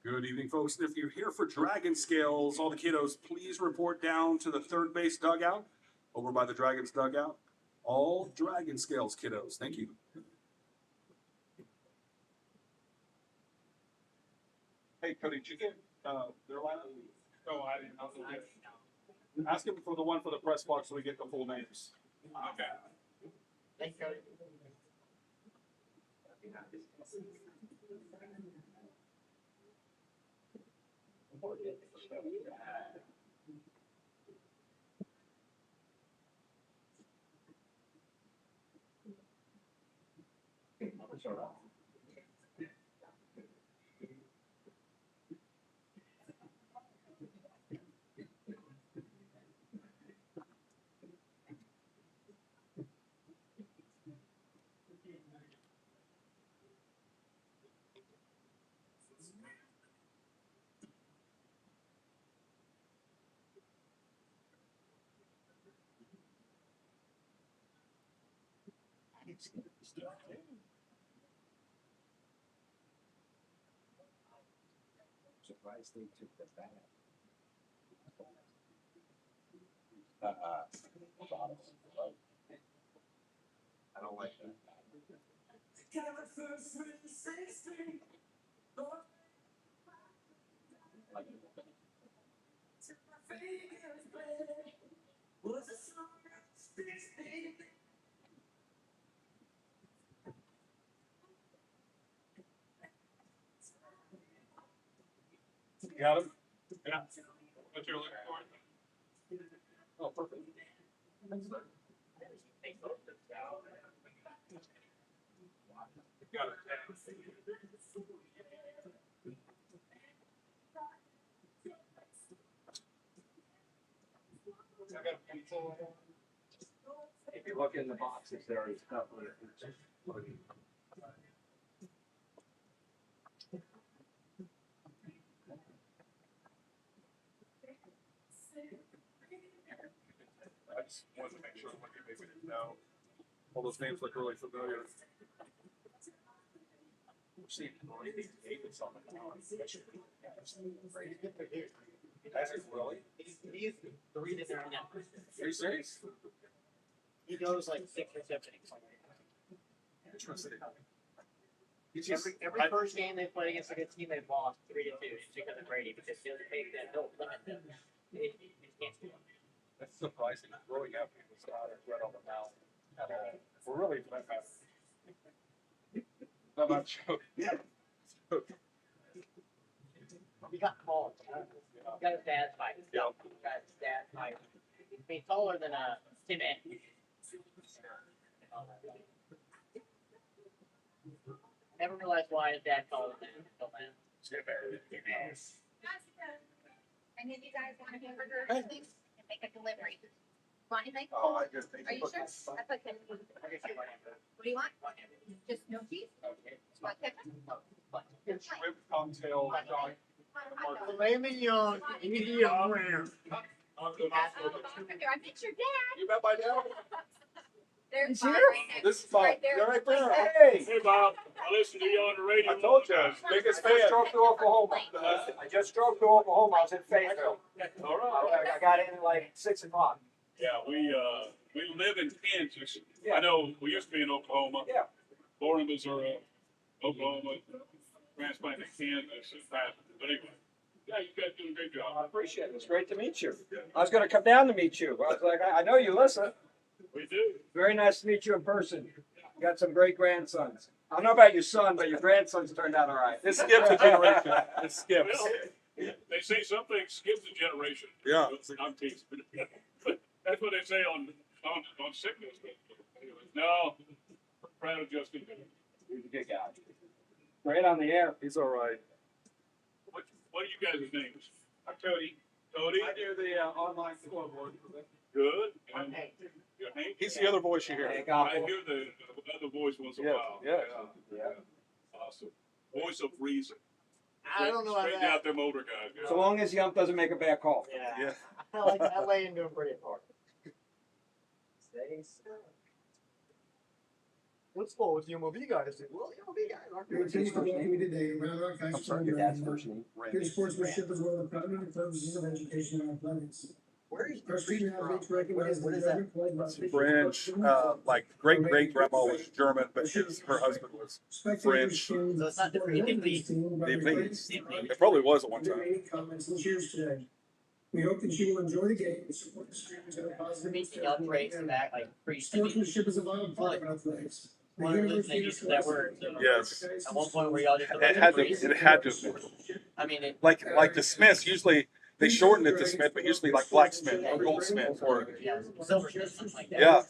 Good evening, folks. If you're here for Dragon Scales, all the kiddos, please report down to the third base dugout over by the Dragons dugout. All Dragon Scales kiddos. Thank you. Hey, Cody, did you get their lineup? No, I didn't. Ask him for the one for the press box so we get the full names. Okay. Thanks, Cody. Surprised they took the bat. I don't like that. Got him? Yeah. What you're looking for? Oh, perfect. Got it. If you look in the boxes, there is definitely I just wanted to make sure what you maybe didn't know. All those names look really familiar. We're seeing Davis on the tower. That's really? He's reading there now. Are you serious? He goes like 6 or 7 innings. Interesting. Every first game they played against a good team, they've lost 3-2 because of Brady, because he doesn't take that, he'll limit them. He can't do it. That's surprising. Growing up, he was not a threat on the mound at all. We're really that fast. I'm not joking. He got called. He got his dad's height. He got his dad's height. He's taller than Tim Ed. Never realized why his dad called him that until then. Any of you guys want a hamburger or something? And make a delivery. Want anything? Oh, I just think. Are you sure? That's okay. What do you want? Just no cheese? What ketchup? Shrimp cocktail. Filet mignon, medium rare. Here, I met your dad. You met my dad? There's He's Bob here? right there. This is Bob. Right there. You're right there. Hey! Hey Bob, I listened to you on the radio. I told you, biggest fan. I drove to Oklahoma. I just drove to Oklahoma. I was in Fayetteville. All right. I got in like 6 o'clock. Yeah, we live in Kansas. Yeah. I know we used to be in Oklahoma. Yeah. Born in Missouri, Oklahoma, transplanted to Kansas, and passed. But anyway, yeah, you guys doing a great I job. appreciate it. It's great to meet you. I was going to come down to meet you. I was like, I know you listen. We do. Very nice to meet you in person. You got some great grandsons. I don't know about your son, but your grandsons turned out all right. This skips a generation. It skips. Well, they say something skips a generation. Yeah. I'm teasing. But that's what they say on sickness. No, proud of Justin. He's a good guy. Great on the air. He's all right. What are you guys' names? I'm Cody. Cody? I do the online scoreboard for them. Good. And your Hank? He's the other voice you hear. Hey, I hear the other voice once in a Yeah, while. yeah. Awesome. Voice of reason. I don't know about Straighten that. out them older guys. So long as Yump doesn't make a bad call. Yeah. Yeah. I lay into him pretty hard. Stay still. What's wrong with UMOB guys? Well, UMOB guys aren't doing Thanks for joining me today. Round Rock High I'm School. sorry, your dad's first name. Your sportsmanship is one of the primary purposes of education and athletics. Where is Our student athletes recognize What the is that? judgment played by French, like great grandma was German, but her husband was French. So it's not different. Vietnamese. It probably was at one time. Any comments and cheers today. We hope that you will enjoy the game and support the students in a For positive. me, young breaks and that like pre Sportsmanship is a vital part of athletics. The one of the university things used that word. So Yes. at one point where y'all just It had to have been. I mean, it, Like the Smiths, usually they shortened it to Smith, but usually like blacksmith or goldsmith or, yeah, silversmith, something like that. yeah.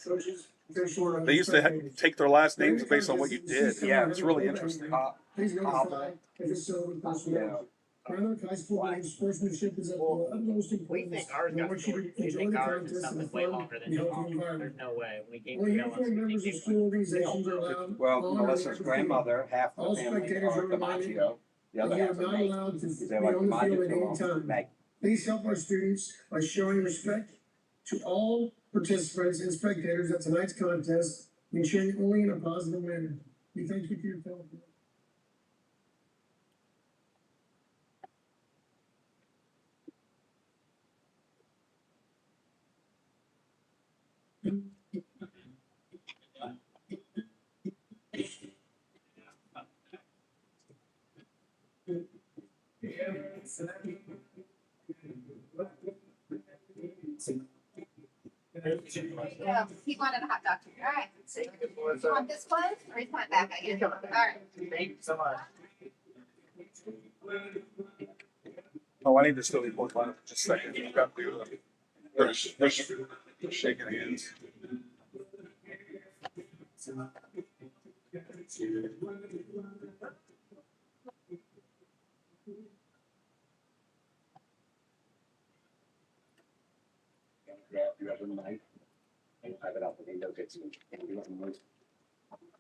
They used to take their last names based on what you did. Yeah. It's really interesting. Please notify if it's so personnel. Round Rock High School believes sportsmanship is of the utmost We importance. think ours We got want you short. to We enjoy think the ours is contest and something the way fun. longer than We hope yours. you environment. There's no way. When we came Only to uniformed members of school organizations are allowed. Well, on and Melissa's after the grandmother, half the All family spectators are are reminded DiMaggio, the field. other You are half are not May. allowed to Because be they like on the field DiMaggio at any from time. May. Please help our students by showing respect to all participants and spectators at tonight's contest and cheering only in a positive manner. We thank you for your help. Yeah, he wanted a hot dog. All right. You want this one or you want that? I get it. All right. Thank you so much. Oh, I need to still report line. Just a second. You got to they're shaking hands. Grab the knife and have it out the window, get some,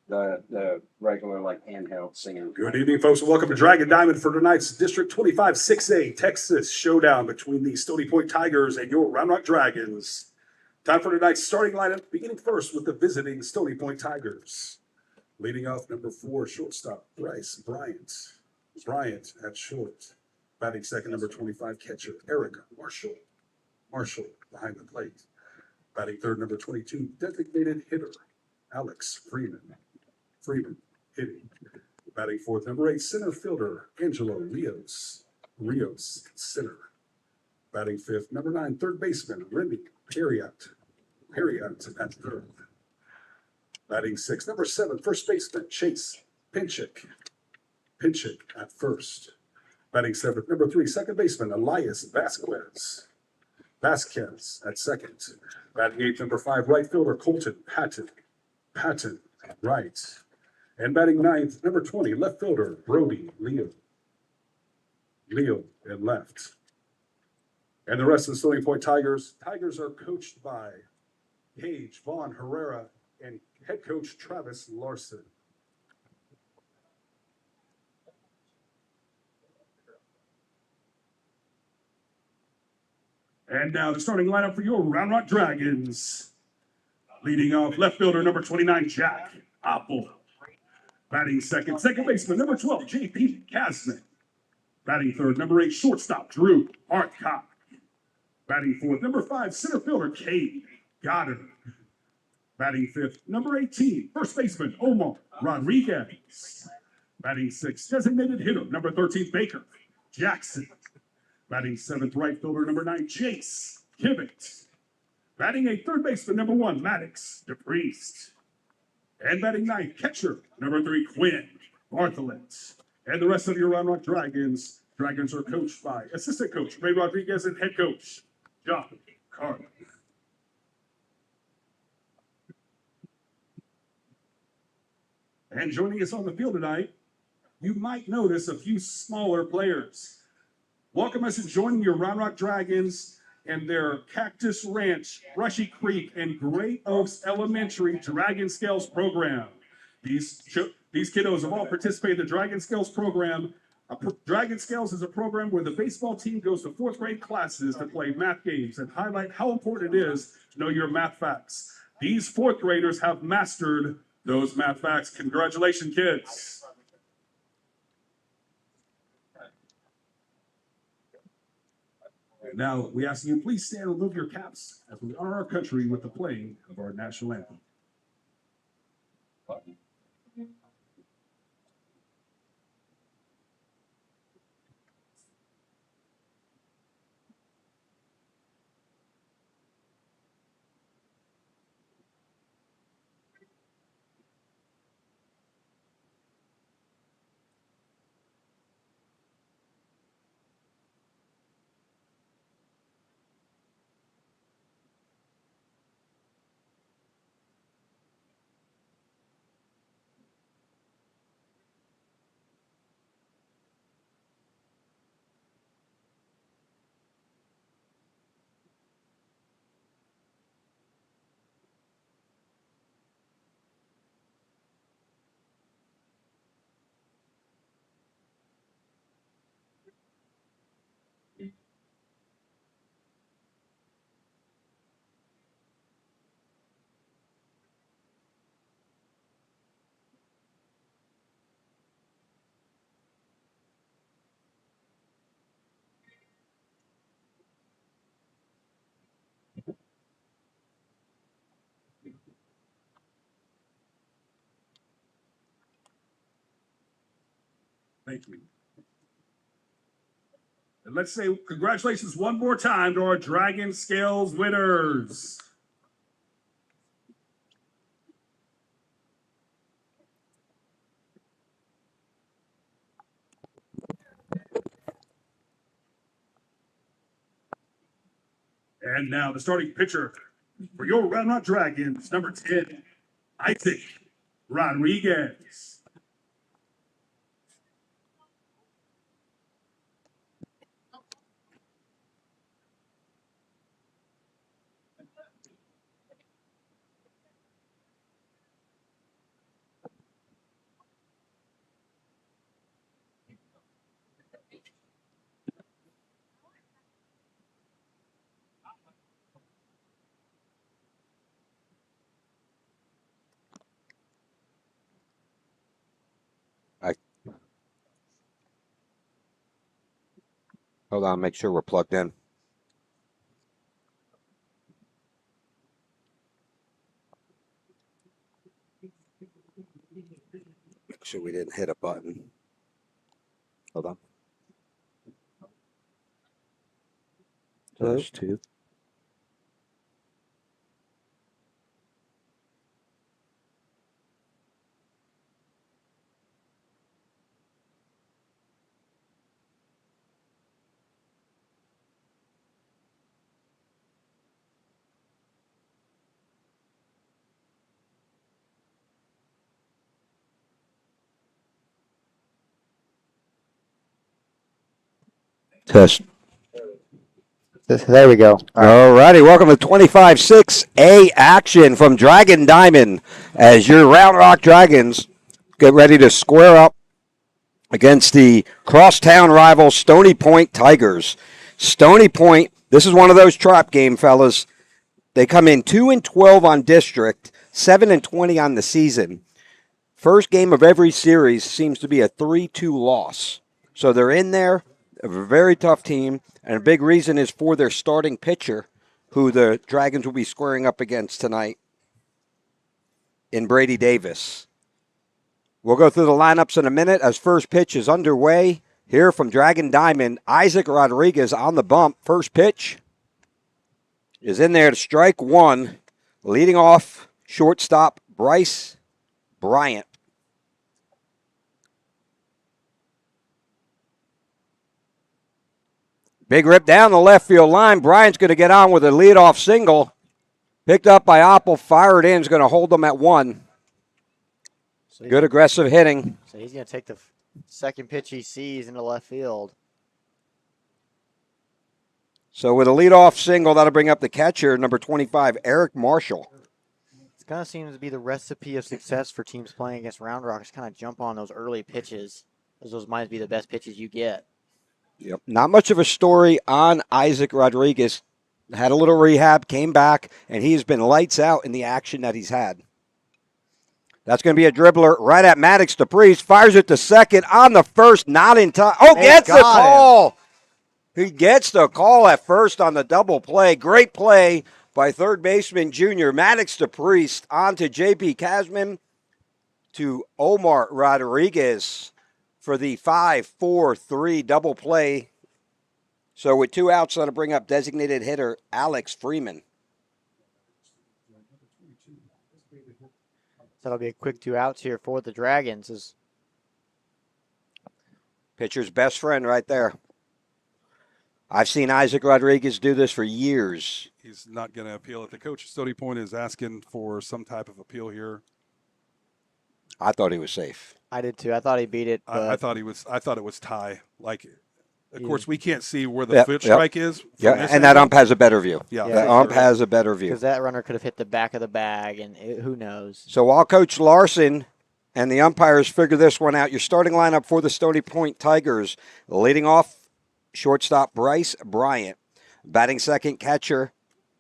the regular like handheld singing. Good evening, folks, and welcome to Dragon Diamond for tonight's District 25 6A Texas showdown between the Stoney Point Tigers and your Round Rock Dragons. Time for tonight's starting lineup, beginning first with the visiting Stoney Point Tigers. Leading off, number 4, shortstop, Bryce Bryant. Bryant at short. Batting second, number 25, catcher, Eric Marshall. Marshall behind the plate. Batting third, number 22, designated hitter, Alex Freeman. Freeman hitting. Batting fourth, number 8, center fielder, Angelo Rios. Rios, center. Batting fifth, number 9, third baseman, Remy Harriot. Harriot at third. Batting sixth, number 7, first baseman, Chase Pinchick. Pinchick at first. Batting seventh, number 3, second baseman, Elias Vasquez. Vasquez at second. Batting eighth, number 5, right fielder, Colton Patton. Patton at right. And batting ninth, number 20, left fielder, Brody Leo. Leo at left. And the rest of the Stoney Point Tigers. Tigers are coached by Paige Vaughn Herrera and head coach Travis Larson. And now the starting lineup for your Round Rock Dragons. Leading off, left fielder number 29, Jack Apple. Batting second, second baseman number 12, J.P. Casman. Batting third, number 8, shortstop, Drew Hartcock. Batting fourth, number 5, center fielder, Cade Goddard. Batting fifth, number 18, first baseman, Omar Rodriguez. Batting sixth, designated hitter, number 13, Baker Jackson. Batting seventh, right fielder, number 9, Chase Kivett. Batting eighth, third baseman, number 1, Maddox DePriest. And batting ninth, catcher, number 3, Quinn Bartholet. And the rest of your Round Rock Dragons. Dragons are coached by assistant coach Ray Rodriguez and head coach John Carter. And joining us on the field tonight, you might notice a few smaller players. Welcome us to joining your Round Rock Dragons and their Cactus Ranch, Brushy Creek, and Great Oaks Elementary Dragon Scales program. These kiddos have all participated in the Dragon Scales program Dragon Scales is a program where the baseball team goes to fourth grade classes to play math games and highlight how important it is to know your math facts. These fourth graders have mastered those math facts. Congratulations, kids. And now we ask you please stand and remove your caps as we honor our country with the playing of our national anthem. Thank you. And let's say congratulations one more time to our Dragon Scales winners. And now the starting pitcher for your Round Rock Dragons, number 10, Isaac Rodriguez. Hold on, make sure we're plugged in. Make sure we didn't hit a button. Hold on. Test 2. Test. There we go. All righty, welcome to 25-6A action from Dragon Diamond as your Round Rock Dragons get ready to square up against the crosstown rival Stoney Point Tigers. Stoney Point, this is one of those trap game, fellas. They come in 2-12 on district, 7-20 on the season. First game of every series seems to be a 3-2 loss. So they're in there, a very tough team, and a big reason is for their starting pitcher, who the Dragons will be squaring up against tonight in Brady Davis. We'll go through the lineups in a minute as first pitch is underway. Here from Dragon Diamond, Isaac Rodriguez on the bump. First pitch is in there to strike one. Leading off, shortstop Bryce Bryant. Big rip down the left field line. Bryant's going to get on with a leadoff single. Picked up by Oppel, fired in, is going to hold them at 1. So good aggressive hitting. So he's going to take the second pitch he sees into left field. So with a leadoff single, that'll bring up the catcher, number 25, Eric Marshall. It kind of seems to be the recipe of success for teams playing against Round Rock. Just kind of jump on those early pitches. Those might be the best pitches you get. Yep. Not much of a story on Isaac Rodriguez. Had a little rehab, came back, and he's been lights out in the action that he's had. That's going to be a dribbler right at Maddox DePriest. Fires it to second on the first, not in time. Oh, gets the call. He gets the call at first on the double play. Great play by third baseman junior Maddox DePriest on to J.P. Casman to Omar Rodriguez for the 5-4-3 double play. So with 2 outs, that'll bring up designated hitter Alex Freeman. So that'll be a quick 2 outs here for the Dragons. Pitcher's best friend right there. I've seen Isaac Rodriguez do this for years. He's not going to appeal it. The coach at Stony Point is asking for some type of appeal here. I thought he was safe. I did too. I thought he beat it. I thought it was tie. Like, of course, we can't see where the foot strike is. Yeah, and that ump has a better view. Yeah, the ump has a better view. Because that runner could have hit the back of the bag, and who knows. So while Coach Larson and the umpires figure this one out, your starting lineup for the Stony Point Tigers, leading off, shortstop Bryce Bryant. Batting second, catcher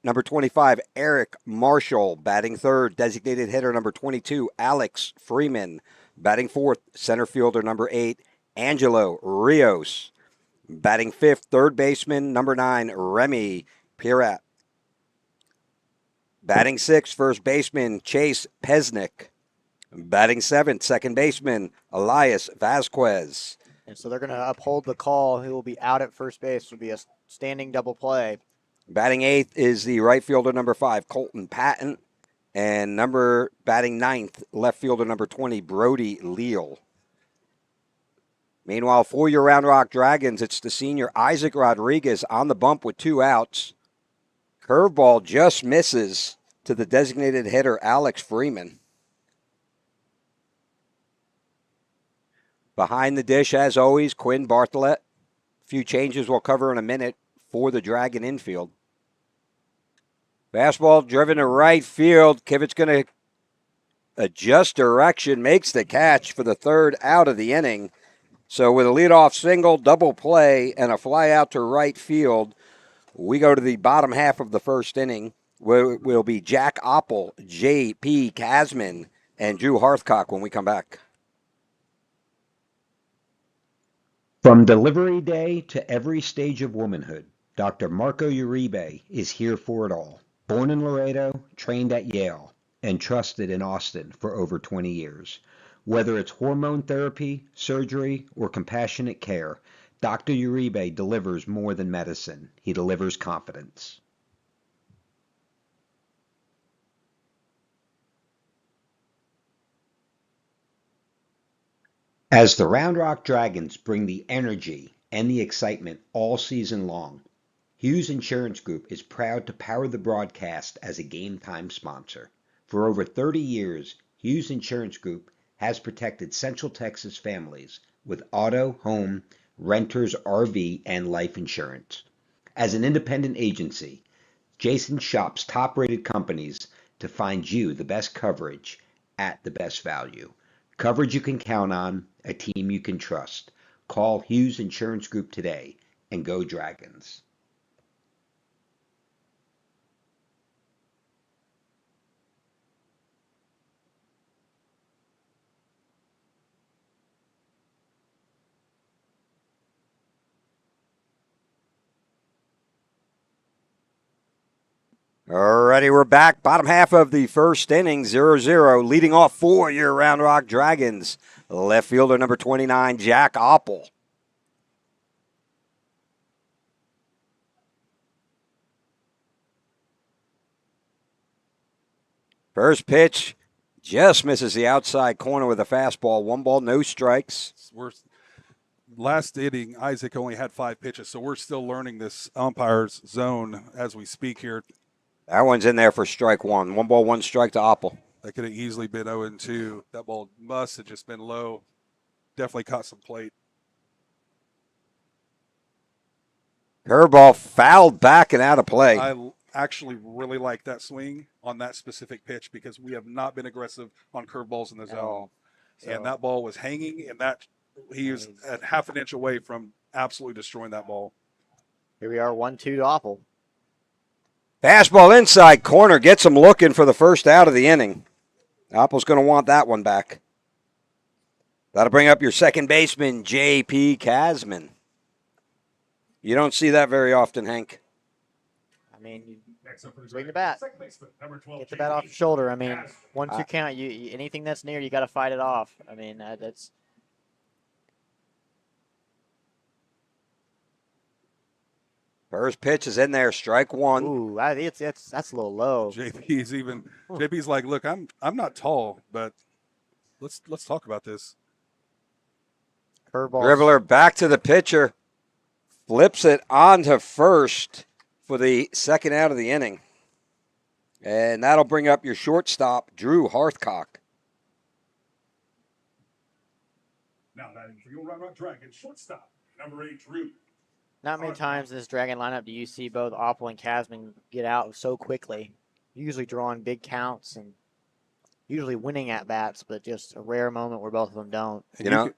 number 25, Eric Marshall. Batting third, designated hitter number 22, Alex Freeman. Batting fourth, center fielder number 8, Angelo Rios. Batting fifth, third baseman number 9, Remy Pirat. Batting sixth, first baseman Chase Pesnick. Batting seventh, second baseman Elias Vasquez. And so they're going to uphold the call. He will be out at first base. It will be a standing double play. Batting eighth is the right fielder number 5, Colton Patton. And batting ninth, left fielder number 20, Brody Leal. Meanwhile, for your Round Rock Dragons, it's the senior Isaac Rodriguez on the bump with 2 outs. Curveball just misses to the designated hitter, Alex Freeman. Behind the dish, as always, Quinn Bartlett. A few changes we'll cover in a minute for the Dragon infield. Fastball driven to right field. Kivett's going to adjust direction, makes the catch for the 3rd out of the inning. So with a leadoff single, double play, and a fly out to right field, we go to the bottom half of the 1st inning. Will be Jack Oppel, J.P. Casman, and Drew Hearthcock when we come back. From delivery day to every stage of womanhood, Dr. Marco Uribe is here for it all. Born in Laredo, trained at Yale, and trusted in Austin for over 20 years. Whether it's hormone therapy, surgery, or compassionate care, Dr. Uribe delivers more than medicine. He delivers confidence. As the Round Rock Dragons bring the energy and the excitement all season long, Hughes Insurance Group is proud to power the broadcast as a Game Time sponsor. For over 30 years, Hughes Insurance Group has protected Central Texas families with auto, home, renters, RV, and life insurance. As an independent agency, Jason shops top-rated companies to find you the best coverage at the best value. Coverage you can count on, a team you can trust. Call Hughes Insurance Group today and go Dragons. Alrighty, we're back. Bottom half of the 1st inning, 0-0. Leading off for your Round Rock Dragons, left fielder number 29, Jack Oppel. First pitch just misses the outside corner with a fastball. 1 ball, no strikes. Last inning, Isaac only had 5 pitches, so we're still learning this umpire's zone as we speak here. That one's in there for strike 1. 1 ball, 1 strike to Oppel. That could have easily been 0-2. That ball must have just been low. Definitely caught some plate. Curveball fouled back and out of play. I actually really like that swing on that specific pitch because we have not been aggressive on curveballs in the zone. So, And that ball was hanging, and that he was at half an inch away from absolutely destroying that ball. Here we are, 1-2 to Awful. Fastball inside corner gets him looking for the first out of the inning. Apple's going to want that one back. That'll bring up your second baseman, J.P. Kasman. You don't see that very often, Hank. I mean, you swing the bat. Get the bat off your shoulder. I mean, 1-2 count. You anything that's near, you got to fight it off. I mean, that's. First pitch is in there, strike one. Ooh, that's a little low. JP's like, look, I'm not tall, but let's talk about this. Curveball. Dribbler back to the pitcher, flips it onto first for the second out of the inning. And that'll bring up your shortstop, Drew Hearthcock. Now batting for your Round Rock Dragons, shortstop, number 8, Drew. Not many times in this Dragon lineup do you see both Awful and Kasman get out so quickly. Usually drawing big counts and usually winning at bats, but just a rare moment where both of them don't.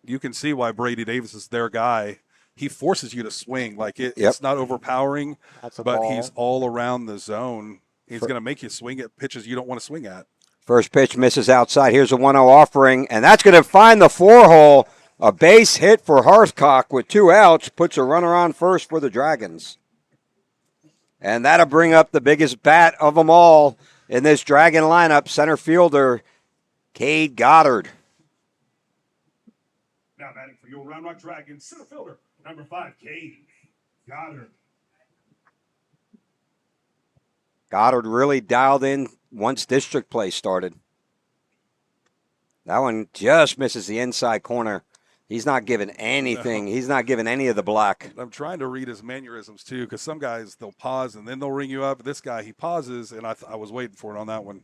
You can see why Brady Davis is their guy. He forces you to swing. Like it's not overpowering, but ball. He's all around the zone. He's going to make you swing at pitches you don't want to swing at. First pitch misses outside. Here's a 1-0 offering, and that's going to find the 4-hole. A base hit for Hearthcock with 2 outs, puts a runner on first for the Dragons. And that'll bring up the biggest bat of them all in this Dragon lineup, center fielder Cade Goddard. Now batting for your Round Rock Dragons, center fielder, number 5, Cade Goddard. Goddard really dialed in once district play started. That one just misses the inside corner. He's not giving anything. No. He's not giving any of the black. I'm trying to read his mannerisms, too, because some guys, they'll pause and then they'll ring you up. This guy, he pauses, and I was waiting for it on that one.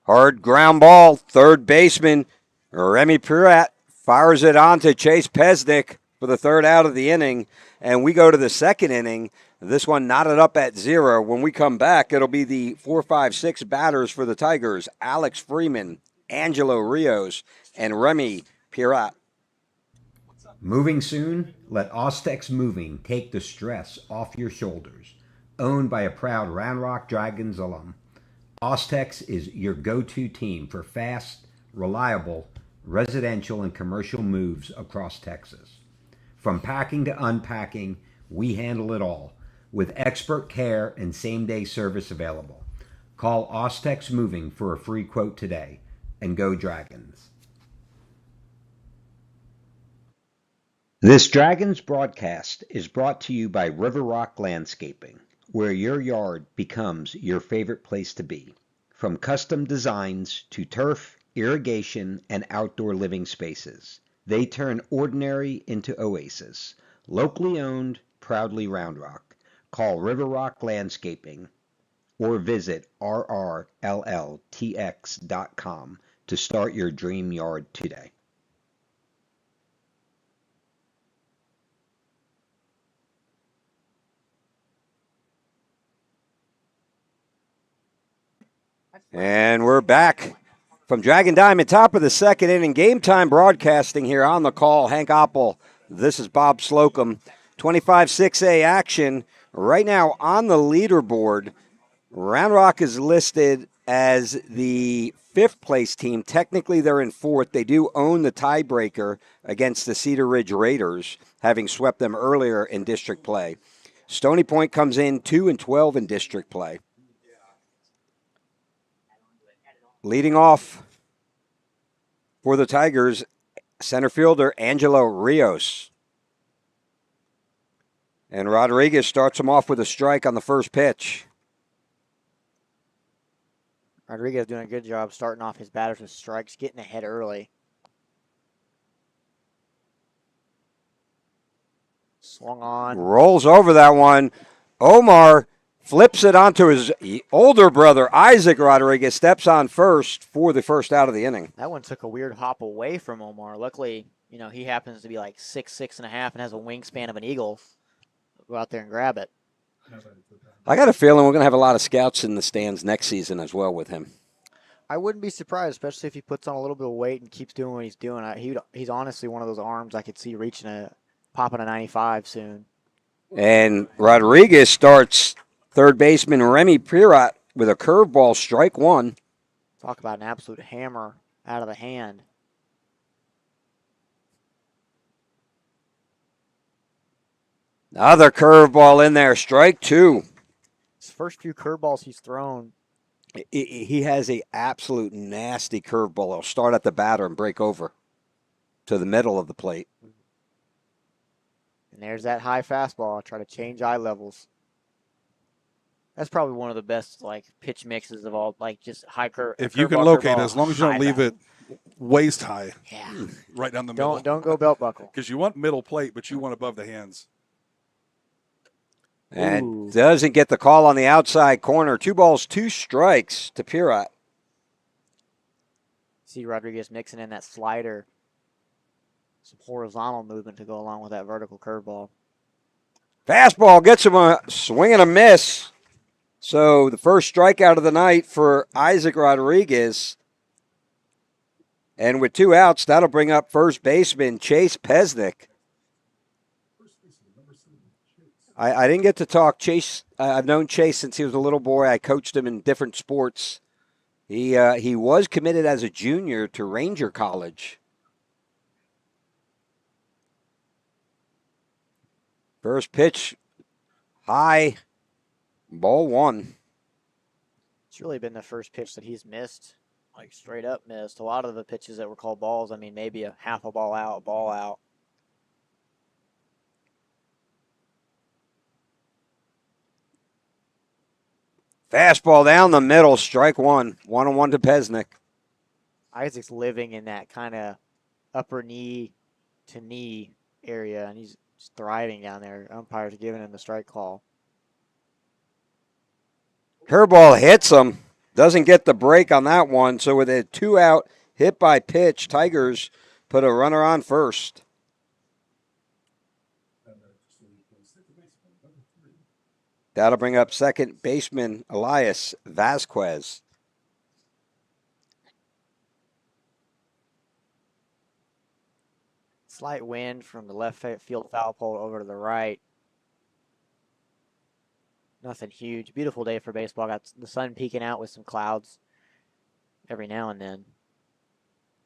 Hard ground ball. Third baseman Remy Pirat fires it on to Chase Pesnick for the third out of the inning. And we go to the second inning. This one knotted up at 0. When we come back, it'll be the 4, 5, 6 batters for the Tigers. Alex Freeman, Angelo Rios, and Remy Pirat. Moving soon? Let Ostex Moving take the stress off your shoulders. Owned by a proud Round Rock Dragons alum, Ostex is your go-to team for fast, reliable, residential and commercial moves across Texas. From packing to unpacking, we handle it all, with expert care and same-day service available. Call Ostex Moving for a free quote today, and go Dragons. This Dragons broadcast is brought to you by River Rock Landscaping, where your yard becomes your favorite place to be. From custom designs to turf, irrigation, and outdoor living spaces, they turn ordinary into oasis. Locally owned, proudly Round Rock. Call River Rock Landscaping or visit rrlltx.com to start your dream yard today. And we're back from Dragon Diamond, top of the second inning. Game time broadcasting here on the call. Hank Oppel, this is Bob Slocum. 25-6A action right now on the leaderboard. Round Rock is listed as the 5th place team. Technically, they're in 4th. They do own the tiebreaker against the Cedar Ridge Raiders, having swept them earlier in district play. Stony Point comes in 2-12 in district play. Leading off for the Tigers, center fielder Angelo Rios. And Rodriguez starts him off with a strike on the first pitch. Rodriguez doing a good job starting off his batters with strikes, getting ahead early. Swung on. Rolls over that one. Omar flips it onto his older brother, Isaac Rodriguez, steps on first for the first out of the inning. That one took a weird hop away from Omar. Luckily, he happens to be like 6'6.5" and has a wingspan of an eagle. Go out there and grab it. I got a feeling we're going to have a lot of scouts in the stands next season as well with him. I wouldn't be surprised, especially if he puts on a little bit of weight and keeps doing what he's doing. He's honestly one of those arms I could see popping a 95 soon. And Rodriguez starts third baseman Remy Pirat with a curveball, strike one. Talk about an absolute hammer out of the hand. Another curveball in there, strike two. His first few curveballs he's thrown. He has a absolute nasty curveball. He'll start at the batter and break over to the middle of the plate. And there's that high fastball. Try to change eye levels. That's probably one of the best pitch mixes of all, just high curve. If you can locate it, as long as you don't leave it waist high. Yeah. Right down the middle. Don't go belt buckle. Because you want middle plate, but you want above the hands. And doesn't get the call on the outside corner. 2 balls, 2 strikes to Pirat. See Rodriguez mixing in that slider. Some horizontal movement to go along with that vertical curveball. Fastball gets him a swing and a miss. So the first strikeout of the night for Isaac Rodriguez. And with 2 outs, that'll bring up first baseman Chase Pesnick. I didn't get to talk Chase. I've known Chase since he was a little boy. I coached him in different sports. He was committed as a junior to Ranger College. First pitch, high, ball 1. It's really been the first pitch that he's missed, straight up missed. A lot of the pitches that were called balls, maybe a half a ball out. Fastball down the middle, strike 1. 1-1 to Pesnick. Isaac's living in that kind of upper knee to knee area, and he's thriving down there. Umpires are giving him the strike call. Curveball hits him. Doesn't get the break on that one. So with a 2-out hit by pitch, Tigers put a runner on first. That'll bring up second baseman Elias Vasquez. Slight wind from the left field foul pole over to the right. Nothing huge. Beautiful day for baseball. Got the sun peeking out with some clouds every now and then.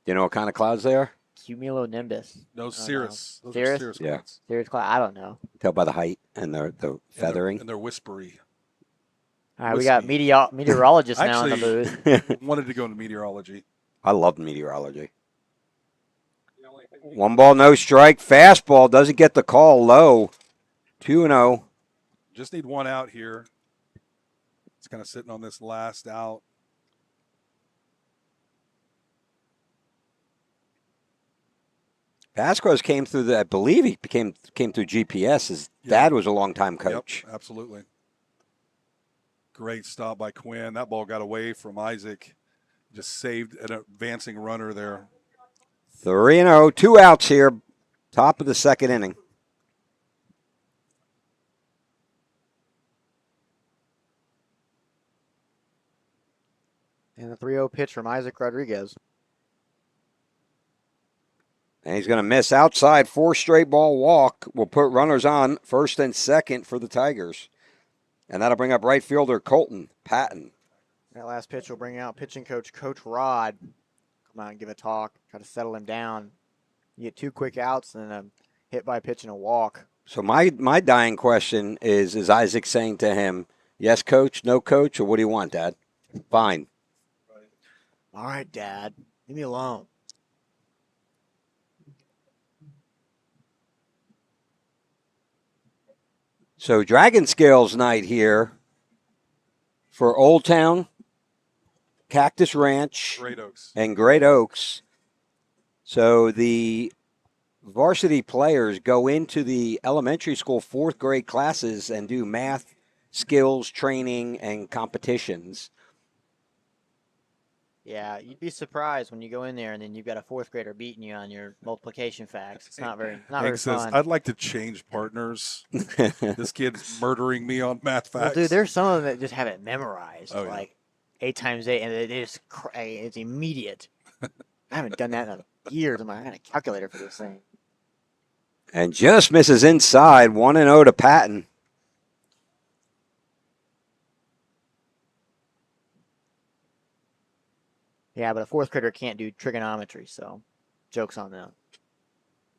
Do you know what kind of clouds they are? Cumulonimbus. No, cirrus. Those are Cirrus? cirrus Yeah. clouds. Cirrus cloud. I don't know. Tell by the height and the feathering. And they're whispery. All right, we got meteorologists now in the booth. Wanted to go into meteorology. I love meteorology. 1 ball, no strike. Fastball doesn't get the call. Low. 2-0. Just need 1 out here. It's kind of sitting on this last out. Vasquez came through I believe he came through GPS. His dad was a longtime coach. Yep, absolutely. Great stop by Quinn. That ball got away from Isaac. Just saved an advancing runner there. 3-0. 2 outs here. Top of the second inning. And the 3-0 pitch from Isaac Rodriguez. And he's going to miss outside. 4 straight ball walk will put runners on first and second for the Tigers. And that'll bring up right fielder Colton Patton. That last pitch will bring out pitching coach, Coach Rod. Come out and give a talk, try to settle him down. You get 2 quick outs and then a hit by pitch and a walk. So my dying question is Isaac saying to him, yes, coach, no coach, or what do you want, Dad? Fine. All right, Dad, leave me alone. So Dragon Scales night here for Old Town, Cactus Ranch, Great Oaks. and Great Oaks. So the varsity players go into the elementary school 4th grade classes and do math, skills, training, and competitions. Yeah, you'd be surprised when you go in there and then you've got a 4th grader beating you on your multiplication facts. It's not very Hank says, fun. I'd like to change partners. This kid's murdering me on math facts. Well, dude, there's some of them that just have it memorized. Oh, yeah. Like, 8 times 8, and it is it's immediate. I haven't done that in years. I got a calculator for this thing. And just misses inside. 1-0 to Patton. Yeah, but a 4th grader can't do trigonometry, so joke's on them.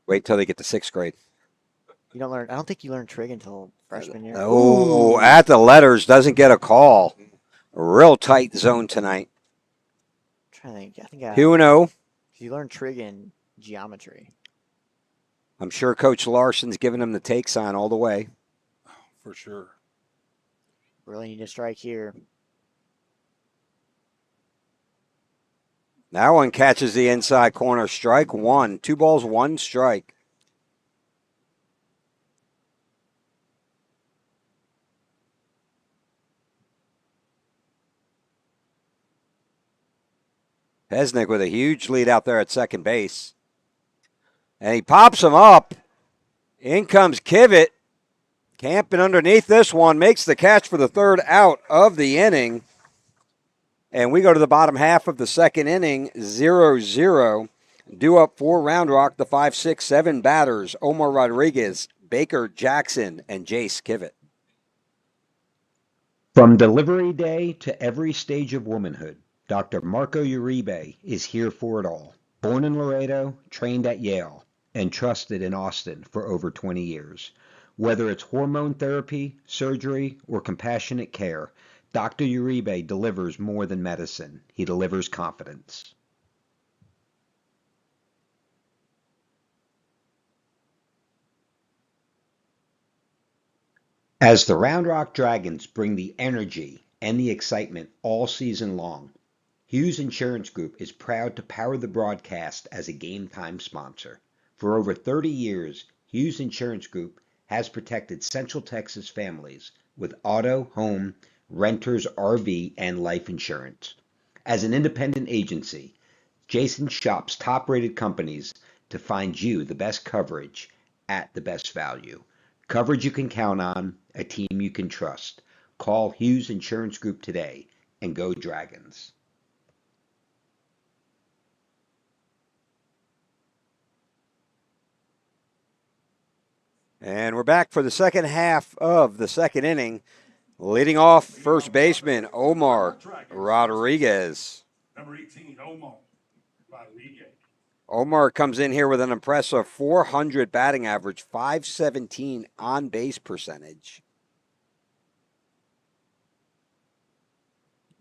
Wait till they get to 6th grade. You don't learn. I don't think you learn trig until freshman year. Oh, at the letters, doesn't get a call. Real tight zone tonight. I'm trying to think. I think 2-0. you learn trig in geometry. I'm sure Coach Larson's giving him the take sign all the way. For sure. Really need to strike here. That one catches the inside corner. Strike 1. 2 balls, 1 strike. Pesnick with a huge lead out there at second base. And he pops him up. In comes Kivett. Camping underneath this one. Makes the catch for the 3rd out of the inning. And we go to the bottom half of the 2nd inning. 0-0. Due up for Round Rock, the 5, 6, 7 batters. Omar Rodriguez, Baker Jackson, and Jace Kivett. From delivery day to every stage of womanhood, Dr. Marco Uribe is here for it all. Born in Laredo, trained at Yale, and trusted in Austin for over 20 years. Whether it's hormone therapy, surgery, or compassionate care, Dr. Uribe delivers more than medicine. He delivers confidence. As the Round Rock Dragons bring the energy and the excitement all season long, Hughes Insurance Group is proud to power the broadcast as a game time sponsor. For over 30 years, Hughes Insurance Group has protected Central Texas families with auto, home, renters, RV, and life insurance. As an independent agency, Jason shops top-rated companies to find you the best coverage at the best value. Coverage you can count on, a team you can trust. Call Hughes Insurance Group today and go Dragons. And we're back for the second half of the 2nd inning. Leading off, first baseman Omar Rodriguez. Number 18, Omar Rodriguez. Omar comes in here with an impressive 400 batting average, 517 on base percentage.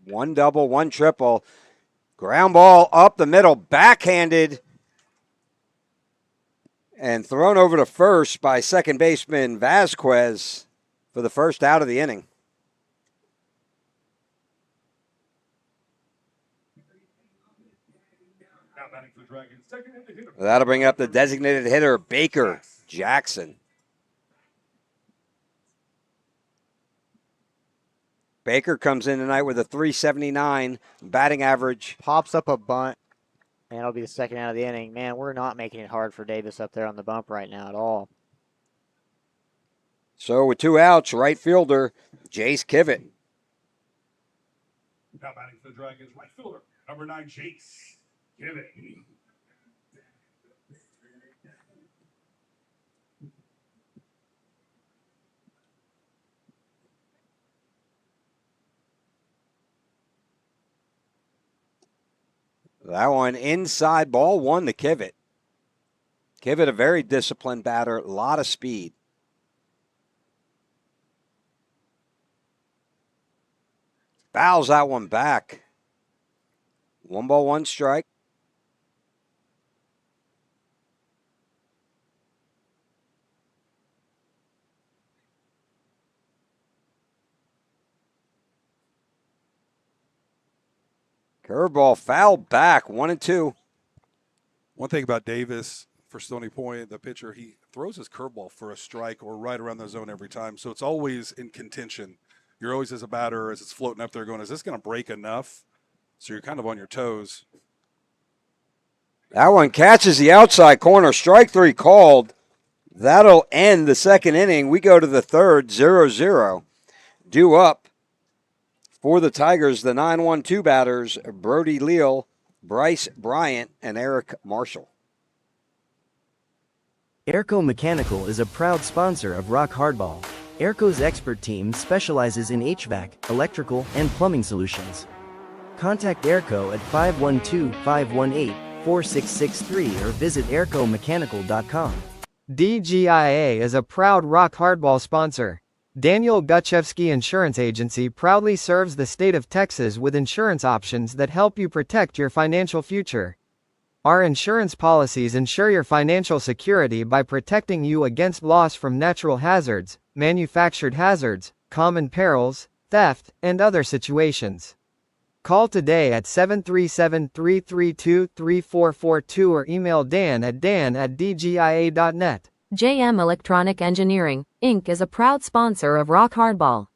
1 double, 1 triple. Ground ball up the middle, backhanded, and thrown over to first by second baseman Vasquez for the 1st out of the inning. That'll bring up the designated hitter, Baker Jackson. Baker comes in tonight with a 379 batting average. Pops up a bunt, and it'll be the 2nd out of the inning. Man, we're not making it hard for Davis up there on the bump right now at all. So with 2 outs, right fielder Jace Kivett. Now batting for the Dragons, right fielder, number 9, Jace Kivett. That one inside, ball 1 to Kivett. Kivett, a very disciplined batter, a lot of speed. Fouls that one back. 1 ball, 1 strike. Curveball fouled back, 1-2. One thing about Davis for Stoney Point, the pitcher, he throws his curveball for a strike or right around the zone every time. So it's always in contention. You're always, as a batter, as it's floating up there going, is this going to break enough? So you're kind of on your toes. That one catches the outside corner. Strike 3 called. That'll end the 2nd inning. We go to the 3rd, 0-0. Due up For the Tigers, the 9-1-2 batters, Brody Leal, Bryce Bryant, and Eric Marshall. Airco Mechanical is a proud sponsor of Rock Hardball. Airco's expert team specializes in HVAC, electrical, and plumbing solutions. Contact Airco at 512-518-4663 or visit aircomechanical.com. DGIA is a proud Rock Hardball sponsor. Daniel Gutchevsky Insurance Agency proudly serves the state of Texas with insurance options that help you protect your financial future. Our insurance policies ensure your financial security by protecting you against loss from natural hazards, manufactured hazards, common perils, theft, and other situations. Call today at 737-332-3442 or email dan@dgia.net. JM Electronic Engineering, Inc. is a proud sponsor of Rock Hardball.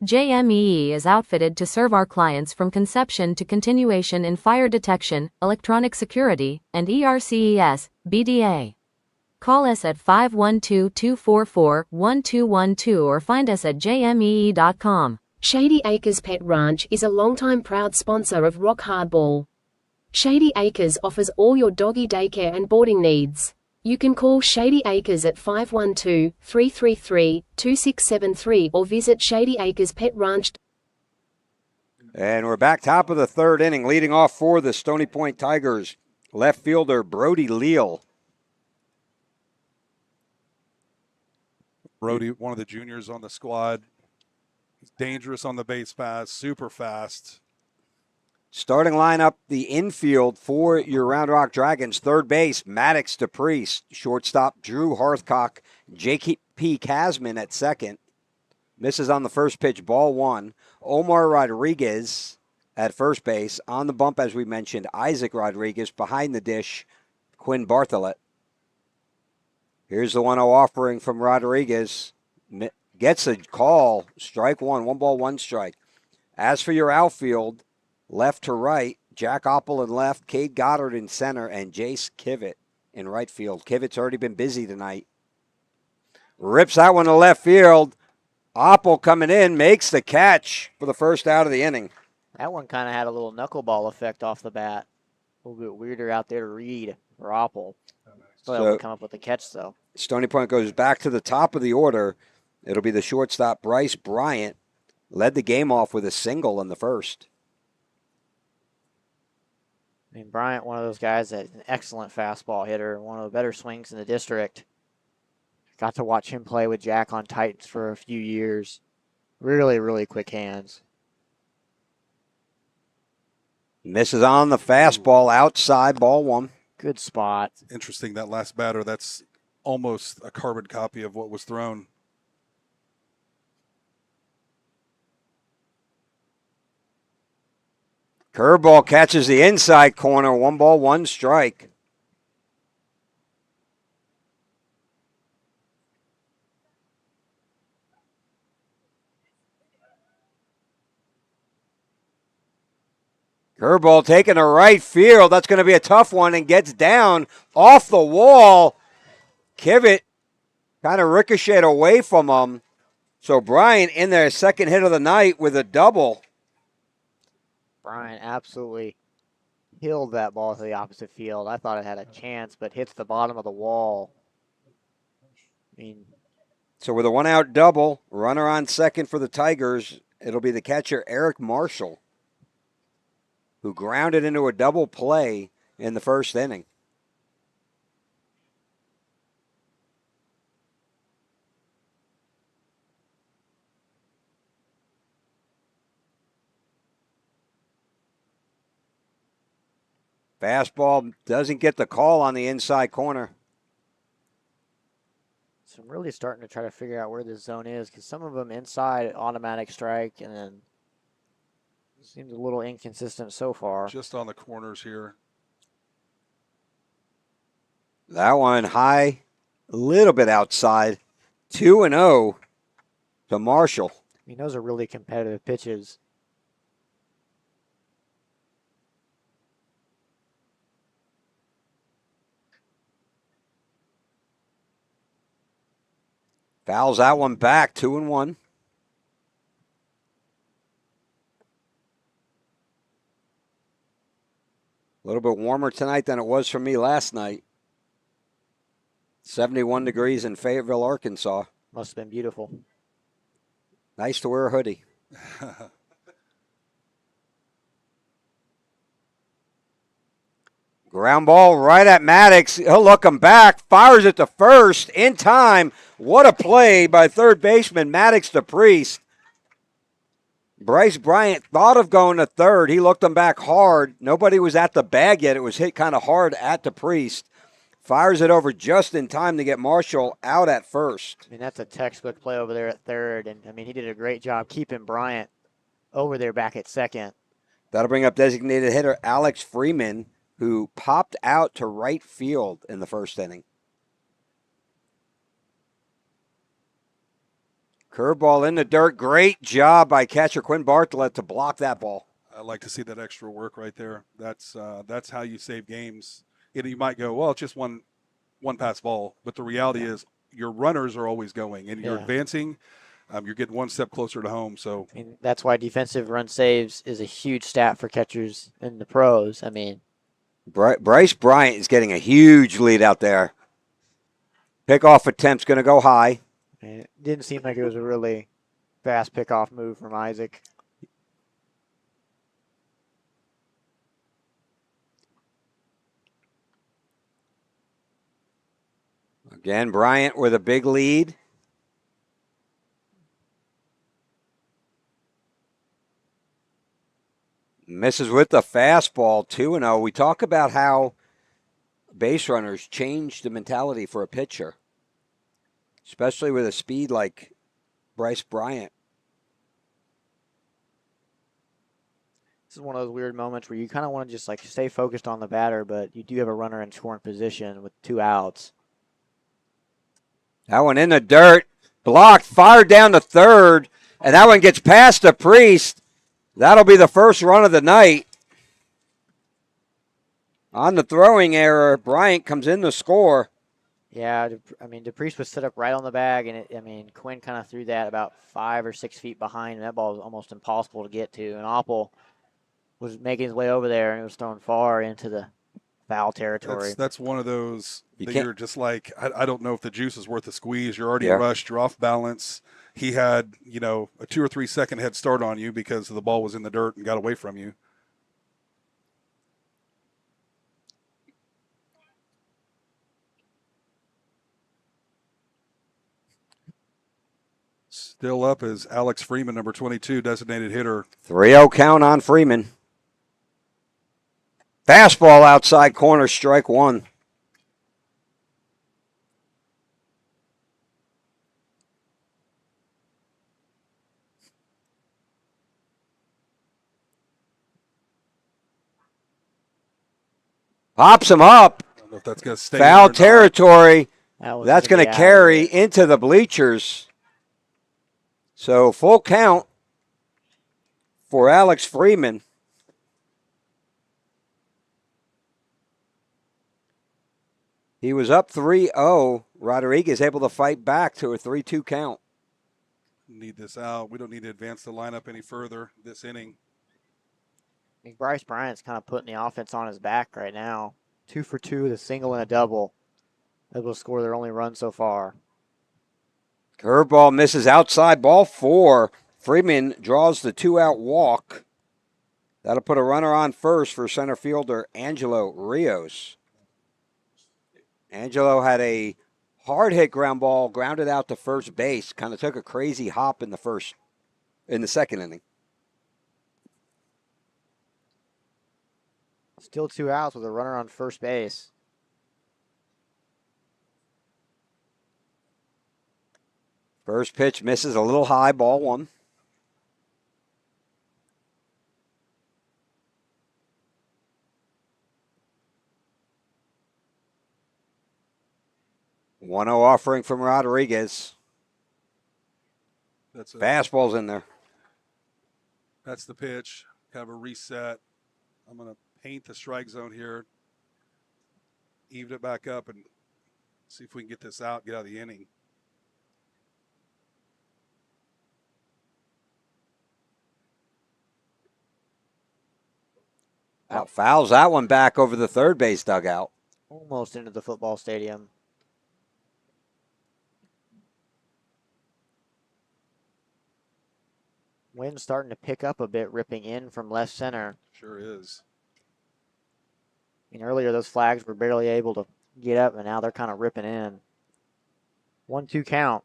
JMEE is outfitted to serve our clients from conception to continuation in fire detection, electronic security, and ERCES, BDA. Call us at 512-244-1212 or find us at jmee.com. Shady Acres Pet Ranch is a longtime proud sponsor of Rock Hardball. Shady Acres offers all your doggy daycare and boarding needs. You can call Shady Acres at 512-333-2673 or visit Shady Acres Pet Ranch. And we're back top of the third inning, leading off for the Stony Point Tigers, left fielder Brody Leal. Brody, one of the juniors on the squad. He's dangerous on the base pass, super fast. Starting lineup, the infield for your Round Rock Dragons. Third base, Maddox DePriest. Shortstop, Drew Hearthcock. J.P. Casman at second. Misses on the first pitch, ball one. Omar Rodriguez at first base. On the bump, as we mentioned, Isaac Rodriguez. Behind the dish, Quinn Bartholet. Here's the 1-0 offering from Rodriguez. Gets a call. Strike one. 1-1 strike. As for your outfield, left to right, Jack Oppel in left, Cade Goddard in center, and Jace Kivett in right field. Kivett's already been busy tonight. Rips that one to left field. Oppel coming in, makes the catch for the first out of the inning. That one kind of had a little knuckleball effect off the bat. A little bit weirder out there to read for Oppel. Still able to come up with the catch, though. Stony Point goes back to the top of the order. It'll be the shortstop, Bryce Bryant. Led the game off with a single in the first. I mean, Bryant, one of those guys that's an excellent fastball hitter, one of the better swings in the district. Got to watch him play with Jack on Titans for a few years. Really, really quick hands. Misses on the fastball outside, ball one. Good spot. Interesting, that last batter, that's almost a carbon copy of what was thrown. Curveball catches the inside corner. 1-1 strike. Curveball taken to right field. That's going to be a tough one and gets down off the wall. Kivett kind of ricocheted away from him. So Bryant in their second hit of the night with a double. Bryant absolutely killed that ball to the opposite field. I thought it had a chance, but hits the bottom of the wall. I mean, so with a 1-out double, runner on second for the Tigers, it'll be the catcher Eric Marshall, who grounded into a double play in the first inning. Fastball doesn't get the call on the inside corner. So I'm really starting to try to figure out where this zone is, because some of them inside automatic strike, and then seems a little inconsistent so far. Just on the corners here. That one high, a little bit outside. 2-0 to Marshall. I mean, those are really competitive pitches. Fouls that one back, 2-1. A little bit warmer tonight than it was for me last night. 71 degrees in Fayetteville, Arkansas. Must have been beautiful. Nice to wear a hoodie. Ground ball right at Maddox. He'll look him back. Fires it to first in time. What a play by third baseman Maddox to Priest. Bryce Bryant thought of going to third. He looked him back hard. Nobody was at the bag yet. It was hit kind of hard at the Priest. Fires it over just in time to get Marshall out at first. I mean, that's a textbook play over there at third. And, I mean, he did a great job keeping Bryant over there back at second. That'll bring up designated hitter Alex Freeman, who popped out to right field in the first inning. Curveball in the dirt. Great job by catcher Quinn Bartlett to block that ball. I like to see that extra work right there. That's how you save games. You might go, well, it's just one pass ball, but the reality is your runners are always going, and you're advancing. You're getting one step closer to home. So I mean, that's why defensive run saves is a huge stat for catchers in the pros. I mean, Bryce Bryant is getting a huge lead out there. Pickoff attempt's going to go high. it didn't seem like it was a really fast pickoff move from Isaac. Again, Bryant with a big lead. Misses with the fastball, 2-0. We talk about how base runners change the mentality for a pitcher, especially with a speed like Bryce Bryant. This is one of those weird moments where you kind of want to just like stay focused on the batter, but you do have a runner in scoring position with 2 outs. That one in the dirt, blocked, fired down to third, and that one gets past the Priest. That'll be the first run of the night. On the throwing error, Bryant comes in to score. Yeah, I mean, DePriest was set up right on the bag, and Quinn kind of threw that about 5 or 6 feet behind, and that ball was almost impossible to get to. And Opple was making his way over there, and it was thrown far into the foul territory. That's one of those that you're just like, I don't know if the juice is worth the squeeze. You're already rushed. You're off balance. He had, a 2 or 3 second head start on you because the ball was in the dirt and got away from you. Still up is Alex Freeman, number 22, designated hitter. 3-0 count on Freeman. Fastball outside corner, strike 1. Pops him up. I don't know if that's going to stay. Foul territory. That's going to be carry into the bleachers. So full count for Alex Freeman. He was up 3-0. Rodriguez able to fight back to a 3-2 count. Need this out. We don't need to advance the lineup any further this inning. I think Bryce Bryant's kind of putting the offense on his back right now. 2 for 2 with a single and a double. Able to score their only run so far. Curveball misses outside, ball 4. Freeman draws the 2-out walk. That'll put a runner on first for center fielder Angelo Rios. Angelo had a hard hit ground ball, grounded out to first base. Kind of took a crazy hop in the second inning. Still 2 outs with a runner on first base. First pitch misses a little high, ball 1. One-zero offering from Rodriguez. Fastball's in there. That's the pitch. Kind of a reset. I'm going to paint the strike zone here. Even it back up and see if we can get this out, get out of the inning. Fouls that one back over the third base dugout. Almost into the football stadium. Wind's starting to pick up a bit, ripping in from left center. Sure is. Earlier those flags were barely able to get up, and now they're kind of ripping in. 1-2 count.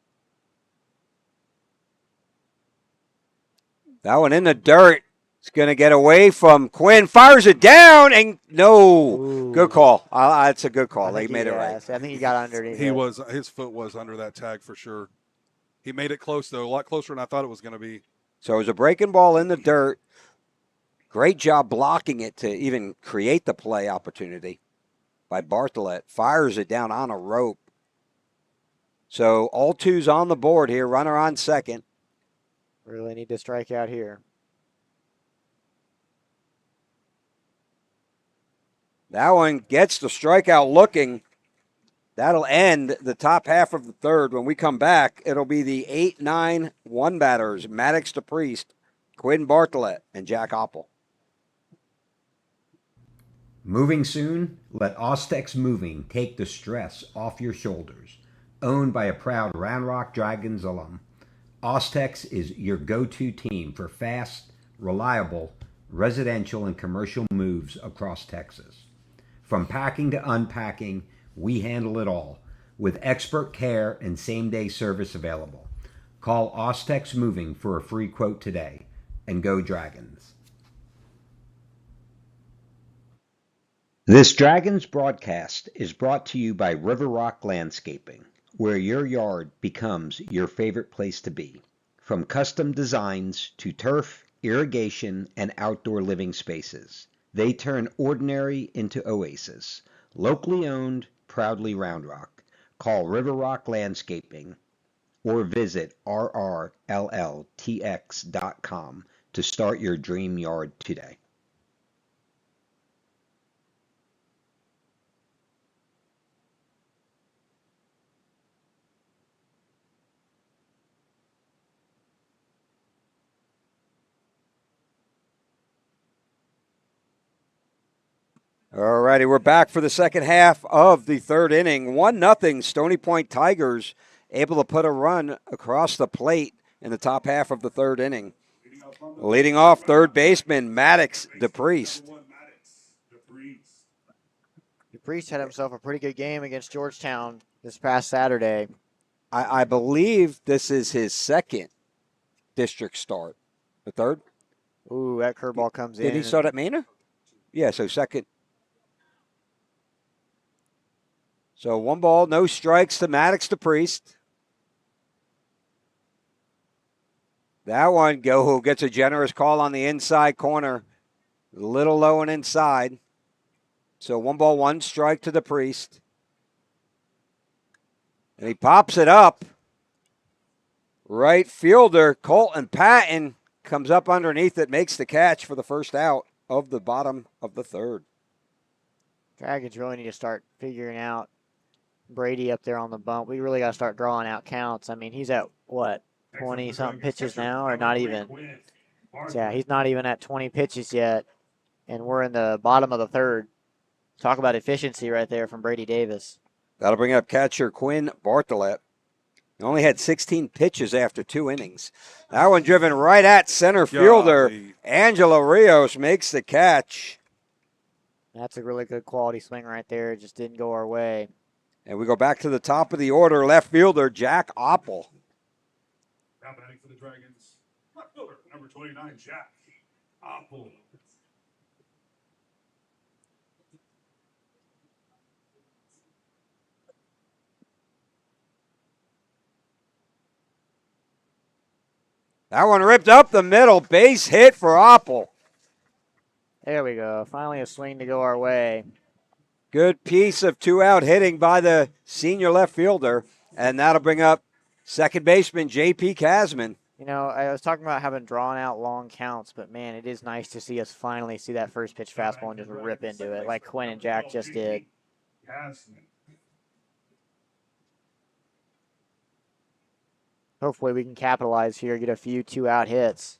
That one in the dirt. It's going to get away from Quinn. Fires it down, and no. Ooh. Good call. It's a good call. They made it right. I think he got underneath. His foot was under that tag for sure. He made it close, though. A lot closer than I thought it was going to be. So it was a breaking ball in the dirt. Great job blocking it to even create the play opportunity by Bartlett. Fires it down on a rope. So all twos on the board here. Runner on second. Really need to strike out here. That one gets the strikeout looking. That'll end the top half of the third. When we come back, it'll be the 8-9-1 batters, Maddox DePriest, Quinn Bartlett, and Jack Oppel. Moving soon? Let Ostex Moving take the stress off your shoulders. Owned by a proud Round Rock Dragons alum, Ostex is your go-to team for fast, reliable, residential and commercial moves across Texas. From packing to unpacking, we handle it all with expert care and same-day service available. Call Ostex Moving for a free quote today, and go Dragons. This Dragons broadcast is brought to you by River Rock Landscaping, where your yard becomes your favorite place to be. From custom designs to turf, irrigation, and outdoor living spaces, they turn ordinary into oasis. Locally owned, proudly Round Rock. Call River Rock Landscaping or visit rrlltx.com to start your dream yard today. All righty, we're back for the second half of the third inning. 1-0 Stony Point Tigers able to put a run across the plate in the top half of the third inning. Leading off, third baseman Maddox DePriest. DePriest had himself a pretty good game against Georgetown this past Saturday. I believe this is his second district start. The third? Ooh, that curveball comes in. Did he start at Mena? Yeah, so second. So 1 ball, no strikes to Maddox DePriest. That one gets a generous call on the inside corner. A little low and inside. So 1 ball, 1 strike to DePriest. And he pops it up. Right fielder Colton Patton comes up underneath it, makes the catch for the first out of the bottom of the third. Dragons really need to start figuring out Brady up there on the bump. We really got to start drawing out counts. I mean, he's at, what, 20-something pitches now, or not even? Yeah, he's not even at 20 pitches yet, and we're in the bottom of the third. Talk about efficiency right there from Brady Davis. That'll bring up catcher Quinn Bartlett. He only had 16 pitches after 2 innings. That one driven right at center fielder. Angelo Rios makes the catch. That's a really good quality swing right there. It just didn't go our way. And we go back to the top of the order, left fielder Jack Oppel. Now batting for the Dragons, left fielder, number 29, Jack Oppel. That one ripped up the middle, base hit for Oppel. There we go. Finally a swing to go our way. Good piece of 2-out hitting by the senior left fielder, and that'll bring up second baseman J.P. Kasman. You know, I was talking about having drawn out long counts, but, man, it is nice to see us finally see that first pitch fastball and just rip into it like Quinn and Jack just did. Hopefully we can capitalize here, get a few 2-out hits.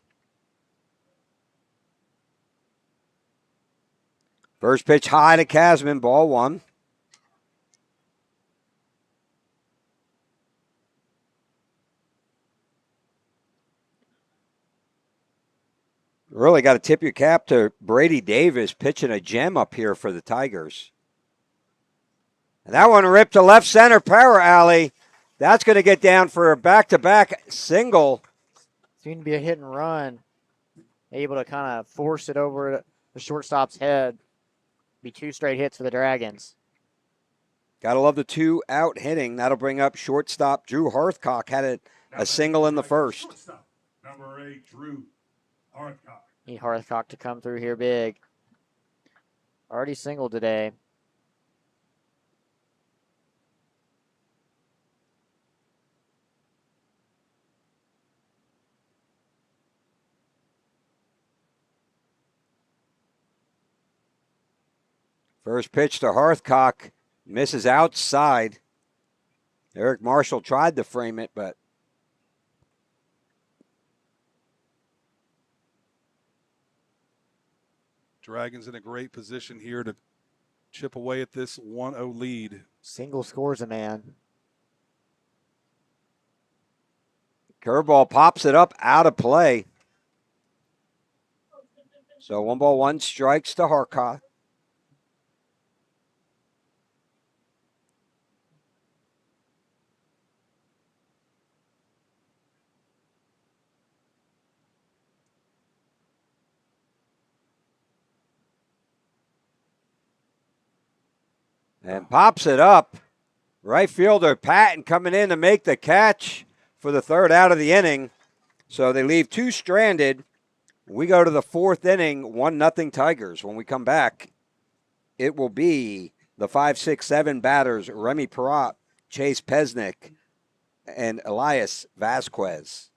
First pitch high to Casman, ball one. Really got to tip your cap to Brady Davis pitching a gem up here for the Tigers. And that one ripped to left center power alley. That's going to get down for a back-to-back single. Seemed to be a hit and run. Able to kind of force it over the shortstop's head. Be 2 straight hits for the Dragons. Got to love the 2 out hitting. That'll bring up shortstop Drew Hearthcock. Had a single in the first. Number 8, Drew Hearthcock. Need Hearthcock to come through here big. Already singled today. First pitch to Hearthcock. Misses outside. Eric Marshall tried to frame it, but Dragons in a great position here to chip away at this 1-0 lead. Single scores a man. curveball pops it up out of play. So 1-1 strikes to Hearthcock. And pops it up. Right fielder Patton coming in to make the catch for the 3rd out of the inning. So they leave 2 stranded. We go to the 4th inning, 1-0 Tigers. When we come back, it will be the 5, 6, 7 batters, Remy Perrott, Chase Pesnick, and Elias Vasquez.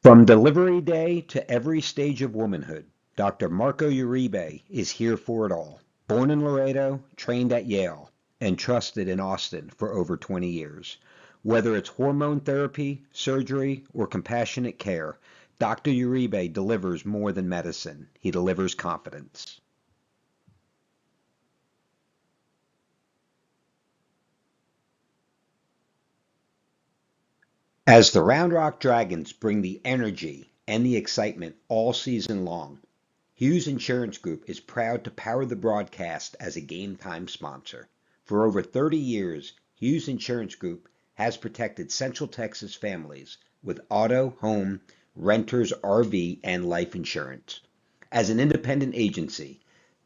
From delivery day to every stage of womanhood, Dr. Marco Uribe is here for it all. Born in Laredo, trained at Yale, and trusted in Austin for over 20 years. Whether it's hormone therapy, surgery, or compassionate care, Dr. Uribe delivers more than medicine. He delivers confidence. As the Round Rock Dragons bring the energy and the excitement all season long, Hughes Insurance Group is proud to power the broadcast as a Game Time sponsor. For over 30 years, Hughes Insurance Group has protected Central Texas families with auto, home, renters, RV, and life insurance. As an independent agency,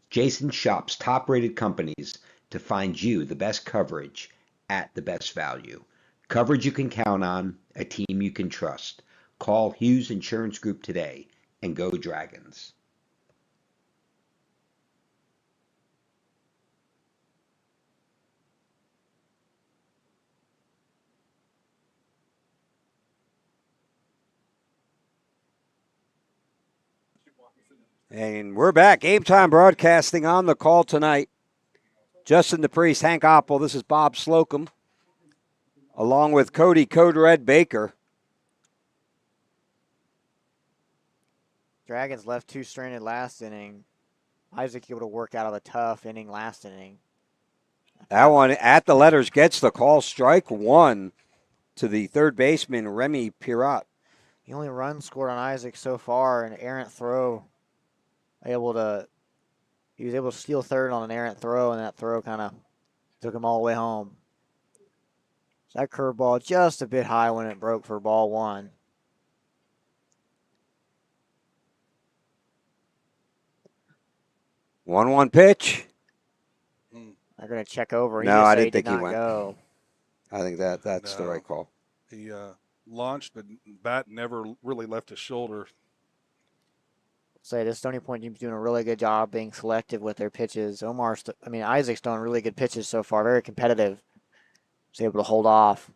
Jason shops top-rated companies to find you the best coverage at the best value. Coverage you can count on, a team you can trust. Call Hughes Insurance Group today and go Dragons. And we're back. Game Time Broadcasting on the call tonight. Justin DePriest, Hank Oppel. This is Bob Slocum, along with Cody Code Red Baker. Dragons left 2 stranded last inning. Isaac able to work out of a tough inning last inning. That one at the letters gets the call. Strike 1 to the 3rd baseman, Remy Perrott. The only run scored on Isaac so far, an errant throw. He was able to steal 3rd on an errant throw, and that throw kind of took him all the way home. So that curveball just a bit high when it broke for ball 1. One pitch. They're going to check over. No, I didn't think he not went. Go. I think that's the right call. He launched, but bat never really left his shoulder. Say this Stony Point team's doing a really good job being selective with their pitches. Isaac's done really good pitches so far, very competitive. He's able to hold off.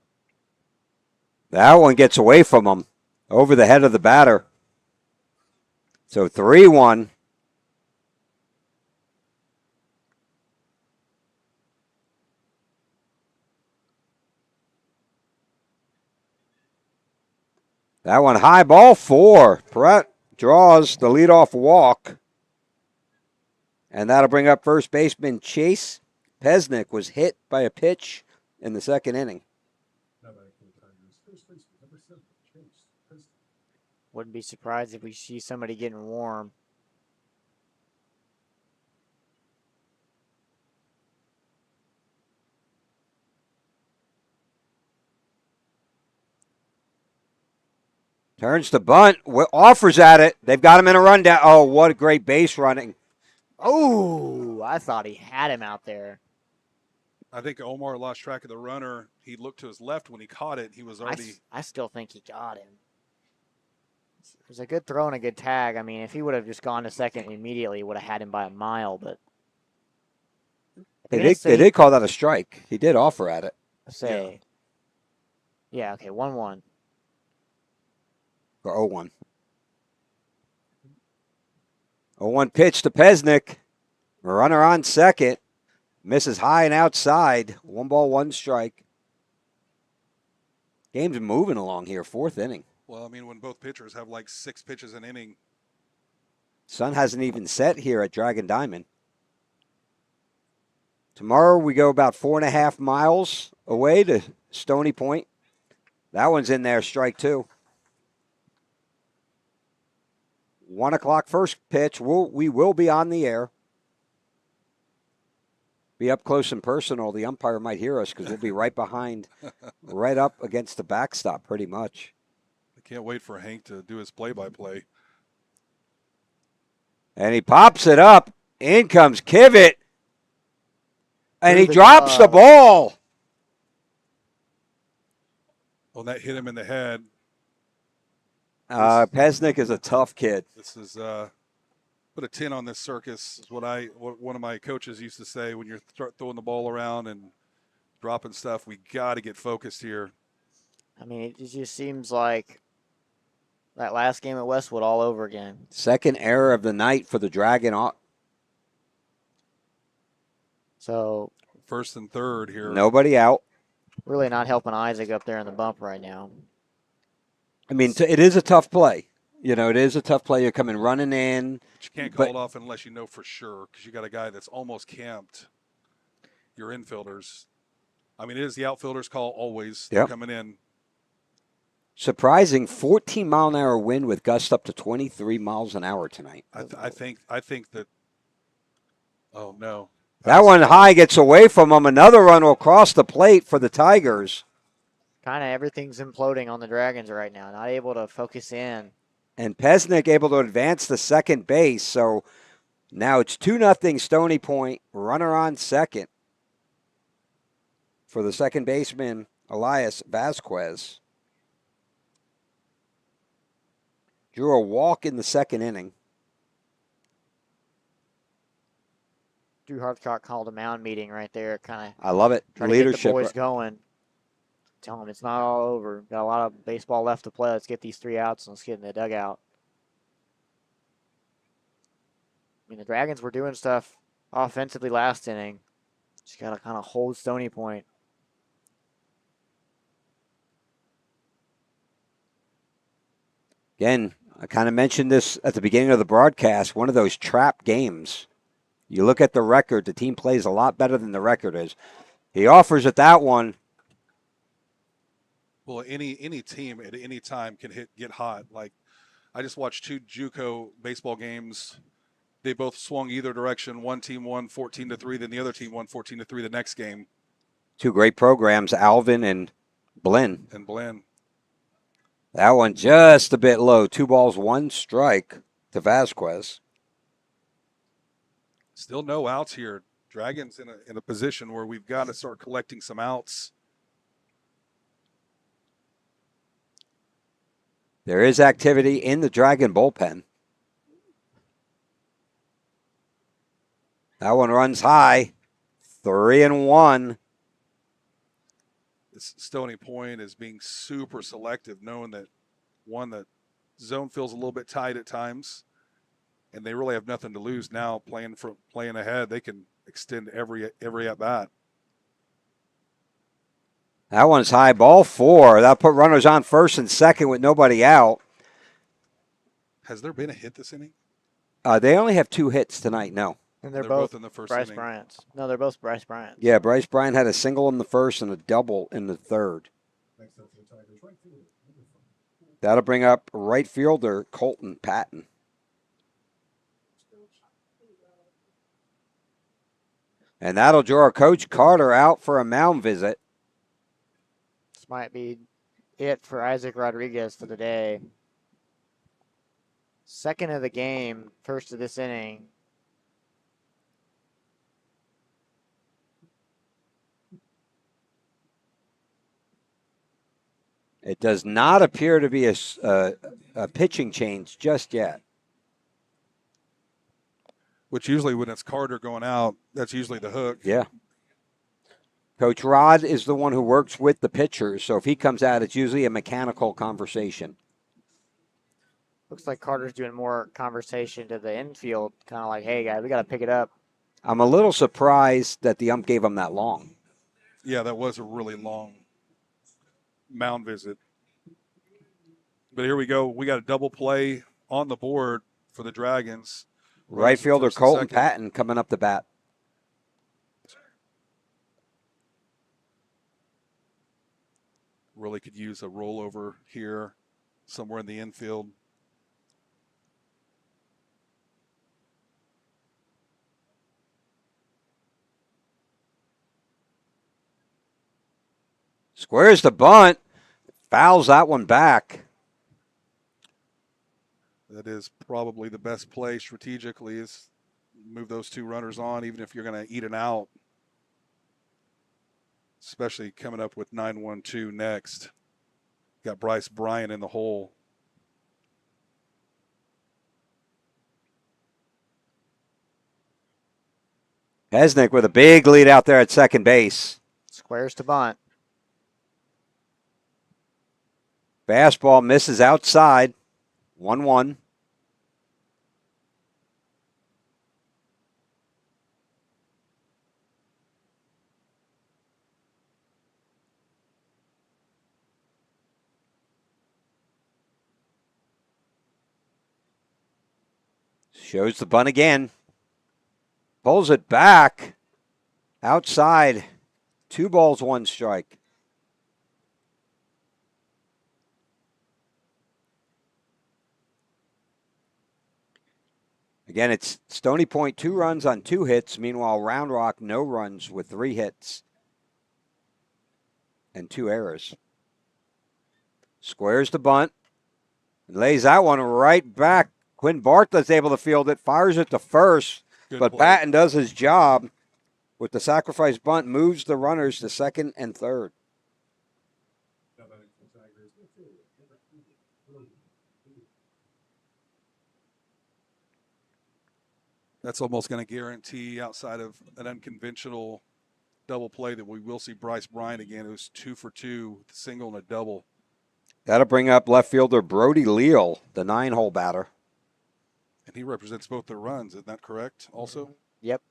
That one gets away from him, over the head of the batter. So 3-1. That one high, ball 4. Perrott draws the leadoff walk. And that'll bring up first baseman Chase Pesnick was hit by a pitch in the second inning. Wouldn't be surprised if we see somebody getting warm. Turns to bunt, offers at it. They've got him in a rundown. Oh, what a great base running. Oh, I thought he had him out there. I think Omar lost track of the runner. He looked to his left when he caught it. He was already. I still think he got him. It was a good throw and a good tag. I mean, if he would have just gone to second immediately, he would have had him by a mile. But they did call that a strike. He did offer at it. Yeah, okay, 1-1. Or 0-1. 0-1 pitch to Pesnick. Runner on second. Misses high and outside. 1 ball, 1 strike. Game's moving along here. 4th inning. Well, I mean, when both pitchers have like 6 pitches an inning. Sun hasn't even set here at Dragon Diamond. Tomorrow we go about 4.5 miles away to Stoney Point. That one's in there, strike 2. 1 o'clock first pitch. We will be on the air. Be up close and personal. The umpire might hear us because we'll be right behind, right up against the backstop pretty much. I can't wait for Hank to do his play-by-play. And he pops it up. In comes Kivett. And he drops the ball. Oh, that hit him in the head. Pesnick is a tough kid. This is put a 10 on this circus is what one of my coaches used to say when you start throwing the ball around and dropping stuff. We got to get focused here. I mean, it just seems like that last game at Westwood all over again. Second error of the night for the Dragon. So 1st and 3rd here. Nobody out. Really not helping Isaac up there in the bump right now. I mean, it is a tough play. You know, it is a tough play. You're coming running in. But you can't call it off unless you know for sure because you got a guy that's almost camped your infielders. I mean, it is the outfielder's call always. They're coming in. Surprising 14-mile-an-hour wind with gusts up to 23 miles an hour tonight. I think that. Oh no! That one high gets away from him. Another run will cross the plate for the Tigers. Kind of everything's imploding on the Dragons right now. Not able to focus in. And Pesnick able to advance to second base. So now it's 2-0 Stoney Point. Runner on second for the second baseman, Elias Vasquez. Drew a walk in the second inning. Drew Hartcock called a mound meeting right there. Kind of. I love it. Trying Leadership. To get the boys going. Tell them it's not all over. Got a lot of baseball left to play. Let's get these 3 outs and let's get in the dugout. I mean, the Dragons were doing stuff offensively last inning. Just got to kind of hold Stoney Point. Again, I kind of mentioned this at the beginning of the broadcast, one of those trap games. You look at the record, the team plays a lot better than the record is. He offers at that one. Well, any team at any time can get hot. Like, I just watched 2 JUCO baseball games. They both swung either direction. One team won 14-3, then the other team won 14-3 the next game. 2 great programs, Alvin and Blinn. That one just a bit low. 2 balls, 1 strike to Vasquez. Still no outs here. Dragons in a position where we've got to start collecting some outs. There is activity in the Dragon bullpen. That one runs high. 3-1. This Stoney Point is being super selective, knowing that that zone feels a little bit tight at times, and they really have nothing to lose now. Playing ahead, they can extend every at bat. That one's high, ball 4. That'll put runners on first and second with nobody out. Has there been a hit this inning? They only have 2 hits tonight, no. And they're They're both both in the first Bryce inning. Bryant's. No, they're both Bryce Bryant's. Yeah, Bryce Bryant had a single in the first and a double in the third. That'll bring up right fielder Colton Patton. And that'll draw Coach Carter out for a mound visit. This might be it for Isaac Rodriguez for the day. Second of the game, first of this inning. It does not appear to be a pitching change just yet. Which usually when it's Carter going out, that's usually the hook. Yeah. Coach Rod is the one who works with the pitchers, so if he comes out, it's usually a mechanical conversation. Looks like Carter's doing more conversation to the infield, kind of like, hey, guys, we got to pick it up. I'm a little surprised that the ump gave him that long. Yeah, that was a really long mound visit. But here we go. We got a double play on the board for the Dragons. Right fielder First and Colton second. Patton coming up the bat. Really could use a rollover here somewhere in the infield. Squares the bunt. Fouls that one back. That is probably the best play strategically is move those two runners on, even if you're going to eat an out. Especially coming up with 9-1-2 next. Got Bryce Bryant in the hole. Hesnick with a big lead out there at second base. Squares to bunt. Fastball misses outside. 1-1. Shows the bunt again. Pulls it back. Outside. 2 balls, 1 strike. Again, it's Stony Point 2 runs on 2 hits. Meanwhile, Round Rock no runs with 3 hits and 2 errors. Squares the bunt. Lays that one right back. Quinn Bartlett's able to field it. Fires it to first. Good But play. Patton does his job with the sacrifice bunt. Moves the runners to second and third. That's almost going to guarantee, outside of an unconventional double play, that we will see Bryce Bryant again. It was 2 for 2, with a single and a double. That'll bring up left fielder Brody Leal, the 9-hole batter. And he represents both the runs, isn't that correct also? Yep.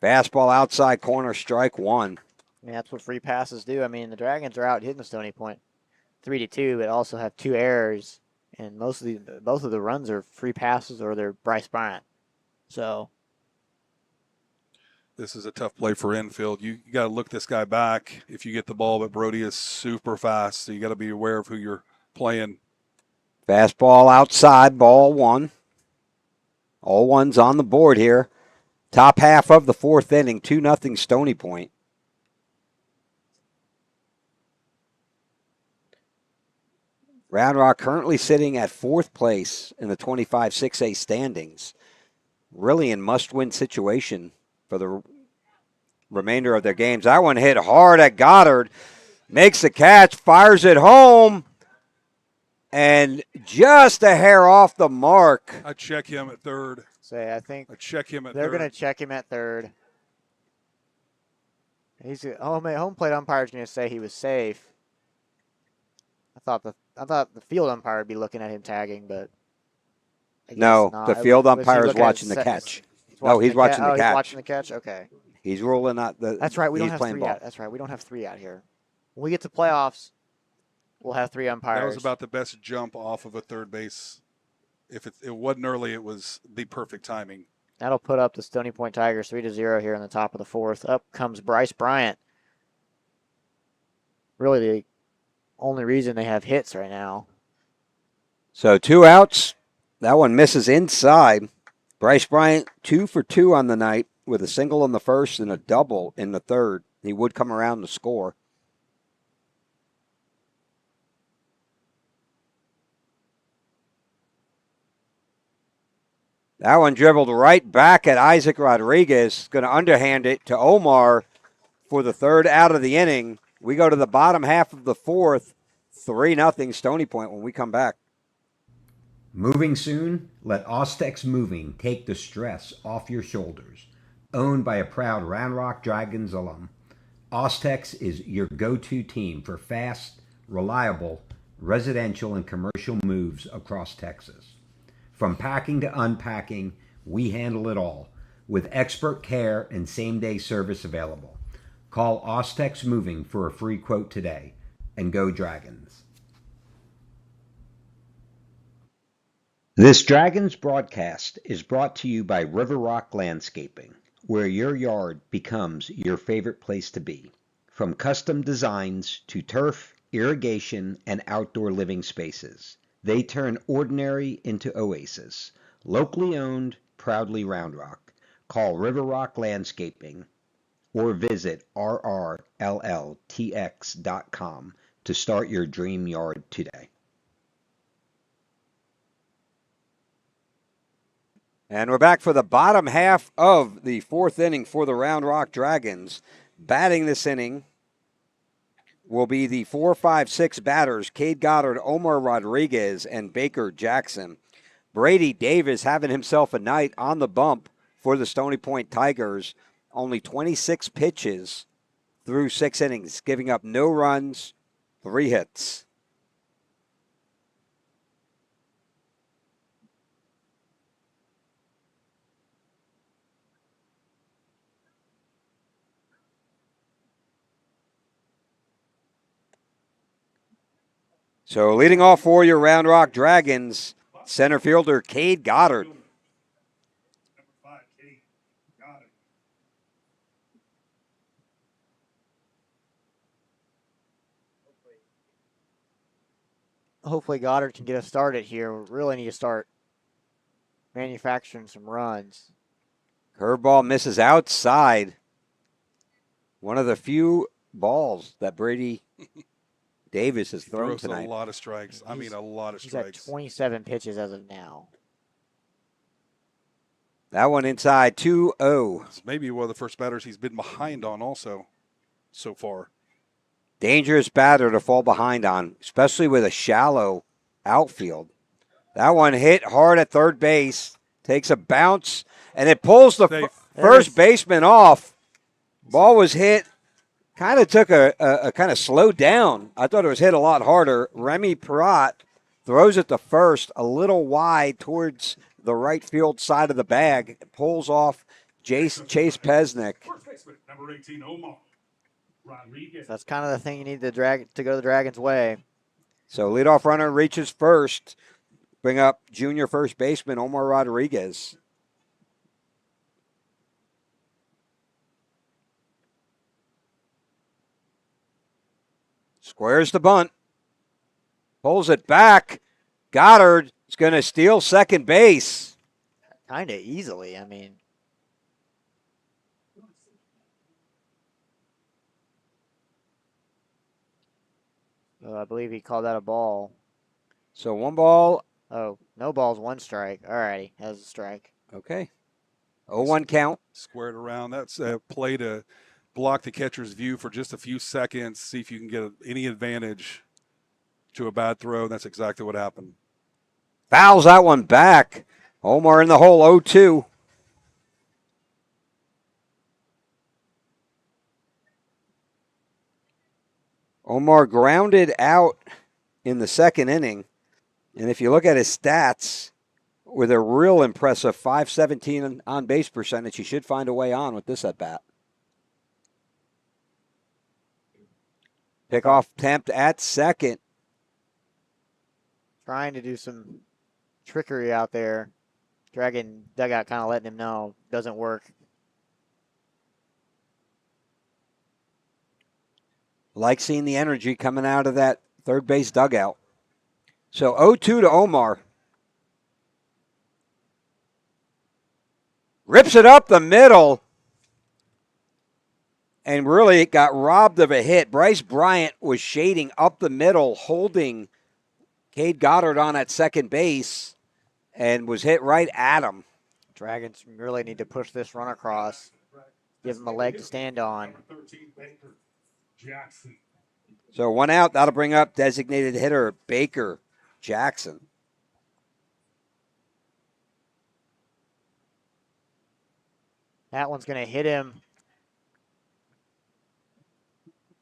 Fastball outside corner, strike 1. I mean, that's what free passes do. I mean, the Dragons are out hitting the Stony Point 3-2, but also have 2 errors, and both of the runs are free passes or they're Bryce Bryant. So This is a tough play for infield. You got to look this guy back if you get the ball, but Brody is super fast, so you got to be aware of who you're playing. Fastball outside, ball 1. All ones on the board here. Top half of the 4th inning, 2-0 Stony Point. Round Rock currently sitting at 4th place in the 25 6A standings. Really in must-win situation for the remainder of their games. That one hit hard at Goddard. Makes the catch, fires it home. And just a hair off the mark. I check him at third. I think I check him at they're third. going to check him at third. Home plate umpire's going to say he was safe. I thought the field umpire would be looking at him tagging, but I guess No, not. the field Was he umpire is looking at watching the set- catch. he's No, he's watching the He's catch. watching the catch. Okay, He's ruling out the. that's right. We don't he's have playing 3 ball. out. That's right. We don't have 3 out here. When we get to playoffs, We'll have 3 umpires. That was about the best jump off of a third base. If it wasn't early, it was the perfect timing. That'll put up the Stony Point Tigers 3-0 here in the top of the 4th. Up comes Bryce Bryant. Really the only reason they have hits right now. So 2 outs. That one misses inside. Bryce Bryant 2 for 2 on the night with a single in the first and a double in the third. He would come around to score. That one dribbled right back at Isaac Rodriguez. Going to underhand it to Omar for the 3rd out of the inning. We go to the bottom half of the 4th. 3-0 Stony Point when we come back. Moving soon? Let Ostex Moving take the stress off your shoulders. Owned by a proud Round Rock Dragons alum, Ostex is your go-to team for fast, reliable, residential and commercial moves across Texas. From packing to unpacking, we handle it all with expert care and same-day service available. Call Ostex Moving for a free quote today, and go Dragons. This Dragons broadcast is brought to you by River Rock Landscaping, where your yard becomes your favorite place to be. From custom designs to turf, irrigation, and outdoor living spaces, they turn ordinary into oasis. Locally owned, proudly Round Rock. Call River Rock Landscaping or visit rrlltx.com to start your dream yard today. And we're back for the bottom half of the 4th inning for the Round Rock Dragons. Batting this inning will be the 4-5-6 batters, Cade Goddard, Omar Rodriguez, and Baker Jackson. Brady Davis having himself a night on the bump for the Stony Point Tigers. Only 26 pitches through 6 innings, giving up no runs, 3 hits. So leading off for your Round Rock Dragons, center fielder Cade Goddard. Number 5, Cade Goddard. Hopefully Goddard can get us started here. We really need to start manufacturing some runs. Curveball misses outside. One of the few balls that Brady Davis has thrown Throws tonight. a lot of strikes. I mean, a lot of He's at strikes. 27 pitches as of now. That one inside 2-0. It's maybe one of the first batters he's been behind on also so far. Dangerous batter to fall behind on, especially with a shallow outfield. That one hit hard at third base, takes a bounce, and it pulls the first baseman off. Ball was hit, kind of took a kind of slowed down. I thought it was hit a lot harder. Remy Perrott throws it to first, a little wide towards the right field side of the bag. It pulls off Chase Pesnick. First baseman, number 18, Omar Rodriguez. That's kind of the thing you need to go the Dragons' way. So leadoff runner reaches first. Bring up junior first baseman Omar Rodriguez. Squares the bunt. Pulls it back. Goddard is going to steal second base. Kind of easily, I mean. I believe he called that a ball. So 1 ball. Oh, no balls, 1 strike. All righty, that's a strike. Okay. 0-1 count. Squared around. That's a play to block the catcher's view for just a few seconds, see if you can get any advantage to a bad throw. That's exactly what happened. Fouls that one back. Omar in the hole, 0-2. Omar grounded out in the second inning. And if you look at his stats, with a real impressive .517 on base percentage, he should find a way on with this at bat. Pickoff attempt at second. Trying to do some trickery out there. Dragon dugout kind of letting him know doesn't work. Like seeing the energy coming out of that third base dugout. So 0-2 to Omar. Rips it up the middle. And really got robbed of a hit. Bryce Bryant was shading up the middle, holding Cade Goddard on at second base, and was hit right at him. Dragons really need to push this run across. Give him a leg to stand on. So 1 out. That'll bring up designated hitter Baker Jackson. That one's going to hit him.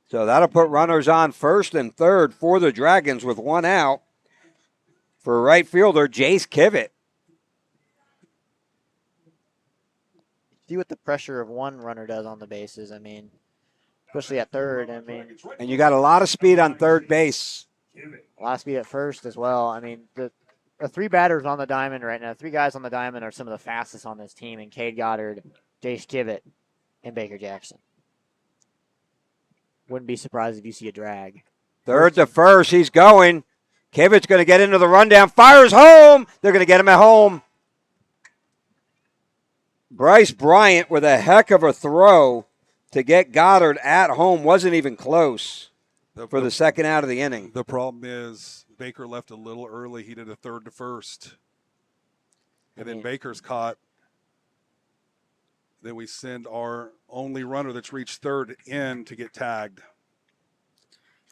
So that'll put runners on first and third for the Dragons with 1 out for right fielder Jace Kivett. See what the pressure of one runner does on the bases. I mean, especially at third. I mean, and you got a lot of speed on third base. A lot of speed at first as well. I mean, the 3 batters on the diamond right now, 3 guys on the diamond are some of the fastest on this team, and Cade Goddard, Jace Kivett, and Baker Jackson. Wouldn't be surprised if you see a drag. Third to first, he's going. Kivett's going to get into the rundown, fires home. They're going to get him at home. Bryce Bryant with a heck of a throw to get Goddard at home. Wasn't even close for the second out of the inning. The problem is Baker left a little early. He did a third to first. And then Baker's caught. Then we send our only runner that's reached third in to get tagged.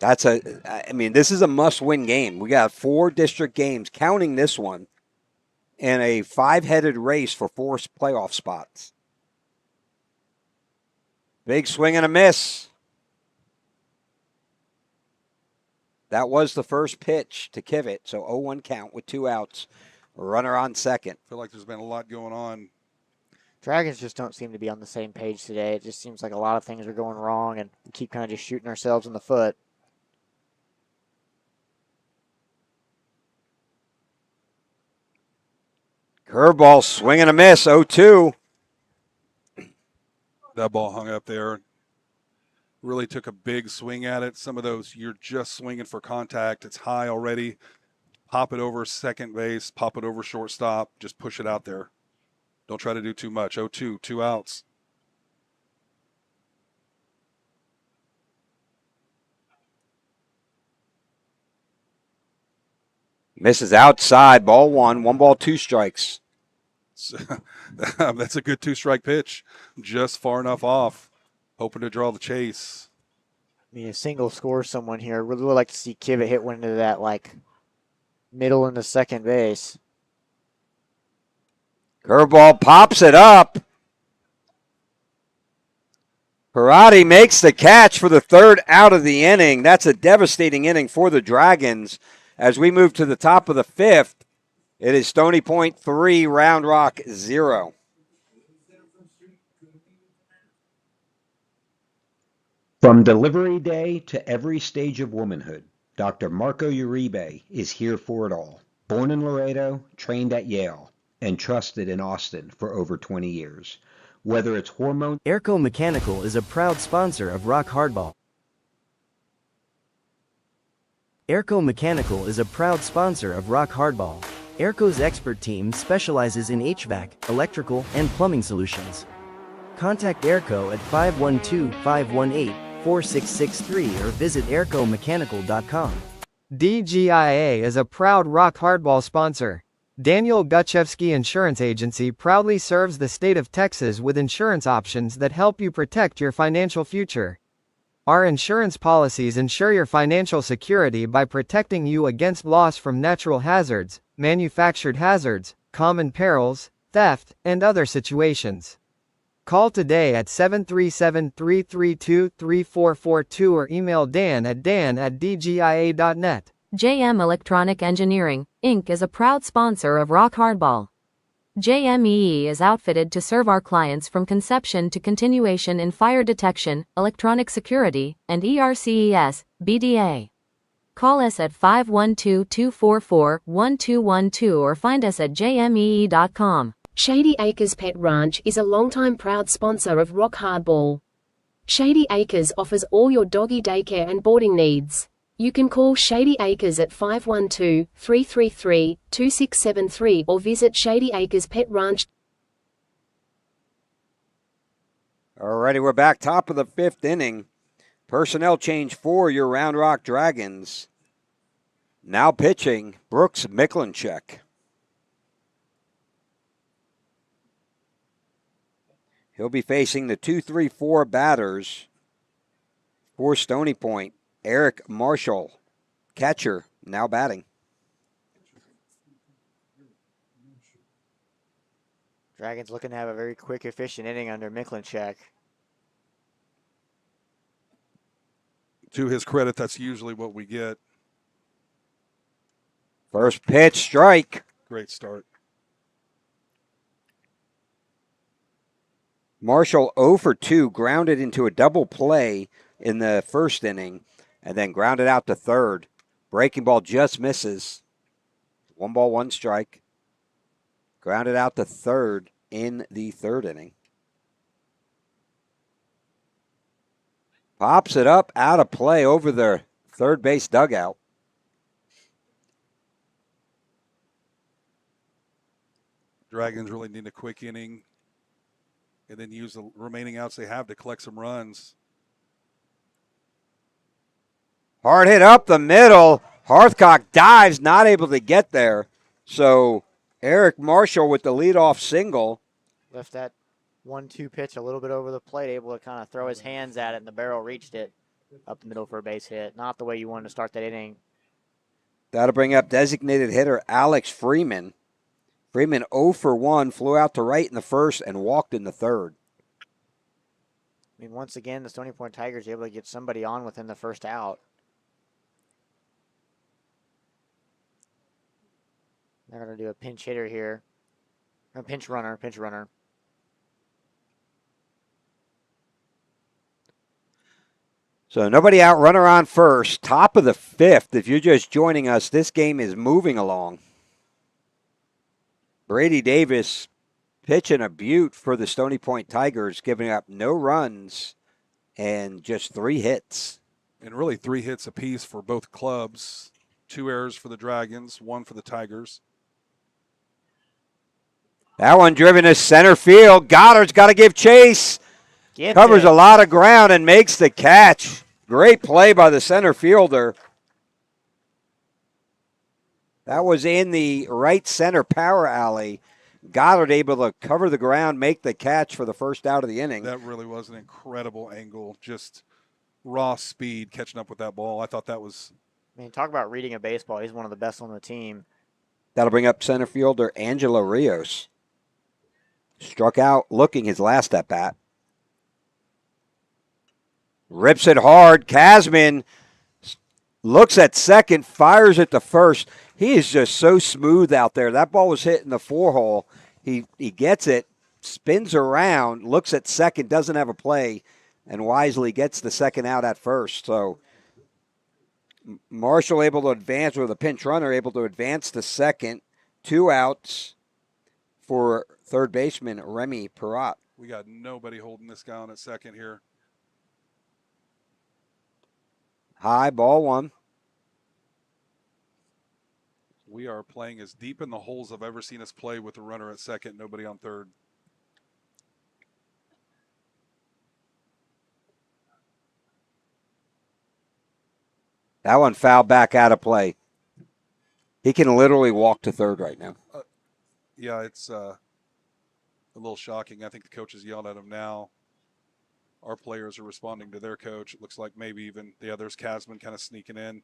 I mean, this is a must-win game. We got 4 district games, counting this one, and a 5-headed race for 4 playoff spots. Big swing and a miss. That was the first pitch to Kivett, so 0-1 count with 2 outs. Runner on second. I feel like there's been a lot going on. Dragons just don't seem to be on the same page today. It just seems like a lot of things are going wrong, and we keep kind of just shooting ourselves in the foot. Curveball, swing and a miss, 0-2. That ball hung up there. Really took a big swing at it. Some of those, you're just swinging for contact. It's high already. Pop it over second base, pop it over shortstop. Just push it out there. Don't try to do too much. 0-2, 2 outs. Misses outside, ball 1, 1 ball, 2 strikes. That's a good 2-strike pitch. Just far enough off. Hoping to draw the chase. I mean, a single score someone here. I really would like to see Kivett hit one into that, like, middle into second base. Curveball pops it up. Parati makes the catch for the 3rd out of the inning. That's a devastating inning for the Dragons. As we move to the top of the 5th, it is Stony Point 3, Round Rock 0. From delivery day to every stage of womanhood, Dr. Marco Uribe is here for it all. Born in Laredo, trained at Yale, and trusted in Austin for over 20 years. Whether it's hormone... Airco Mechanical is a proud sponsor of Rock Hardball. Airco Mechanical is a proud sponsor of Rock Hardball. Airco's expert team specializes in HVAC, electrical, and plumbing solutions. Contact Airco at 512-518-4663 or visit aircomechanical.com. DGIA is a proud Rock Hardball sponsor. Daniel Gutchevsky Insurance Agency proudly serves the state of Texas with insurance options that help you protect your financial future. Our insurance policies ensure your financial security by protecting you against loss from natural hazards, manufactured hazards, common perils, theft, and other situations. Call today at 737-332-3442 or email dan@dgia.net. JM Electronic Engineering, Inc. is a proud sponsor of Rock Hardball. JMEE is outfitted to serve our clients from conception to continuation in fire detection, electronic security, and ERCES, BDA. Call us at 512-244-1212 or find us at jmee.com. Shady Acres Pet Ranch is a longtime proud sponsor of Rock Hardball. Shady Acres offers all your doggy daycare and boarding needs. You can call Shady Acres at 512-333-2673 or visit Shady Acres Pet Ranch. Alrighty, we're back. Top of the 5th inning. Personnel change for your Round Rock Dragons. Now pitching, Brooks Miklinchek. He'll be facing the 2-3-4 batters for Stony Point. Eric Marshall, catcher, now batting. Dragons looking to have a very quick, efficient inning under Miklinchek. To his credit, that's usually what we get. First pitch, strike. Great start. Marshall 0 for 2, grounded into a double play in the first inning, and then grounded out to third. Breaking ball just misses. 1 ball, 1 strike. Grounded out to third in the third inning. Pops it up out of play over the third base dugout. Dragons really need a quick inning and then use the remaining outs they have to collect some runs. Hard hit up the middle. Hearthcock dives, not able to get there. So Eric Marshall with the leadoff single. Left that 1-2 pitch a little bit over the plate, able to kind of throw his hands at it, and the barrel reached it up the middle for a base hit. Not the way you wanted to start that inning. That'll bring up designated hitter Alex Freeman. Freeman 0 for 1, flew out to right in the first and walked in the third. I mean, once again, the Stony Point Tigers able to get somebody on within the first out. They're going to do a pinch hitter here. A pinch runner. So nobody out, runner on first. Top of the 5th. If you're just joining us, this game is moving along. Brady Davis pitching a beaut for the Stony Point Tigers, giving up no runs and just 3 hits. And really 3 hits apiece for both clubs. 2 errors for the Dragons, 1 for the Tigers. That one driven to center field. Goddard's got to give chase. Covers a lot of ground and makes the catch. Great play by the center fielder. That was in the right center power alley. Goddard able to cover the ground, make the catch for the first out of the inning. That really was an incredible angle. Just raw speed catching up with that ball. I thought that was... I mean, talk about reading a baseball. He's one of the best on the team. That'll bring up center fielder Angelo Rios. Struck out looking his last at bat. Rips it hard. Kasman looks at second, fires it to first. He is just so smooth out there. That ball was hit in the 4-hole. He gets it, spins around, looks at second, doesn't have a play, and wisely gets the second out at first. So Marshall able to advance with a pinch runner, able to advance to second. 2 outs for third baseman Remy Perrott. We got nobody holding this guy on at second here. High, ball 1. We are playing as deep in the holes I've ever seen us play with a runner at second, nobody on third. That one fouled back out of play. He can literally walk to third right now. Yeah, it's a little shocking. I think the coach is yelling at him now. Our players are responding to their coach. It looks like maybe even the others, Kasman, kind of sneaking in.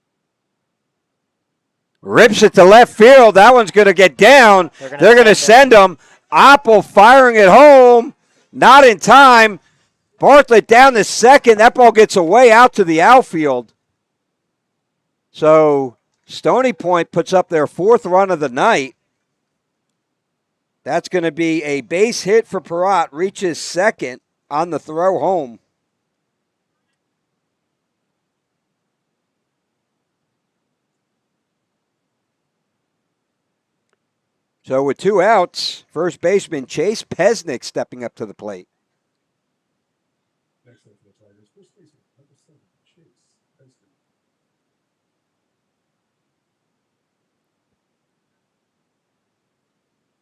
Rips it to left field. That one's going to get down. They're going to send him. Oppel firing it home. Not in time. Bartlett down to second. That ball gets away out to the outfield. So Stony Point puts up their 4th run of the night. That's going to be a base hit for Perrott. Reaches second on the throw home. So with 2 outs, first baseman Chase Pesnick stepping up to the plate. Next one for the Tigers, first baseman, number 7, Chase Pesnick.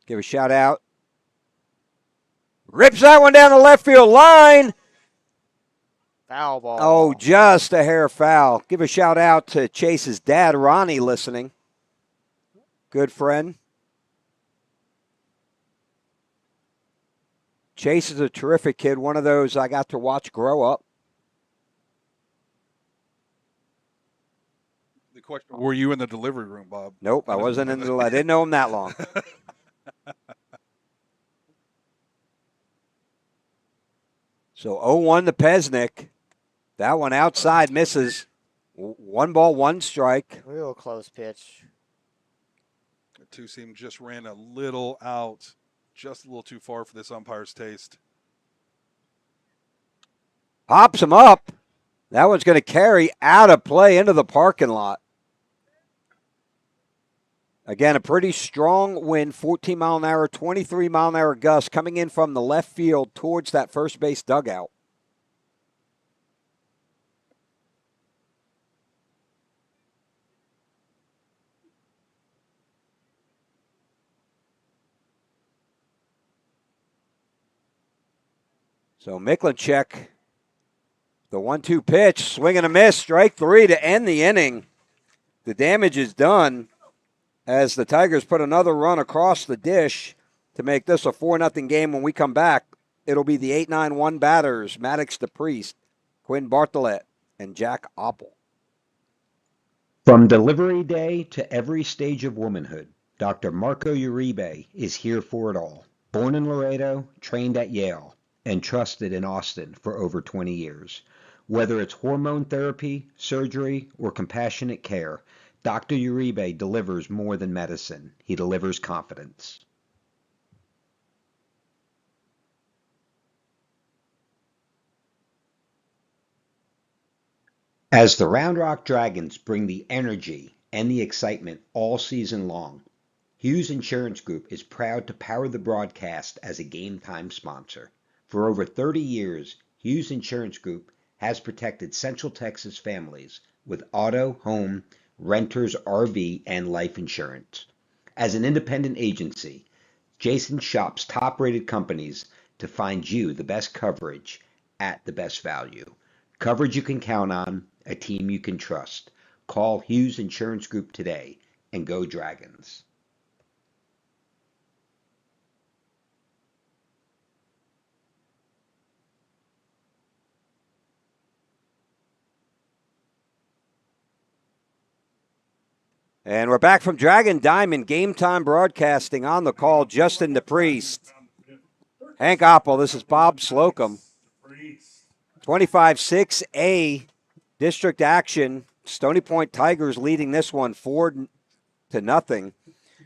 Give a shout out. Rips that one down the left field line. Foul ball. Oh, just a hair foul. Give a shout out to Chase's dad, Ronnie, listening. Good friend. Chase is a terrific kid, one of those I got to watch grow up. The question: were you in the delivery room, Bob? Nope, I wasn't in the. I didn't know him that long. So 0-1 to Pesnick. That one outside misses. 1 ball, 1 strike. Real close pitch. The two-seam just ran a little out, just a little too far for this umpire's taste. Pops him up. That one's going to carry out of play into the parking lot. Again, a pretty strong wind, 14 mile an hour, 23 mile an hour gust coming in from the left field towards that first base dugout. So Miklinchek, the 1-2 pitch, swing and a miss, strike 3 to end the inning. The damage is done as the Tigers put another run across the dish to make this a 4-0 game. When we come back, it'll be the 8-9-1 batters, Maddox DePriest, Quinn Bartlett, and Jack Oppel. From delivery day to every stage of womanhood, Dr. Marco Uribe is here for it all. Born in Laredo, trained at Yale, and trusted in Austin for over 20 years. Whether it's hormone therapy, surgery, or compassionate care, Dr. Uribe delivers more than medicine. He delivers confidence. As the Round Rock Dragons bring the energy and the excitement all season long, Hughes Insurance Group is proud to power the broadcast as a game time sponsor. For over 30 years, Hughes Insurance Group has protected Central Texas families with auto, home, renters, RV, and life insurance. As an independent agency, Jason shops top-rated companies to find you the best coverage at the best value. Coverage you can count on, a team you can trust. Call Hughes Insurance Group today and go Dragons. And we're back from Dragon Diamond Game Time Broadcasting. On the call, Justin DePriest, Hank Oppel. This is Bob Slocum. 25-6A district action. Stony Point Tigers leading this one 4-0.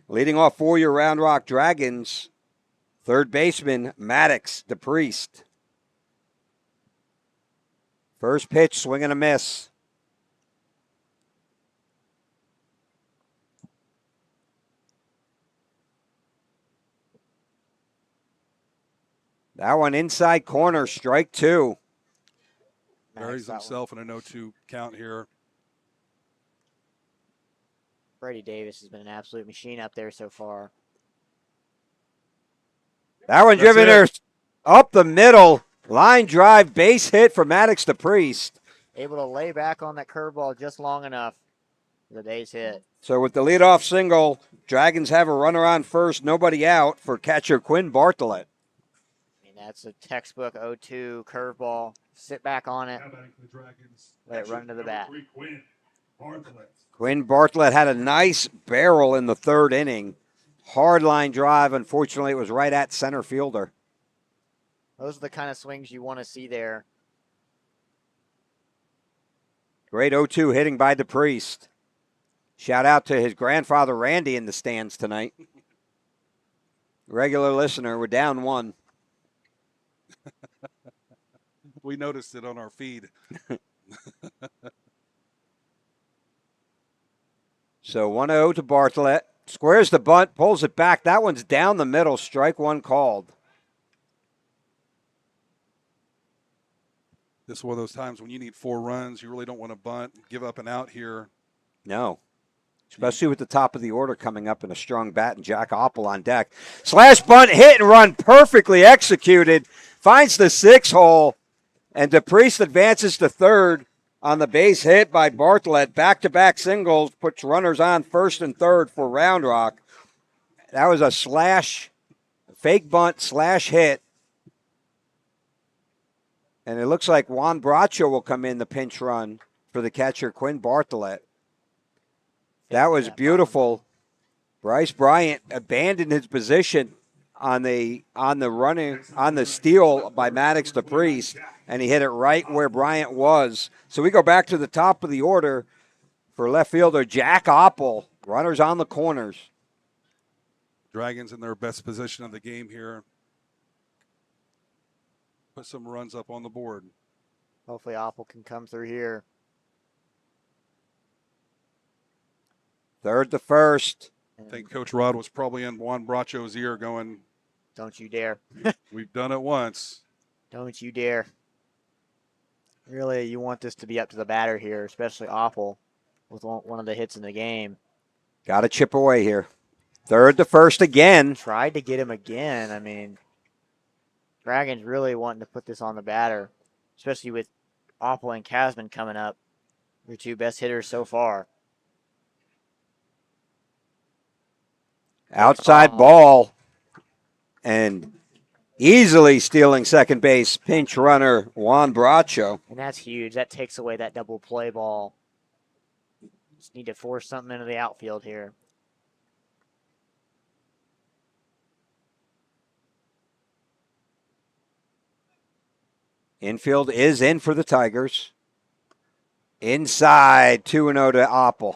Leading off for your Round Rock Dragons, third baseman Maddox DePriest. First pitch, swing and a miss. That one inside corner, strike 2. Buries himself in a 0-2 count here. Brady Davis has been an absolute machine up there so far. That one driven there up the middle. Line drive, base hit for Maddox DePriest. Able to lay back on that curveball just long enough for the base hit. So with the leadoff single, Dragons have a runner on first, nobody out for catcher Quinn Bartlett. That's a textbook 0-2 curveball. Sit back on it. Let it run to the bat. Quinn Bartlett had a nice barrel in the third inning. Hard line drive. Unfortunately, it was right at center fielder. Those are the kind of swings you want to see there. Great 0-2 hitting by DePriest. Shout out to his grandfather Randy in the stands tonight. Regular listener, we're down 1. We noticed it on our feed. So 1-0 to Bartlett. Squares the bunt, pulls it back. That one's down the middle. Strike one called. This is one of those times when you need 4 runs. You really don't want to bunt, give up and out here. No. Especially with the top of the order coming up and a strong bat and Jack Oppel on deck. Slash bunt, hit and run, perfectly executed. Finds the 6 hole, and DePriest advances to third on the base hit by Bartlett. Back-to-back singles, puts runners on first and third for Round Rock. That was a slash, fake bunt, slash hit. And it looks like Juan Bracho will come in the pinch run for the catcher, Quinn Bartlett. That was beautiful. Bryce Bryant abandoned his position on the steal by Maddox DePriest, and he hit it right where Bryant was. So we go back to the top of the order for left fielder Jack Oppel. Runners on the corners. Dragons in their best position of the game here. Put some runs up on the board. Hopefully Oppel can come through here. Third to first. I think Coach Rod was probably in Juan Bracho's ear going, don't you dare. We've done it once. Don't you dare. Really, you want this to be up to the batter here, especially Oppel with one of the hits in the game. Got to chip away here. Third to first again. Tried to get him again. I mean, Dragons really wanting to put this on the batter, especially with Oppel and Casman coming up. Your 2 best hitters so far. Outside ball, and easily stealing second base, pinch runner Juan Bracho. And that's huge. That takes away that double play ball. Just need to force something into the outfield here. Infield is in for the Tigers. Inside, 2-0 to Oppel.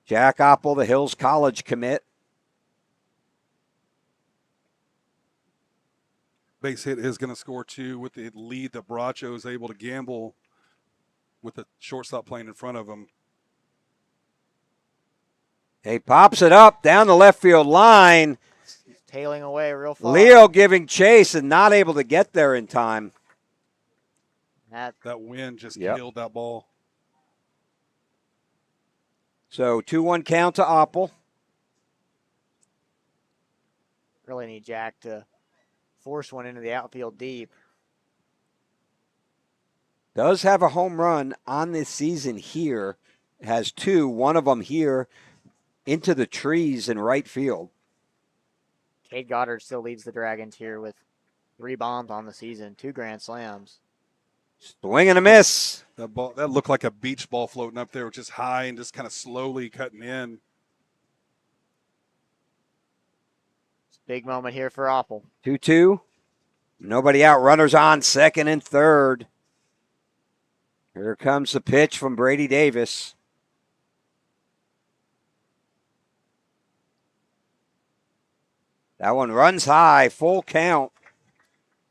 Jack Oppel, the Hills College commit. Base hit is going to score 2 with the lead that Bracho is able to gamble with the shortstop playing in front of him. He pops it up down the left field line. Tailing away real far. Leo giving chase and not able to get there in time. That wind just killed that ball. So 2-1 count to Oppel. Really need Jack to force one into the outfield deep. Does have a home run on this season here. Has 2, one of them here into the trees in right field. Cade Goddard still leads the Dragons here with 3 bombs on the season, 2 grand slams. Swing and a miss. That ball, that looked like a beach ball floating up there, just high and just kind of slowly cutting in. Big moment here for Oppel. 2-2. Nobody out. Runners on second and third. Here comes the pitch from Brady Davis. That one runs high, full count.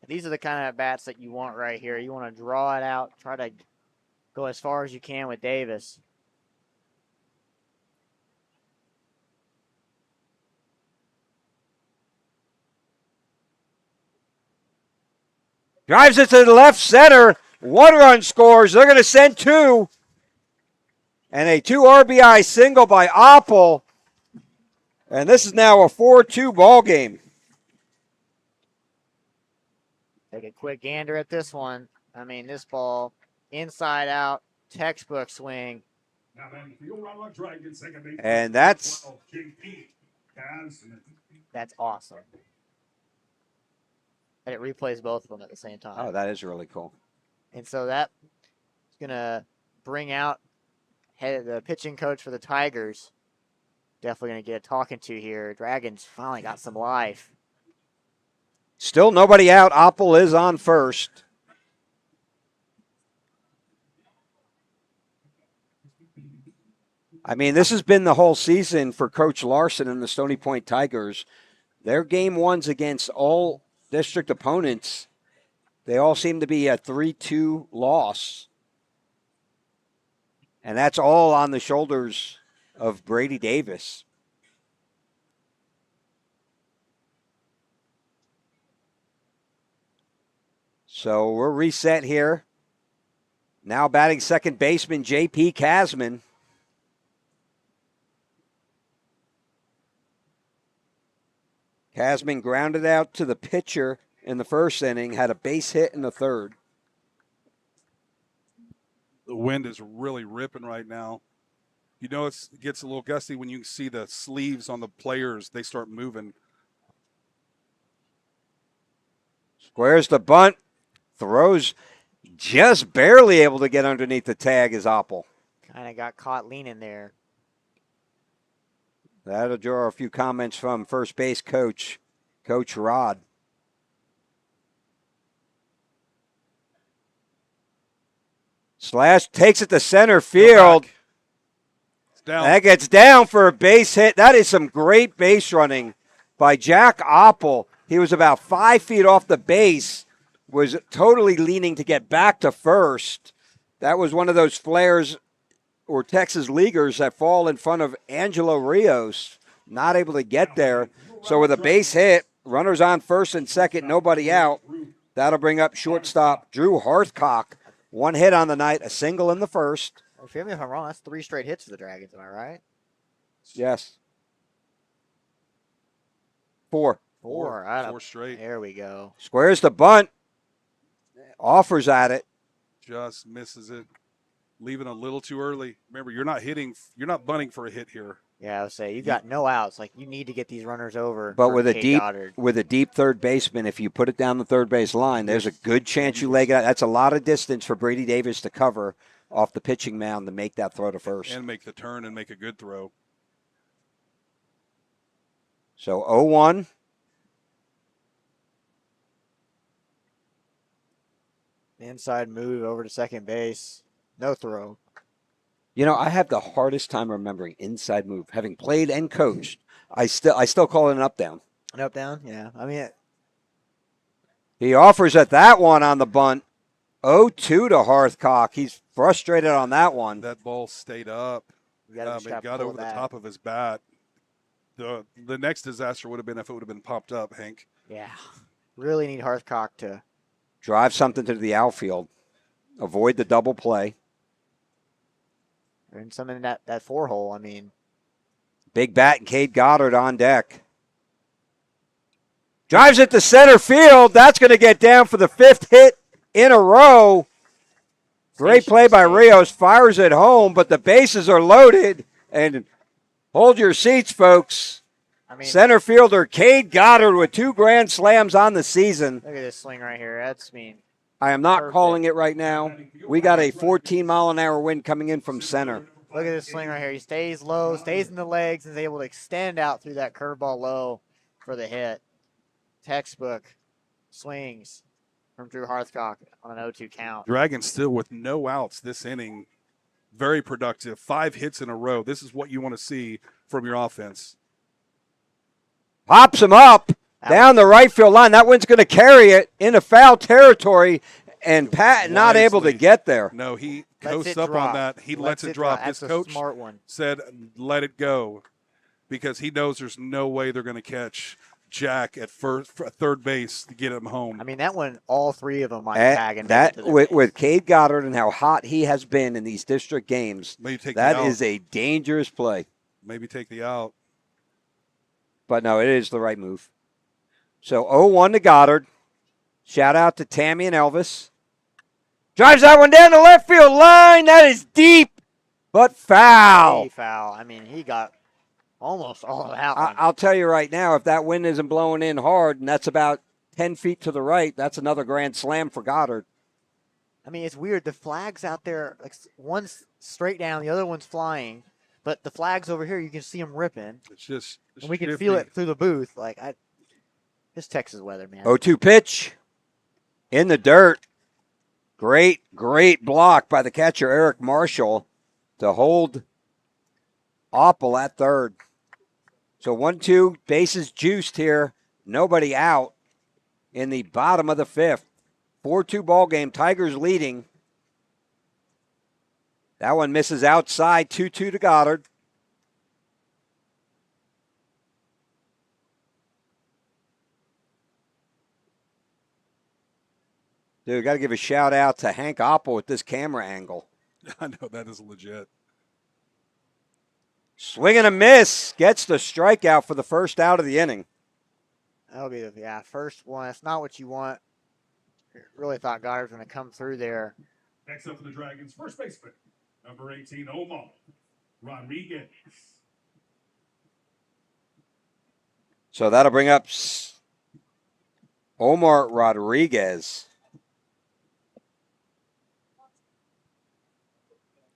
These are the kind of bats that you want right here. You want to draw it out, try to go as far as you can with Davis. Drives it to the left center. 1 run scores. They're going to send 2. And a 2 RBI single by Oppel. And this is now a 4-2 ball game. Take a quick gander at this one. I mean, this ball, inside out, textbook swing. And that's awesome. And it replays both of them at the same time. Oh, that is really cool. And so that's going to bring out the pitching coach for the Tigers. Definitely going to get a talking to here. Dragons finally got some life. Still nobody out. Oppel is on first. I mean, this has been the whole season for Coach Larson and the Stony Point Tigers. Their game ones against all district opponents, they all seem to be a 3-2 loss. And that's all on the shoulders of Brady Davis. So we're reset here. Now batting second baseman J.P. Kasman. Kasman grounded out to the pitcher in the first inning, had a base hit in the third. The wind is really ripping right now. You know, it gets a little gusty when you see the sleeves on the players. They start moving. Squares the bunt. Throws just barely able to get underneath the tag is Oppel. Kind of got caught leaning there. That'll draw a few comments from first base coach, Coach Rod. Slash takes it to center field. It's down. That gets down for a base hit. That is some great base running by Jack Oppel. He was about 5 feet off the base, was totally leaning to get back to first. That was one of those flares or Texas leaguers that fall in front of Angelo Rios. Not able to get there. So with a base hit, runners on first and second, nobody out. That'll bring up shortstop Drew Hearthcock. One hit on the night, a single in the first. Forgive me if I'm wrong, that's 3 straight hits for the Dragons, am I right? Yes. 4. Four straight. There we go. Squares the bunt. Offers at it. Just misses it. Leaving a little too early. Remember, you're not bunting for a hit here. Yeah, I would say, you've got no outs. Like, you need to get these runners over. But for with a Kate deep Goddard. with a deep third baseman, if you put it down the third base line, there's a good chance you leg it out. That's a lot of distance for Brady Davis to cover off the pitching mound to make that throw to first. And make the turn and make a good throw. So 0-1. Inside move over to second base. No throw. You know, I have the hardest time remembering inside move. Having played and coached, I still call it an up down. An up down? Yeah. I mean, He offers at that one on the bunt. 0-2 to Hearthcock. He's frustrated on that one. That ball stayed up. you gotta It just gotta got pull over the that. top of his bat. The next disaster would have been if it would have been popped up, Hank. Yeah. Really need Hearthcock to. Drive something to the outfield. Avoid the double play. And some in that 4-hole. I mean, Big bat and Cade Goddard on deck. Drives it to center field. That's going to get down for the 5th hit in a row. Great play by Rios. Fires it home, but the bases are loaded. And hold your seats, folks. I mean, Center fielder Cade Goddard with 2 grand slams on the season. look at this swing right here. That's I am not Perfect. calling it right now. We got a 14-mile-an-hour wind coming in from center. Look at this swing right here. He stays low, stays in the legs, and is able to extend out through that curveball low for the hit. Textbook swings from Drew Hearthcock on an 0-2 count. Dragons still with no outs this inning. Very productive. 5 hits in a row. This is what you want to see from your offense. Pops him up down the right field line. That one's going to carry it into foul territory, and Pat not able to get there. No, he Lets coasts it up drop. on that. He lets Lets it it drop. drop. His That's a coach smart one. said, let it go, because he knows there's no way they're going to catch Jack at third base to get him home. I mean, that one, all 3 of them might And tag and that make it to their base. with Cade Goddard and how hot he has been in these district games, Maybe take that the out. is a dangerous play. Maybe take the out. But no, it is the right move. So 0-1 to Goddard. Shout out to Tammy and Elvis. Drives that one down the left field line. That is deep, but foul. Foul. I mean, he got almost all of that one. I'll tell you right now, if that wind isn't blowing in hard, and that's about 10 feet to the right, that's another grand slam for Goddard. I mean, it's weird. The flag's out there, like one's straight down, the other one's flying, but the flag's over here. You can see them ripping, It's just and we can feel it through the booth. Like, this Texas weather, man. 0-2 pitch in the dirt. Great block by the catcher, Eric Marshall, to hold Oppel at third. So 1-2, bases juiced here. Nobody out in the bottom of the 5th. 4-2 ball game. Tigers leading. That one misses outside, 2-2 to Goddard. Dude, got to give a shout out to Hank Oppel with this camera angle. I know, that is legit. Swing and a miss. Gets the strikeout for the first out of the inning. That'll be the first one. That's not what you want. Really thought Goddard was going to come through there. Next up for the Dragons, first baseman, number 18, Omar Rodriguez. So that'll bring up Omar Rodriguez.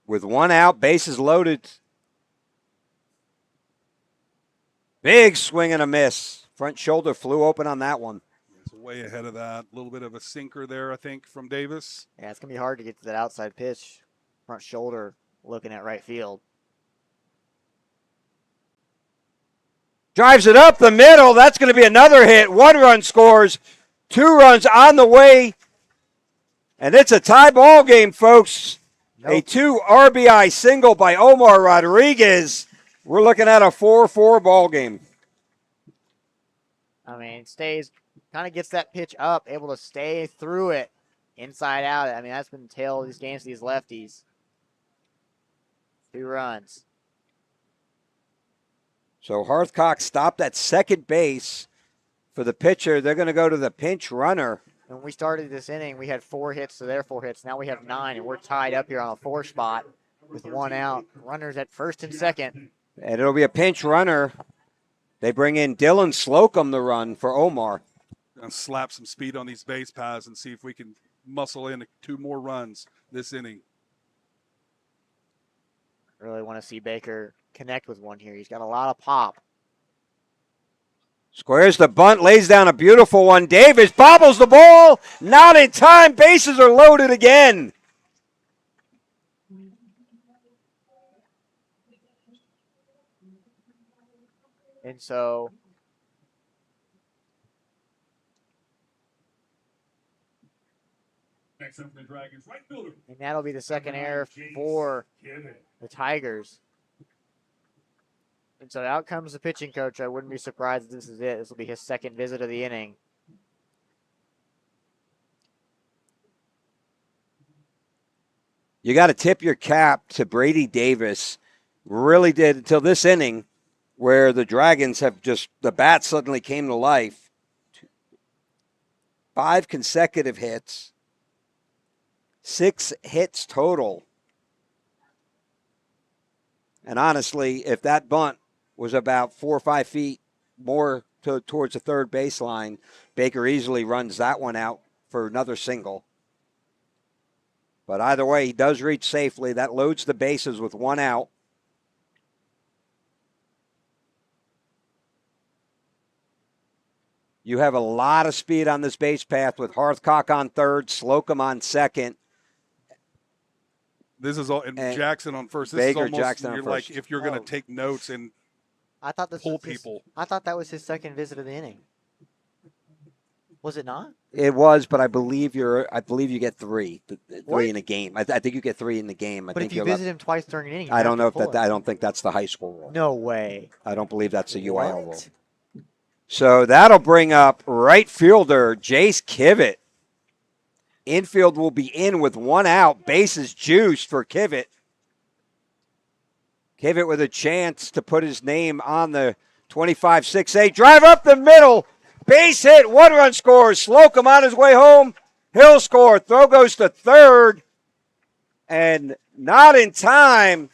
With one out, bases loaded. Big swing and a miss. Front shoulder flew open on that one. It's way ahead of that. A little bit of a sinker there, I think, from Davis. Yeah, it's going to be hard to get to that outside pitch. Front shoulder looking at right field. Drives it up the middle. That's going to be another hit. 1 run scores. 2 runs on the way. And it's a tie ball game, folks. Nope. A 2 RBI single by Omar Rodriguez. We're looking at a 4-4 ball game. I mean, kind of gets that pitch up, able to stay through it, inside out. I mean, that's been the tale of these games, these lefties. 2 runs. So Hearthcock stopped at second base for the pitcher. They're going to go to the pinch runner. When we started this inning, we had 4 hits to their 4 hits. Now we have 9, and we're tied up here on a 4 spot with 1 out. Runners at first and second. And it'll be a pinch runner. They bring in Dylan Slocum to run for Omar. Gonna slap some speed on these base paths and see if we can muscle in 2 more runs this inning. Really want to see Baker connect with one here. He's got a lot of pop. Squares the bunt, lays down a beautiful one. Davis bobbles the ball. Not in time. Bases are loaded again. And so Next up for the Dragons, right fielder. and that'll be the second error for the Tigers. And so out comes the pitching coach. I wouldn't be surprised if this is it. This will be his second visit of the inning. You got to tip your cap to Brady Davis. Really did until this inning where the Dragons have just, the bat suddenly came to life. 5 consecutive hits. 6 hits total. And honestly, if that bunt was about 4 or 5 feet more towards the third baseline, Baker easily runs that one out for another single. But either way, he does reach safely. That loads the bases with 1 out. You have a lot of speed on this base path with Hearthcock on third, Slocum on second. This is all, and Jackson on first. This Baker, is almost, Jackson on you're first. like, if you're going to take notes and I thought this pull was his, people. I thought that was his second visit of the inning. Was it not? It was, but I believe you get 3. What? 3 in a game. I think you get 3 in the game. But if you visit him twice during an inning, you I have don't to know if pull that. it. I don't think that's the high school rule. No way. I don't believe that's a UIL rule. What? So that'll bring up right fielder Jace Kivett. Infield will be in with 1 out. Bases juiced for Kivett. Kivett with a chance to put his name on the 25-6A. Drive up the middle. Base hit. 1 run scores. Slocum on his way home. He'll score. Throw goes to third. And not in time.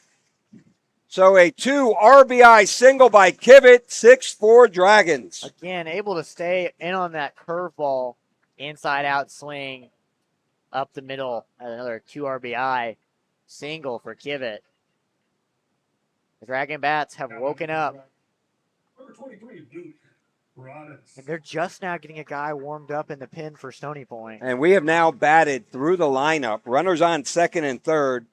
So a 2 RBI single by Kivett, 6-4 Dragons. Again, able to stay in on that curveball, inside out swing, up the middle, another 2 RBI single for Kivett. The Dragon Bats have woken up. Number 23, Duke Broadus. And they're just now getting a guy warmed up in the pen for Stoney Point. And we have now batted through the lineup. Runners on second and third.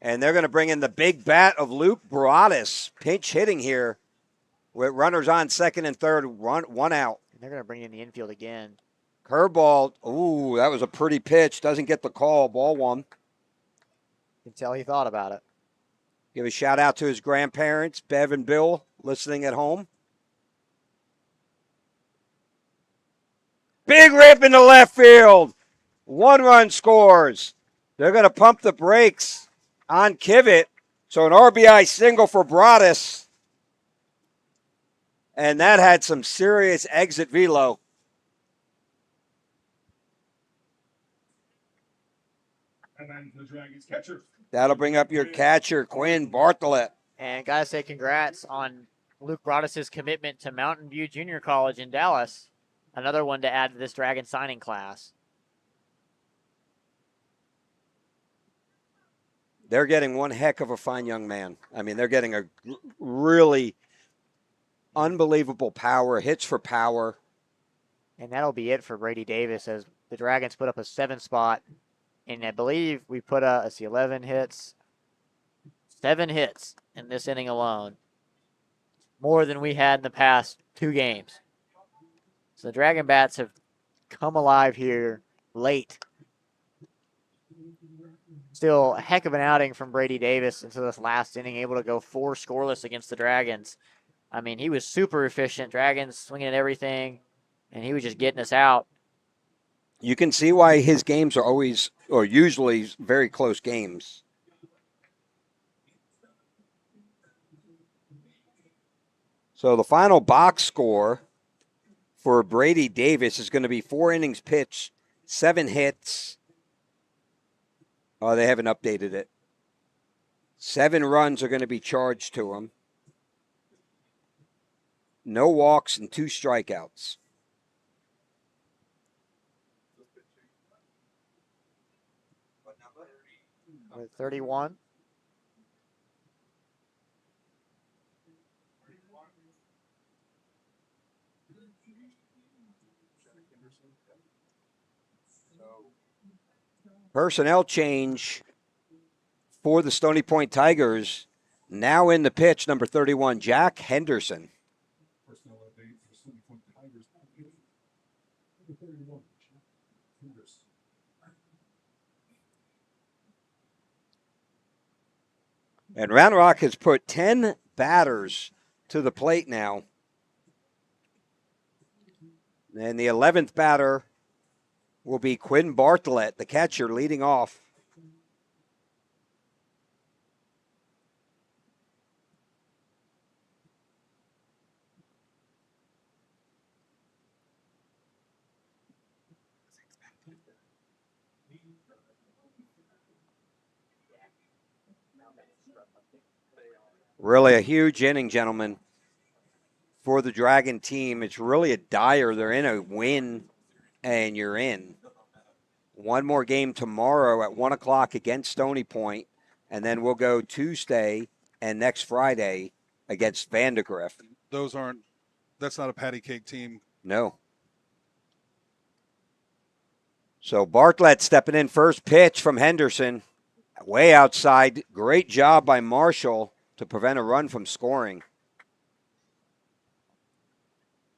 And they're going to bring in the big bat of Luke Broadus, pinch hitting here with runners on second and third, 1 out. And they're going to bring in the infield again. Curveball. Ooh, that was a pretty pitch. Doesn't get the call. Ball 1. can tell he thought about it. Give a shout out to his grandparents, Bev and Bill, listening at home. Big rip in the left field. 1 run scores. They're going to pump the brakes on Kivett. So an RBI single for Broadus. And that had some serious exit velo. And then the Dragons catcher. That'll bring up your catcher, Quinn Bartlett. And gotta say congrats on Luke Broadus' commitment to Mountain View Junior College in Dallas. Another one to add to this Dragon signing class. They're getting one heck of a fine young man. I mean, they're getting a really unbelievable power, hits for power. And that'll be it for Brady Davis as the Dragons put up a 7 spot. And I believe we put 11 hits. 7 hits in this inning alone. More than we had in the past 2 games. So the Dragon Bats have come alive here late. Still a heck of an outing from Brady Davis into this last inning, able to go 4 scoreless against the Dragons. I mean, he was super efficient. Dragons swinging at everything, and he was just getting us out. You can see why his games are always, or usually, very close games. So the final box score for Brady Davis is going to be 4 innings pitched, 7 hits. Oh, they haven't updated it. 7 runs are going to be charged to him. No walks and 2 strikeouts. With 31. Personnel change for the Stony Point Tigers. Now in the pitch, number 31, Jack Henderson. Personnel update for Stony Point Tigers. Number 31, Henderson. And Round Rock has put 10 batters to the plate now. And the 11th batter will be Quinn Bartlett, the catcher, leading off. Really a huge inning, gentlemen, for the Dragon team. It's really a dire. They're in a win, and you're in. One more game tomorrow at 1 o'clock against Stony Point, and then we'll go Tuesday and next Friday against Vandegrift. That's not a patty cake team. No. So Bartlett stepping in, first pitch from Henderson. Way outside. Great job by Marshall to prevent a run from scoring.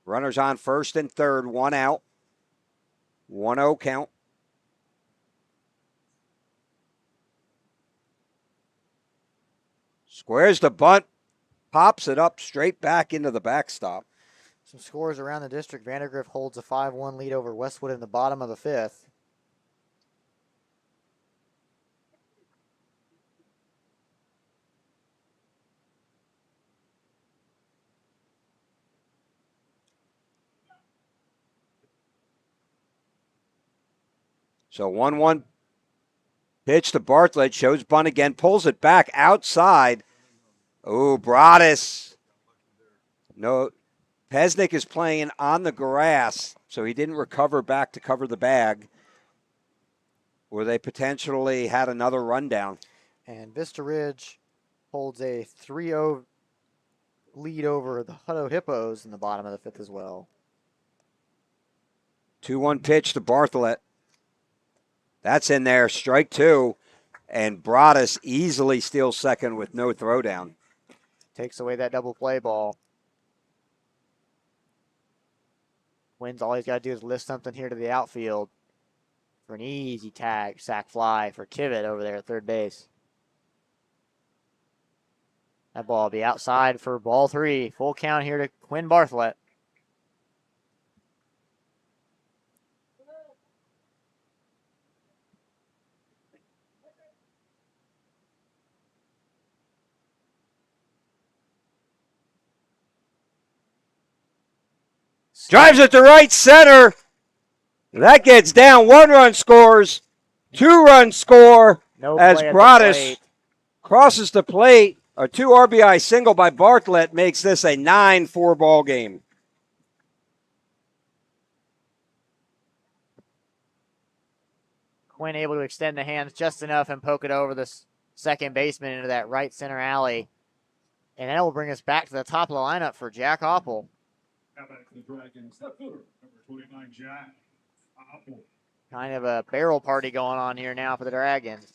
Runners on first and third, 1 out. 1-0 count. Squares the bunt, pops it up straight back into the backstop. Some scores around the district. Vandegrift holds a 5-1 lead over Westwood in the bottom of the 5th. So 1-1 pitch to Bartlett, shows bunt again, pulls it back outside. Oh, Broadus. No, Pesnick is playing on the grass, so he didn't recover back to cover the bag, where they potentially had another rundown. And Vista Ridge holds a 3-0 lead over the Hutto Hippos in the bottom of the 5th as well. 2-1 pitch to Bartlett. That's in there, strike 2. And Broadus easily steals second with no throwdown. Takes away that double play ball. Wins, all he's got to do is lift something here to the outfield for an easy sack fly for Kivett over there at third base. That ball will be outside for ball 3. Full count here to Quinn Bartlett. Drives it to right center. That gets down. 1-run scores. 2-run score No as play at the Broadus plate. crosses the plate. A 2 RBI single by Bartlett makes this a 9-4 ball game. Quinn able to extend the hands just enough and poke it over the second baseman into that right center alley. And that will bring us back to the top of the lineup for Jack Opple. Now back to the Dragons. Left fielder, number 29, Jack Apple. Kind of a barrel party going on here now for the Dragons.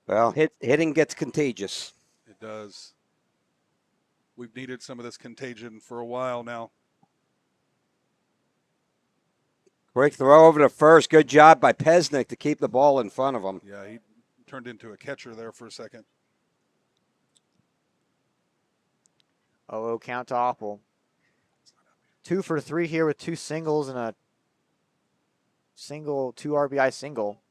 Well, hitting gets contagious. It does. We've needed some of this contagion for a while now. Quick throw over to first. Good job by Pesnick to keep the ball in front of him. Yeah, he turned into a catcher there for a second. 0-0 count to Opple. 2 for 3 here with 2 singles and a single, 2 RBI single.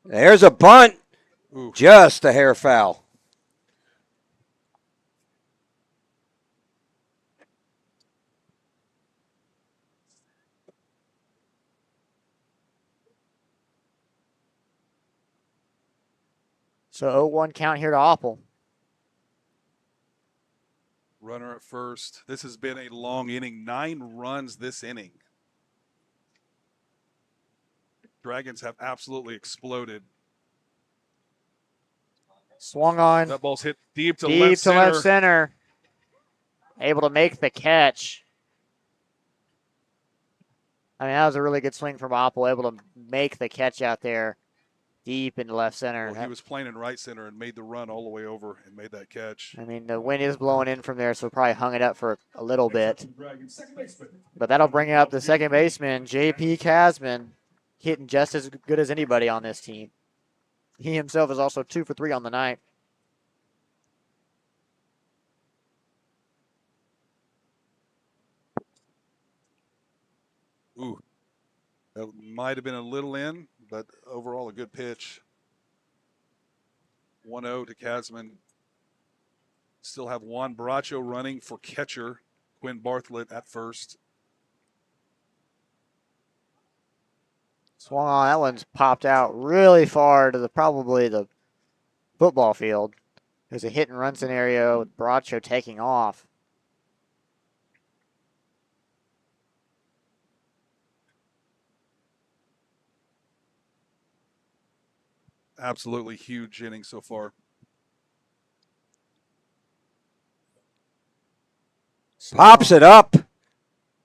There's a bunt. Ooh. Just a hair foul. So 0-1 count here to Opple. Runner at first. This has been a long inning. 9 runs this inning. Dragons have absolutely exploded. Swung on. That ball's hit deep to Deep left to center. left center. Able to make the catch. I mean, that was a really good swing from Opple. Able to make the catch out there. Deep into left center. Well, he was playing in right center and made the run all the way over and made that catch. I mean, the wind is blowing in from there, so probably hung it up for a little bit. But that'll bring up the second baseman, J.P. Casman, hitting just as good as anybody on this team. He himself is also 2 for 3 on the night. Ooh, that might have been a little in, but overall a good pitch. 1-0 to Casman. Still have Juan Bracho running for catcher. Quinn Bartlett at first. Swung on. That one's popped out really far to probably the football field. There's a hit and run scenario with Bracho taking off. Absolutely huge inning so far. Pops it up.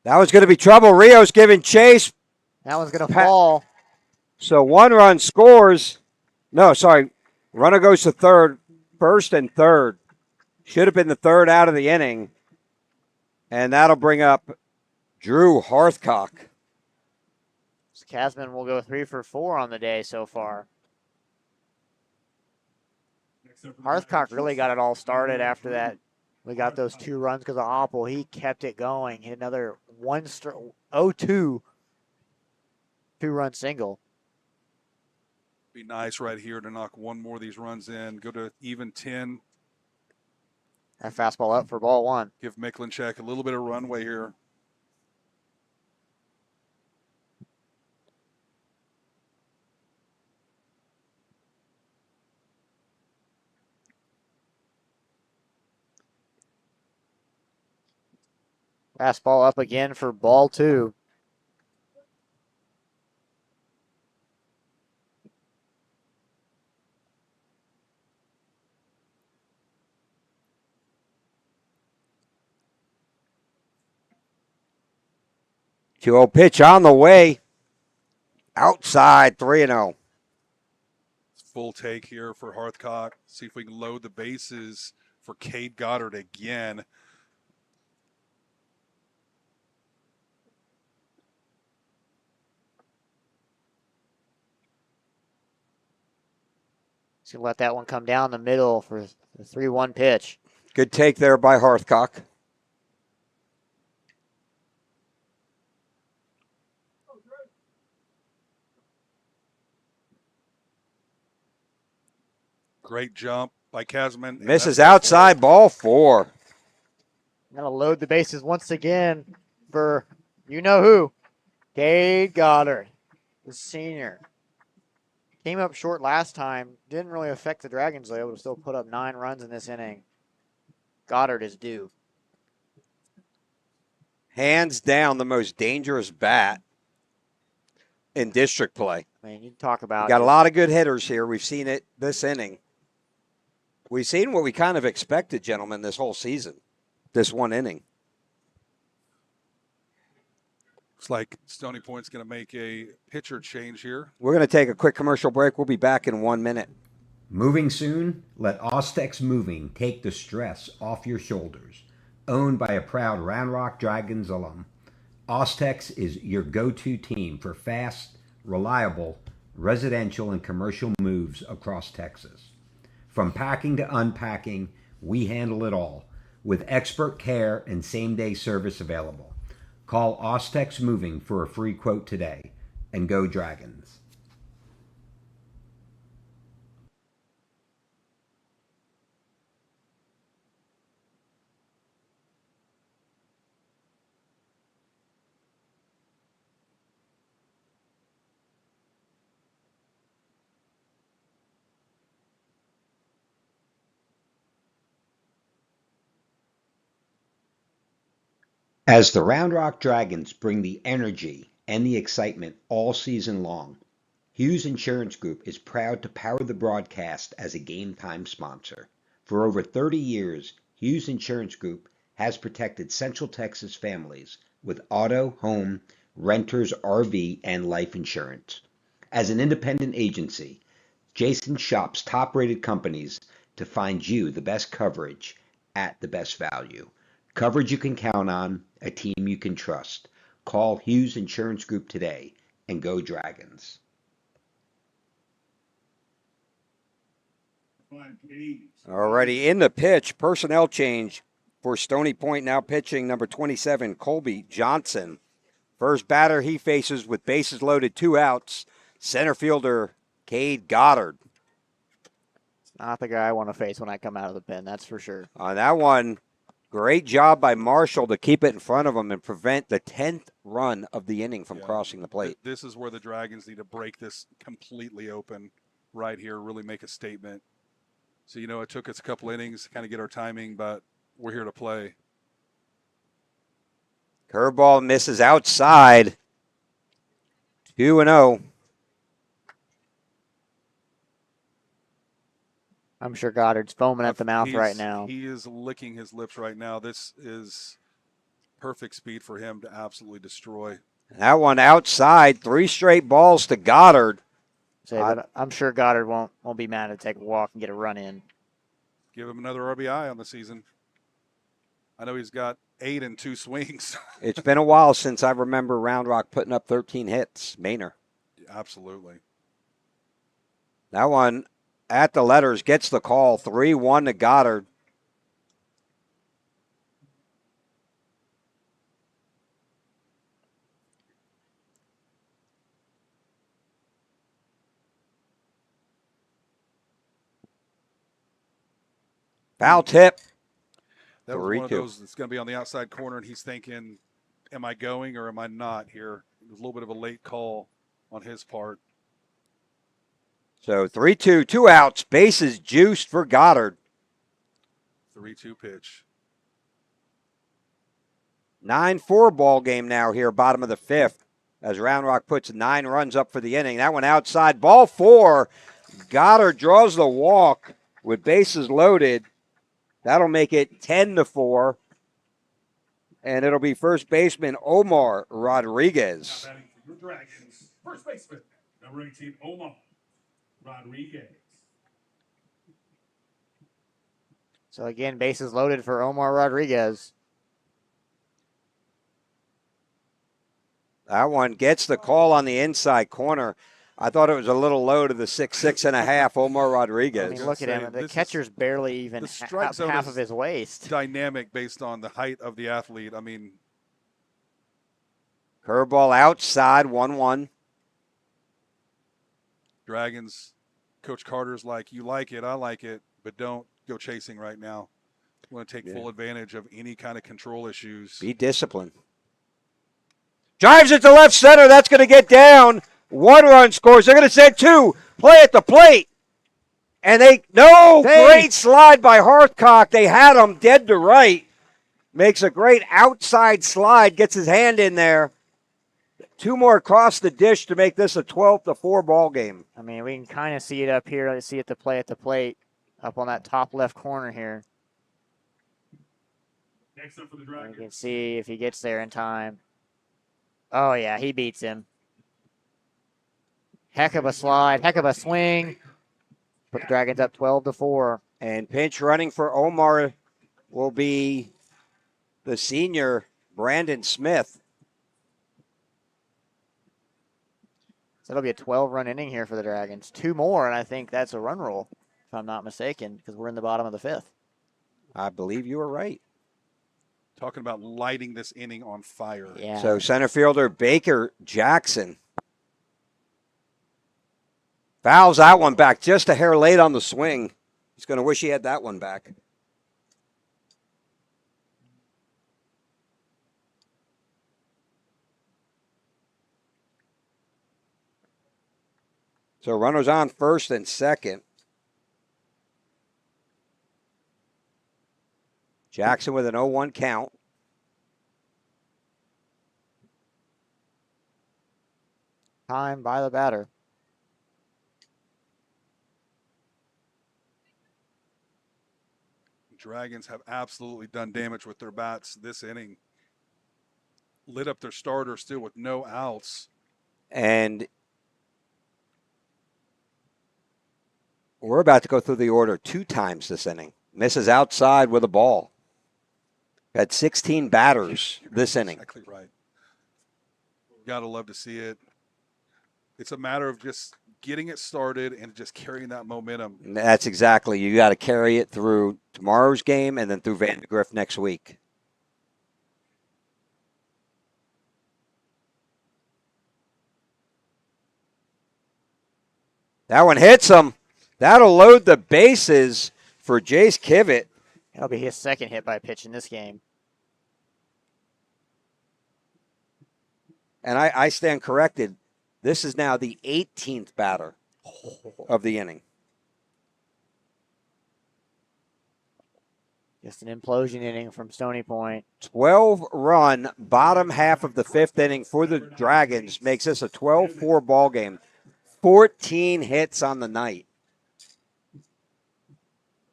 That was going to be trouble. Rios giving chase. That one's going to fall. So 1 run scores. No, sorry. Runner goes to third. First and third. Should have been the third out of the inning. And that'll bring up Drew Hearthcock. Casman will go 3 for 4 on the day so far. Hearthcock really got it all started after that. We got those 2 runs because of Opple. He kept it going. Hit another 0-2 2-run single. Be nice right here to knock one more of these runs in. Go to even 10. That fastball up for ball 1. Give Miklinchak a little bit of runway here. Fastball up again for ball 2. Two-0 pitch on the way. Outside 3-0. Full take here for Hearthcock. See if we can load the bases for Cade Goddard again. He's going to let that one come down the middle for the 3-1 pitch. Good take there by Hearthcock. Great jump by Casman. Misses outside, ball 4. Going to load the bases once again for you-know-who. Cade Goddard, the senior. Came up short last time. Didn't really affect the Dragons, though. Able to still put up 9 runs in this inning. Goddard is due. Hands down the most dangerous bat in district play. I mean, you talk about... We got a lot of good hitters here. We've seen it this inning. We've seen what we kind of expected, gentlemen, this whole season. This one inning. Looks like Stony Point's going to make a pitcher change here. We're going to take a quick commercial break. We'll be back in 1 minute. Moving soon? Let Ostex Moving take the stress off your shoulders. Owned by a proud Round Rock Dragons alum, Ostex is your go-to team for fast, reliable, residential and commercial moves across Texas. From packing to unpacking, we handle it all, with expert care and same-day service available. Call Ostex Moving for a free quote today, and go Dragons. As the Round Rock Dragons bring the energy and the excitement all season long, Hughes Insurance Group is proud to power the broadcast as a game time sponsor. For over 30 years, Hughes Insurance Group has protected Central Texas families with auto, home, renters, RV, and life insurance. As an independent agency, Jason shops top-rated companies to find you the best coverage at the best value. Coverage you can count on, a team you can trust. Call Hughes Insurance Group today and go Dragons. Alrighty, in the pitch, personnel change for Stony Point, now pitching number 27, Colby Johnson. First batter he faces with bases loaded, 2 outs, center fielder Cade Goddard. It's not the guy I want to face when I come out of the pen, that's for sure. On that one, great job by Marshall to keep it in front of him and prevent the 10th run of the inning from crossing the plate. This is where the Dragons need to break this completely open right here, really make a statement. So, you know, it took us a couple innings to kind of get our timing, but we're here to play. Curveball misses outside. 2-0. I'm sure Goddard's foaming at the mouth right now. He is licking his lips right now. This is perfect speed for him to absolutely destroy. That one outside, 3 straight balls to Goddard. But I'm sure Goddard won't be mad to take a walk and get a run in. Give him another RBI on the season. I know he's got 8 in 2 swings. It's been a while since I remember Round Rock putting up 13 hits. Maynor. Absolutely. That one at the letters gets the call. 3-1 to Goddard. Foul tip. That was one of those that's going to be on the outside corner, and he's thinking, am I going or am I not here? It was a little bit of a late call on his part. So 3-2, 2 outs, bases juiced for Goddard. 3-2 pitch. 9-4 ball game now here, bottom of the 5th, as Round Rock puts 9 runs up for the inning. That one outside, ball 4. Goddard draws the walk with bases loaded. That'll make it 10-4. And it'll be first baseman Omar Rodriguez. Now batting for your Dragons, first baseman, number 18, Omar Rodriguez. So again, bases loaded for Omar Rodriguez. That one gets the call on the inside corner. I thought it was a little low to the 6.5 Omar Rodriguez. I mean, look at him. The catcher's barely even the strike zone half is of his waist. Dynamic based on the height of the athlete. I mean, curveball outside, 1-1. Dragons, Coach Carter's like, you like it, I like it, but don't go chasing right now. You want to take full advantage of any kind of control issues. Be disciplined. Drives it to left center. That's going to get down. 1 run scores. They're going to send 2. Play at the plate. And great slide by Hearthcock. They had him dead to right. Makes a great outside slide. Gets his hand in there. 2 more across the dish to make this a 12-4 ball game. I mean, we can kind of see it up here. Let's see it to play at the plate up on that top left corner here. Next up for the Dragons. You can see if he gets there in time. Oh, yeah, he beats him. Heck of a slide, heck of a swing. Put the Dragons up 12-4. And pinch running for Omar will be the senior, Brandon Smith. So it'll be a 12-run inning here for the Dragons. 2 more, and I think that's a run roll, if I'm not mistaken, because we're in the bottom of the 5th. I believe you were right. Talking about lighting this inning on fire. Yeah. So center fielder Baker Jackson fouls that one back just a hair late on the swing. He's going to wish he had that one back. So runners on first and second. Jackson with an 0-1 count. Time by the batter. Dragons have absolutely done damage with their bats this inning. Lit up their starter still with no outs. And we're about to go through the order 2 times this inning. Misses outside with a ball. Had 16 batters this inning. Exactly right. Gotta love to see it. It's a matter of just getting it started and just carrying that momentum. And that's exactly. You got to carry it through tomorrow's game and then through Vandergrift next week. That one hits him. That'll load the bases for Jace Kivett. That'll be his second hit by pitch in this game. And I stand corrected. This is now the 18th batter of the inning. Just an implosion inning from Stoney Point. 12-run bottom half of the 5th inning for the Dragons makes this a 12-4 ball game. 14 hits on the night.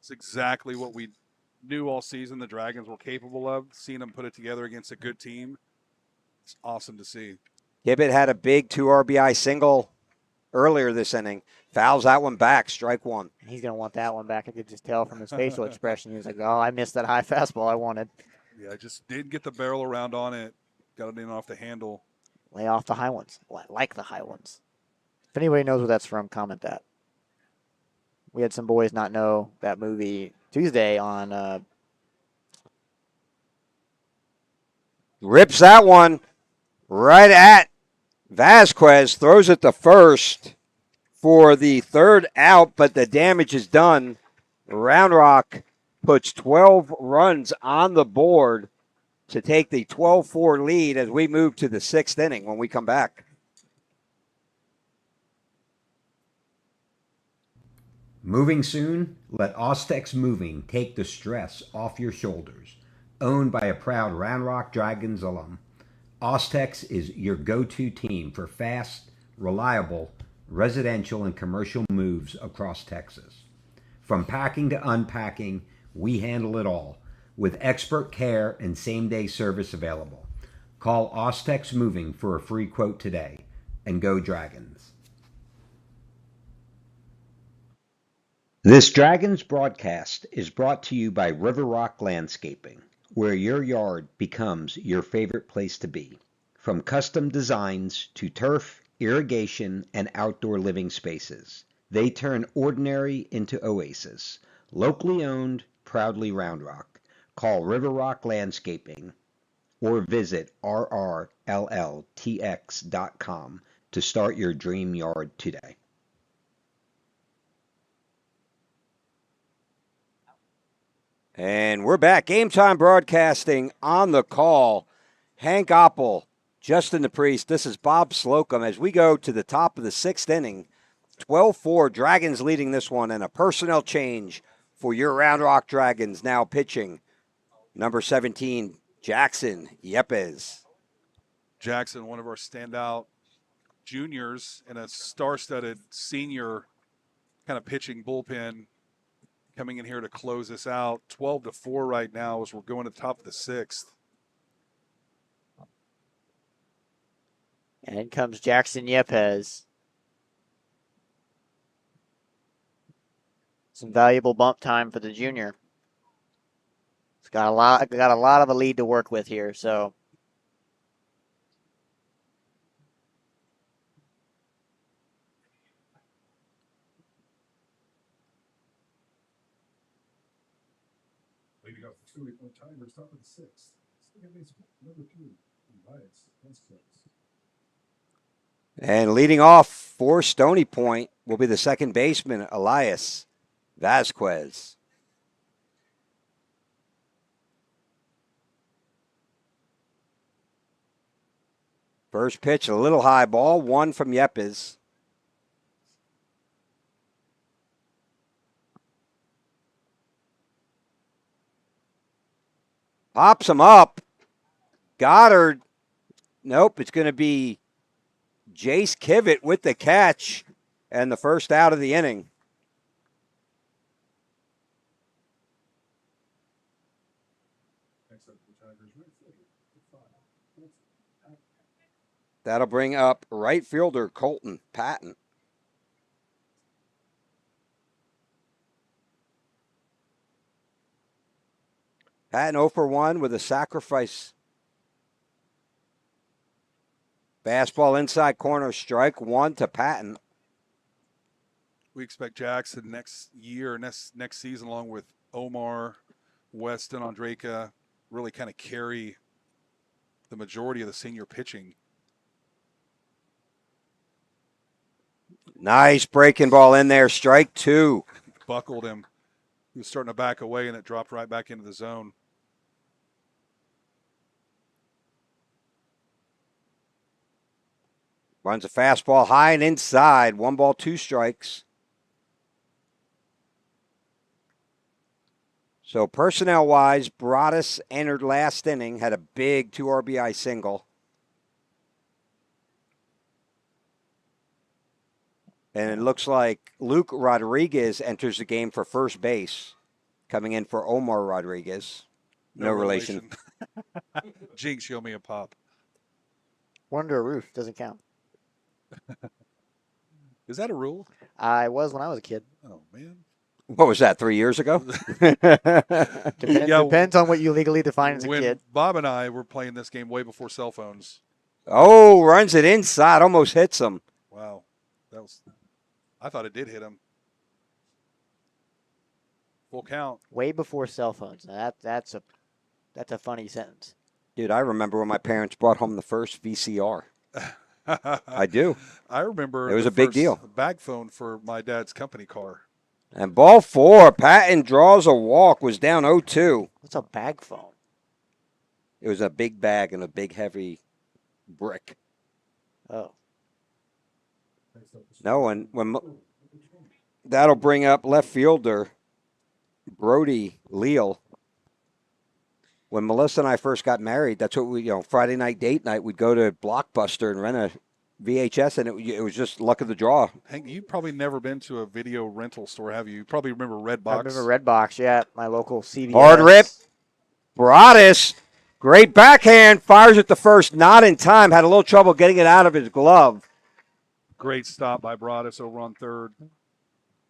It's exactly what we knew all season the Dragons were capable of. Seeing them put it together against a good team, it's awesome to see. Gibbett had a big 2 RBI single earlier this inning. Fouls that one back, strike 1. He's going to want that one back. I could just tell from his facial expression. He was like, oh, I missed that high fastball I wanted. Yeah, I just didn't get the barrel around on it. Got it in off the handle. Lay off the high ones. Well, I like the high ones. If anybody knows where that's from, comment that. We had some boys not know that movie Tuesday on. Rips that one right at Vasquez. Throws it to first for the 3rd out, but the damage is done. Round Rock puts 12 runs on the board to take the 12-4 lead as we move to the 6th inning when we come back. Moving soon? Let Ostex Moving take the stress off your shoulders. Owned by a proud Round Rock Dragons alum, Ostex is your go-to team for fast, reliable, residential and commercial moves across Texas. From packing to unpacking, we handle it all with expert care and same-day service available. Call Ostex Moving for a free quote today, and go Dragons. This Dragons broadcast is brought to you by River Rock Landscaping, where your yard becomes your favorite place to be. From custom designs to turf, irrigation, and outdoor living spaces. They turn ordinary into oasis. Locally owned, proudly Round Rock. Call River Rock Landscaping or visit rrlltx.com to start your dream yard today. And we're back. Game Time Broadcasting on the call. Hank Oppel, Justin the Priest. This is Bob Slocum as we go to the top of the 6th inning. 12-4, Dragons leading this one, and a personnel change for your Round Rock Dragons now pitching. Number 17, Jackson Yepes. Jackson, one of our standout juniors and a star-studded senior kind of pitching bullpen, coming in here to close this out. 12-4 right now as we're going to the top of the 6th. And in comes Jackson Yepes. Some valuable bump time for the junior. He's got a lot of a lead to work with here, so. Leading off the Stoney Point Tigers, top of the 6th. Number 2, Elias Vasquez. And leading off for Stony Point will be the second baseman, Elias Vasquez. First pitch, a little high ball, one from Yepes. Pops him up. Goddard. Nope, it's going to be Jace Kivett with the catch and the first out of the inning. That'll bring up right fielder Colton Patton. Patton 0 for 1 with a sacrifice. Fastball inside corner, strike one to Patton. We expect Jackson next year, next season, along with Omar, Weston, Andreka, really kind of carry the majority of the senior pitching. Nice breaking ball in there, strike two. Buckled him. He was starting to back away, and it dropped right back into the zone. Runs a fastball high and inside. 1 ball, 2 strikes. So personnel-wise, Broadus entered last inning, had a big 2 RBI single. And it looks like Luke Rodriguez enters the game for first base, coming in for Omar Rodriguez. No relation. Jinx, show me a pop. Under a roof, doesn't count. Is that a rule? I was when I was a kid. Oh, man. What was that, 3 years ago? Depends on what you legally define as a when kid. Bob and I were playing this game way before cell phones. Oh, runs it inside, almost hits him. Wow. I thought it did hit him. Full count. Way before cell phones. Now that's a funny sentence. Dude, I remember when my parents brought home the first VCR. I do. I remember it was a big deal. Bag phone for my dad's company car. And ball 4, Patton draws a walk, was down 0-2. What's a bag phone? It was a big bag and a big heavy brick. Oh. No, and when that'll bring up left fielder Brody Leal. When Melissa and I first got married, that's what we, Friday night date night, we'd go to Blockbuster and rent a VHS, and it was just luck of the draw. Hank, you've probably never been to a video rental store, have you? You probably remember Redbox. I remember Redbox, yeah, my local CVS. Hard rip. Broadus, great backhand, fires at the first, not in time, had a little trouble getting it out of his glove. Great stop by Broadus over on third.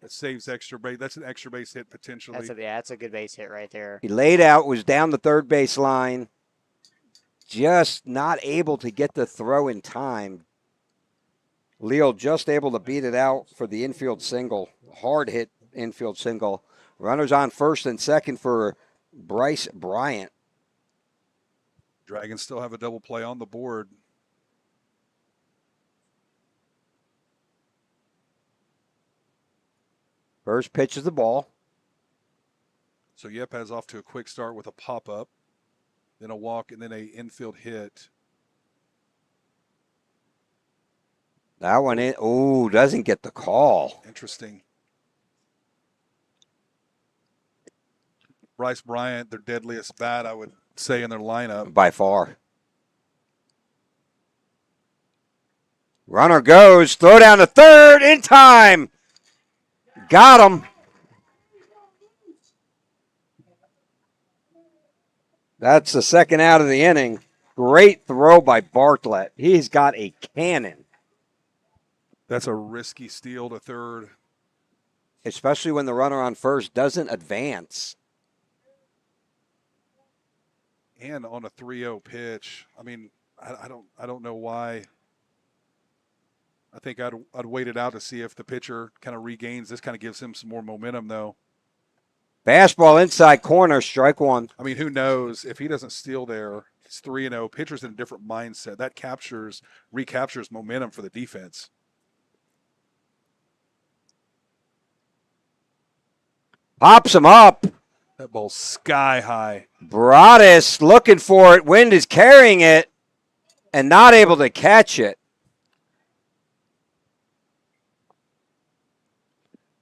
That saves extra base. That's an extra base hit potentially. That's a good base hit right there. He laid out, was down the third base line, just not able to get the throw in time. Leo just able to beat it out for the infield single. Hard hit infield single. Runners on first and second for Bryce Bryant. Dragons still have a double play on the board. First pitch is the ball. So Yepes off to a quick start with a pop-up, then a walk, and then a infield hit. That one in. Oh, doesn't get the call. Interesting. Bryce Bryant, their deadliest bat, I would say, in their lineup. By far. Runner goes. Throw down to third in time. Got him. That's the second out of the inning. Great throw by Bartlett. He's got a cannon. That's a risky steal to third. Especially when the runner on first doesn't advance. And on a 3-0 pitch. I mean, I don't know why. I think I'd wait it out to see if the pitcher kind of regains. This kind of gives him some more momentum, though. Fastball inside corner, strike one. I mean, who knows if he doesn't steal there? It's 3-0. Pitcher's in a different mindset. That recaptures momentum for the defense. Pops him up. That ball's sky high. Broadus looking for it. Wind is carrying it and not able to catch it.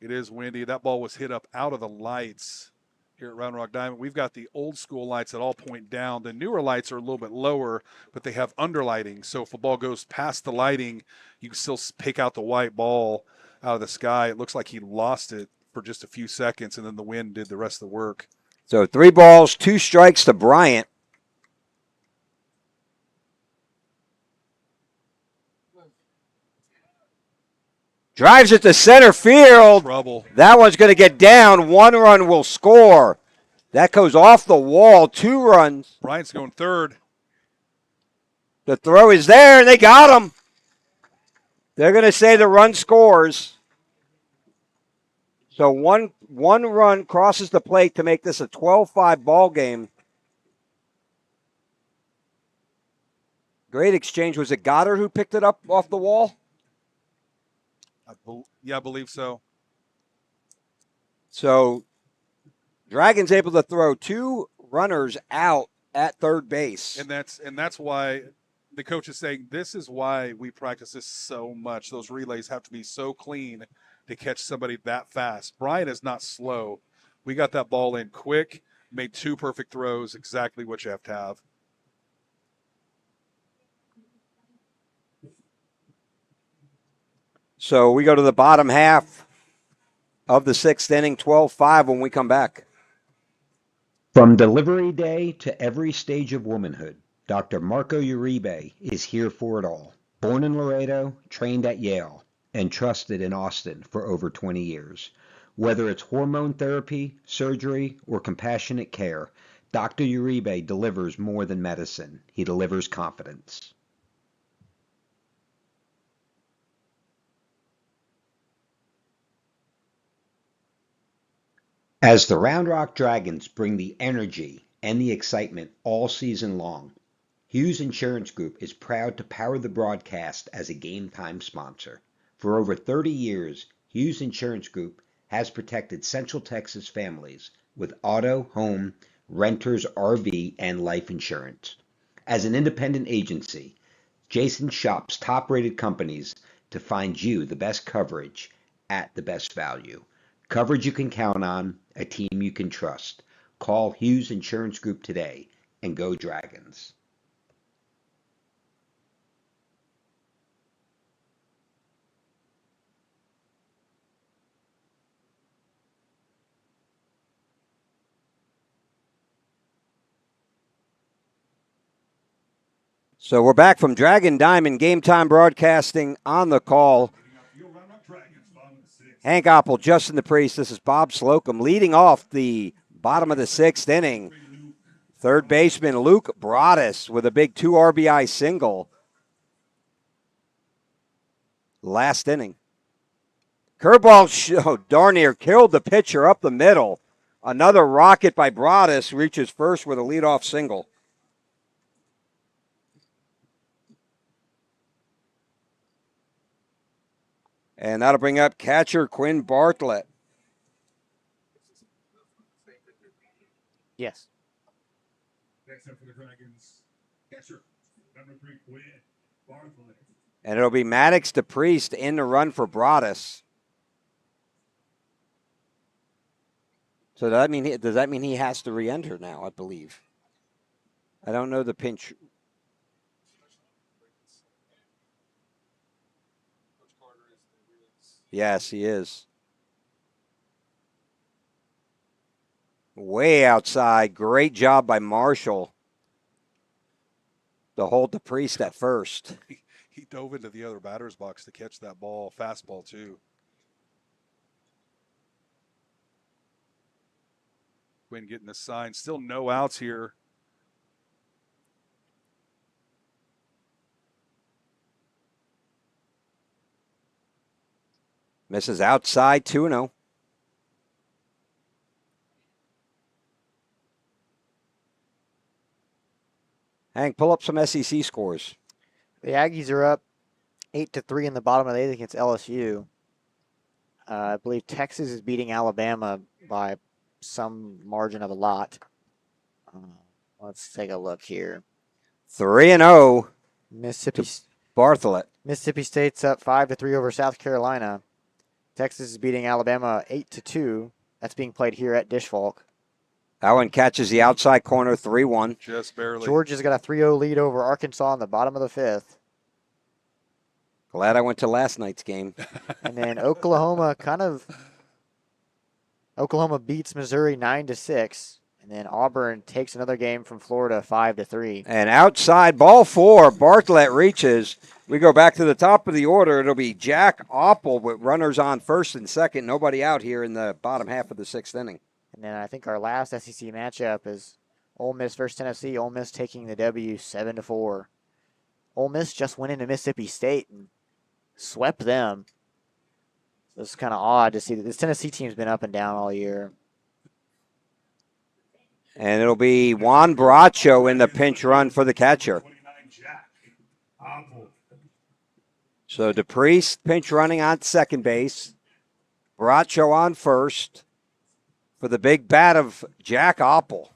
It is windy. That ball was hit up out of the lights here at Round Rock Diamond. We've got the old school lights that all point down. The newer lights are a little bit lower, but they have underlighting. So if a ball goes past the lighting, you can still pick out the white ball out of the sky. It looks like he lost it for just a few seconds, and then the wind did the rest of the work. So 3 balls, 2 strikes to Bryant. Drives it to center field. Trouble. That one's going to get down. 1 run will score. That goes off the wall. 2 runs. Bryant's going third. The throw is there, and they got him. They're going to say the run scores. So one run crosses the plate to make this a 12-5 ball game. Great exchange. Was it Goddard who picked it up off the wall? I believe so. So Dragons able to throw 2 runners out at third base. And that's why the coach is saying this is why we practice this so much. Those relays have to be so clean to catch somebody that fast. Bryant is not slow. We got that ball in quick, made 2 perfect throws, exactly what you have to have. So we go to the bottom half of the 6th inning, 12-5 when we come back. From delivery day to every stage of womanhood, Dr. Marco Uribe is here for it all. Born in Laredo, trained at Yale, and trusted in Austin for over 20 years. Whether it's hormone therapy, surgery, or compassionate care, Dr. Uribe delivers more than medicine. He delivers confidence. As the Round Rock Dragons bring the energy and the excitement all season long, Hughes Insurance Group is proud to power the broadcast as a game time sponsor. For over 30 years, Hughes Insurance Group has protected Central Texas families with auto, home, renters, RV, and life insurance. As an independent agency, Jason shops top-rated companies to find you the best coverage at the best value. Coverage you can count on, a team you can trust. Call Hughes Insurance Group today and go Dragons. So we're back from Dragon Diamond Game Time Broadcasting on the call. Hank Oppel, Justin the Priest. This is Bob Slocum leading off the bottom of the 6th inning. Third baseman Luke Broadus with a big 2 RBI single. last inning. Curveball, darn near killed the pitcher up the middle. Another rocket by Broadus reaches first with a leadoff single. And that'll bring up catcher Quinn Bartlett. Yes. Next up for the Dragons, catcher, number 3, Quinn Bartlett. And it'll be Maddox DePriest in the run for Broadus. So does that mean he has to re-enter now, I believe? I don't know the pinch. Yes, he is. Way outside. Great job by Marshall to hold DePriest at first. He dove into the other batter's box to catch that ball, fastball too. Quinn getting the sign. Still no outs here. Misses outside 2-0. Hank, pull up some SEC scores. The Aggies are up 8-3 in the bottom of the 8th against LSU. I believe Texas is beating Alabama by some margin of a lot. Let's take a look here. 3-0. Mississippi Bartlett. Mississippi State's up 5-3 over South Carolina. Texas is beating Alabama 8-2. That's being played here at Dishfalk. That one catches the outside corner 3-1. Just barely. Georgia's got a 3-0 lead over Arkansas in the bottom of the 5th. Glad I went to last night's game. And then Oklahoma Oklahoma beats Missouri 9-6. And then Auburn takes another game from Florida 5-3. And outside ball 4, Bartlett reaches. We go back to the top of the order. It'll be Jack Opple with runners on first and second. Nobody out here in the bottom half of the 6th inning. And then I think our last SEC matchup is Ole Miss versus Tennessee. Ole Miss taking the W 7-4. Ole Miss just went into Mississippi State and swept them. So it's kind of odd to see that this Tennessee team's been up and down all year. And it'll be Juan Bracho in the pinch run for the catcher. So DePriest pinch running on second base. Bracho on first for the big bat of Jack Opple.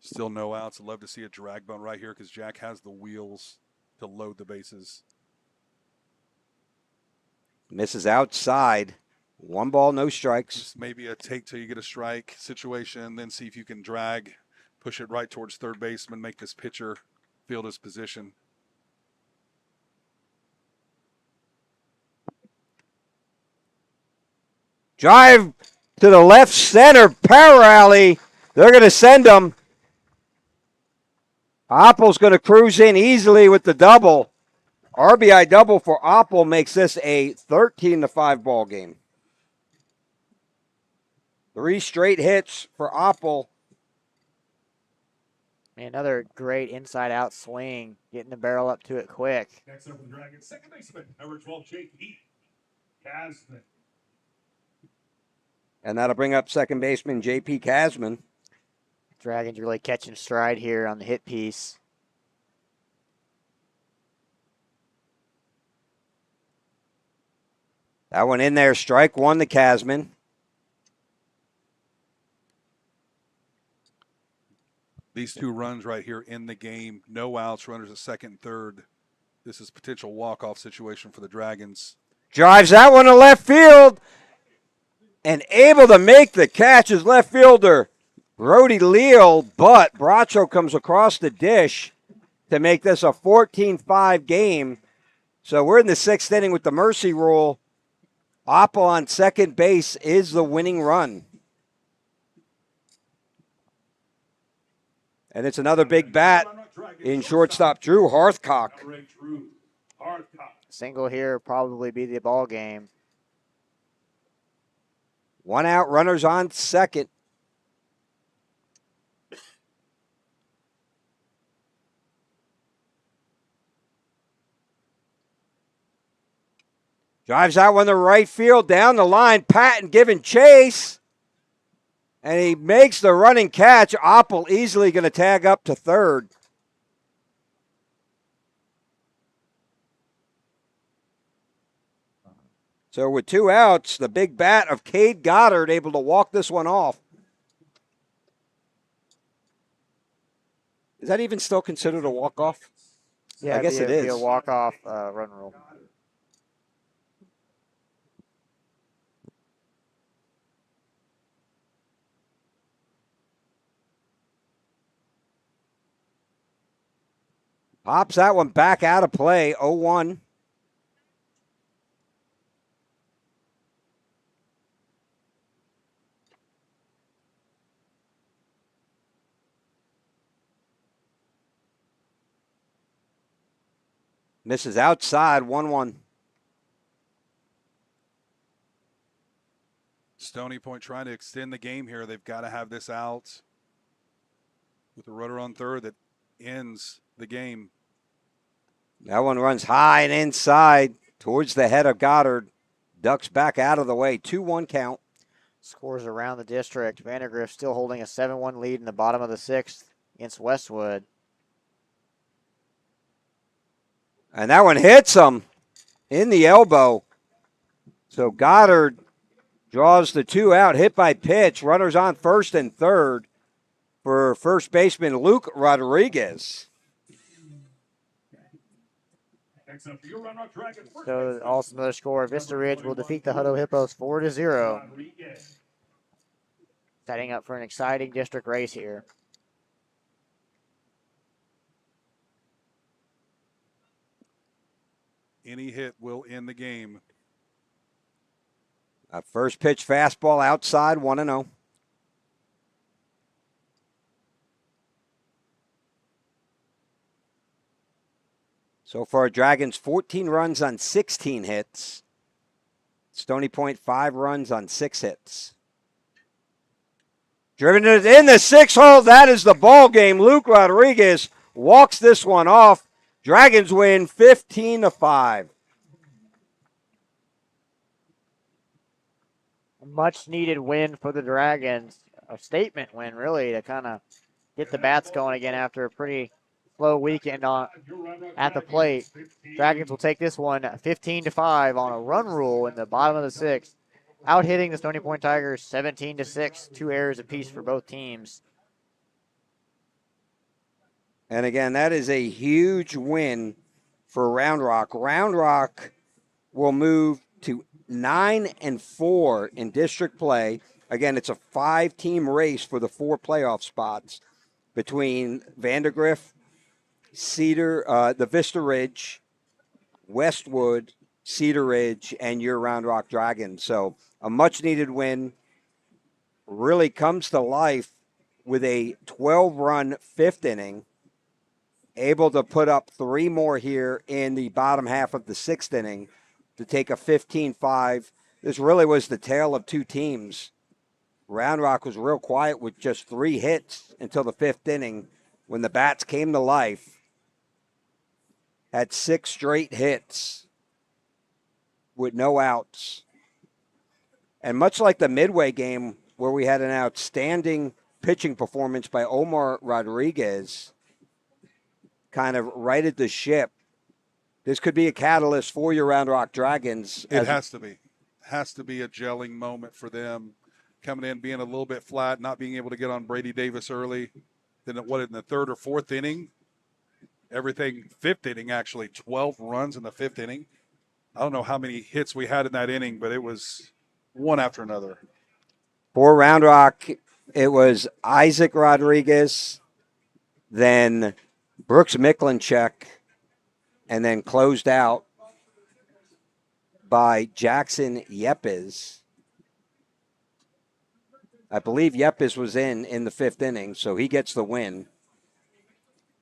Still no outs. I'd love to see a drag bunt right here because Jack has the wheels to load the bases. Misses outside. 1 ball, no strikes. Just maybe a take till you get a strike situation, then see if you can drag, push it right towards third baseman, make this pitcher field his position. Drive to the left center, power alley. They're going to send him. Apple's going to cruise in easily with the double. RBI double for Opple makes this a 13-5 ball game. 3 straight hits for Opple. Another great inside-out swing, getting the barrel up to it quick. Next up for the Dragons, second baseman, number 12, JP Casman. And that'll bring up second baseman J.P. Casman. Dragons really catching stride here on the hit piece. That one in there, strike 1 to Casman. These 2 runs right here in the game, no outs, runners at second and third. This is potential walk-off situation for the Dragons. Drives that one to left field. And able to make the catch is left fielder Brody Leal, but Bracho comes across the dish to make this a 14-5 game. So we're in the 6th inning with the mercy rule. Opple on second base is the winning run. And it's another big bat in shortstop Drew Hearthcock. Single here probably be the ball game. 1 out, runners on second. Drives that one to right field, down the line. Patton giving chase. And he makes the running catch. Oppel easily going to tag up to third. So with 2 outs, the big bat of Cade Goddard able to walk this one off. Is that even still considered a walk-off? Yeah, I guess it is. Be a walk-off run rule. Pops that one back out of play, 0-1. Misses outside, 1-1. Stony Point trying to extend the game here. They've got to have this out with a runner on third that ends the game. That one runs high and inside towards the head of Goddard. Ducks back out of the way. 2-1 count. Scores around the district. Vandergrift still holding a 7-1 lead in the bottom of the 6th against Westwood. And that one hits him in the elbow. So Goddard draws the 2 out, hit by pitch. Runners on first and third for first baseman Luke Rodriguez. So also another score. Vista Ridge will defeat the Hutto Hippos 4-0. Setting up for an exciting district race here. Any hit will end the game. A first pitch fastball outside, 1-0. So far, Dragons 14 runs on 16 hits. Stony Point 5 runs on 6 hits. Driven it in the 6 hole. That is the ball game. Luke Rodriguez walks this one off. Dragons win 15-5. A much needed win for the Dragons. A statement win, really, to kind of get the bats going again after a pretty slow weekend at the plate. Dragons will take this one 15-5 on a run rule in the bottom of the 6th. Out hitting the Stony Point Tigers 17-6, 2 errors apiece for both teams. And again, that is a huge win for Round Rock. Round Rock will move to 9-4 in district play. Again, it's a 5-team race for the 4 playoff spots between Vandergrift, the Vista Ridge, Westwood, Cedar Ridge, and your Round Rock Dragons. So a much-needed win really comes to life with a 12-run 5th inning, able to put up 3 more here in the bottom half of the 6th inning to take a 15-5. This really was the tale of 2 teams. Round Rock was real quiet with just 3 hits until the 5th inning when the bats came to life. Had 6 straight hits with no outs. And much like the Midway game where we had an outstanding pitching performance by Omar Rodriguez, kind of righted the ship. This could be a catalyst for your Round Rock Dragons. It has to be. Has to be a gelling moment for them. Coming in, being a little bit flat, not being able to get on Brady Davis early. Then in the 3rd or 4th inning, everything, 5th inning actually, 12 runs in the 5th inning. I don't know how many hits we had in that inning, but it was one after another. For Round Rock, it was Isaac Rodriguez, then Brooks Miklinchek, and then closed out by Jackson Yepes. I believe Yepes was in the 5th inning, so he gets the win.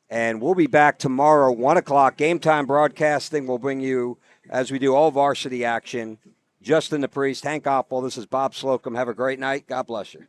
And we'll be back tomorrow, 1 o'clock. Game Time Broadcasting will bring you, as we do all varsity action, Justin the Priest, Hank Oppel. This is Bob Slocum. Have a great night. God bless you.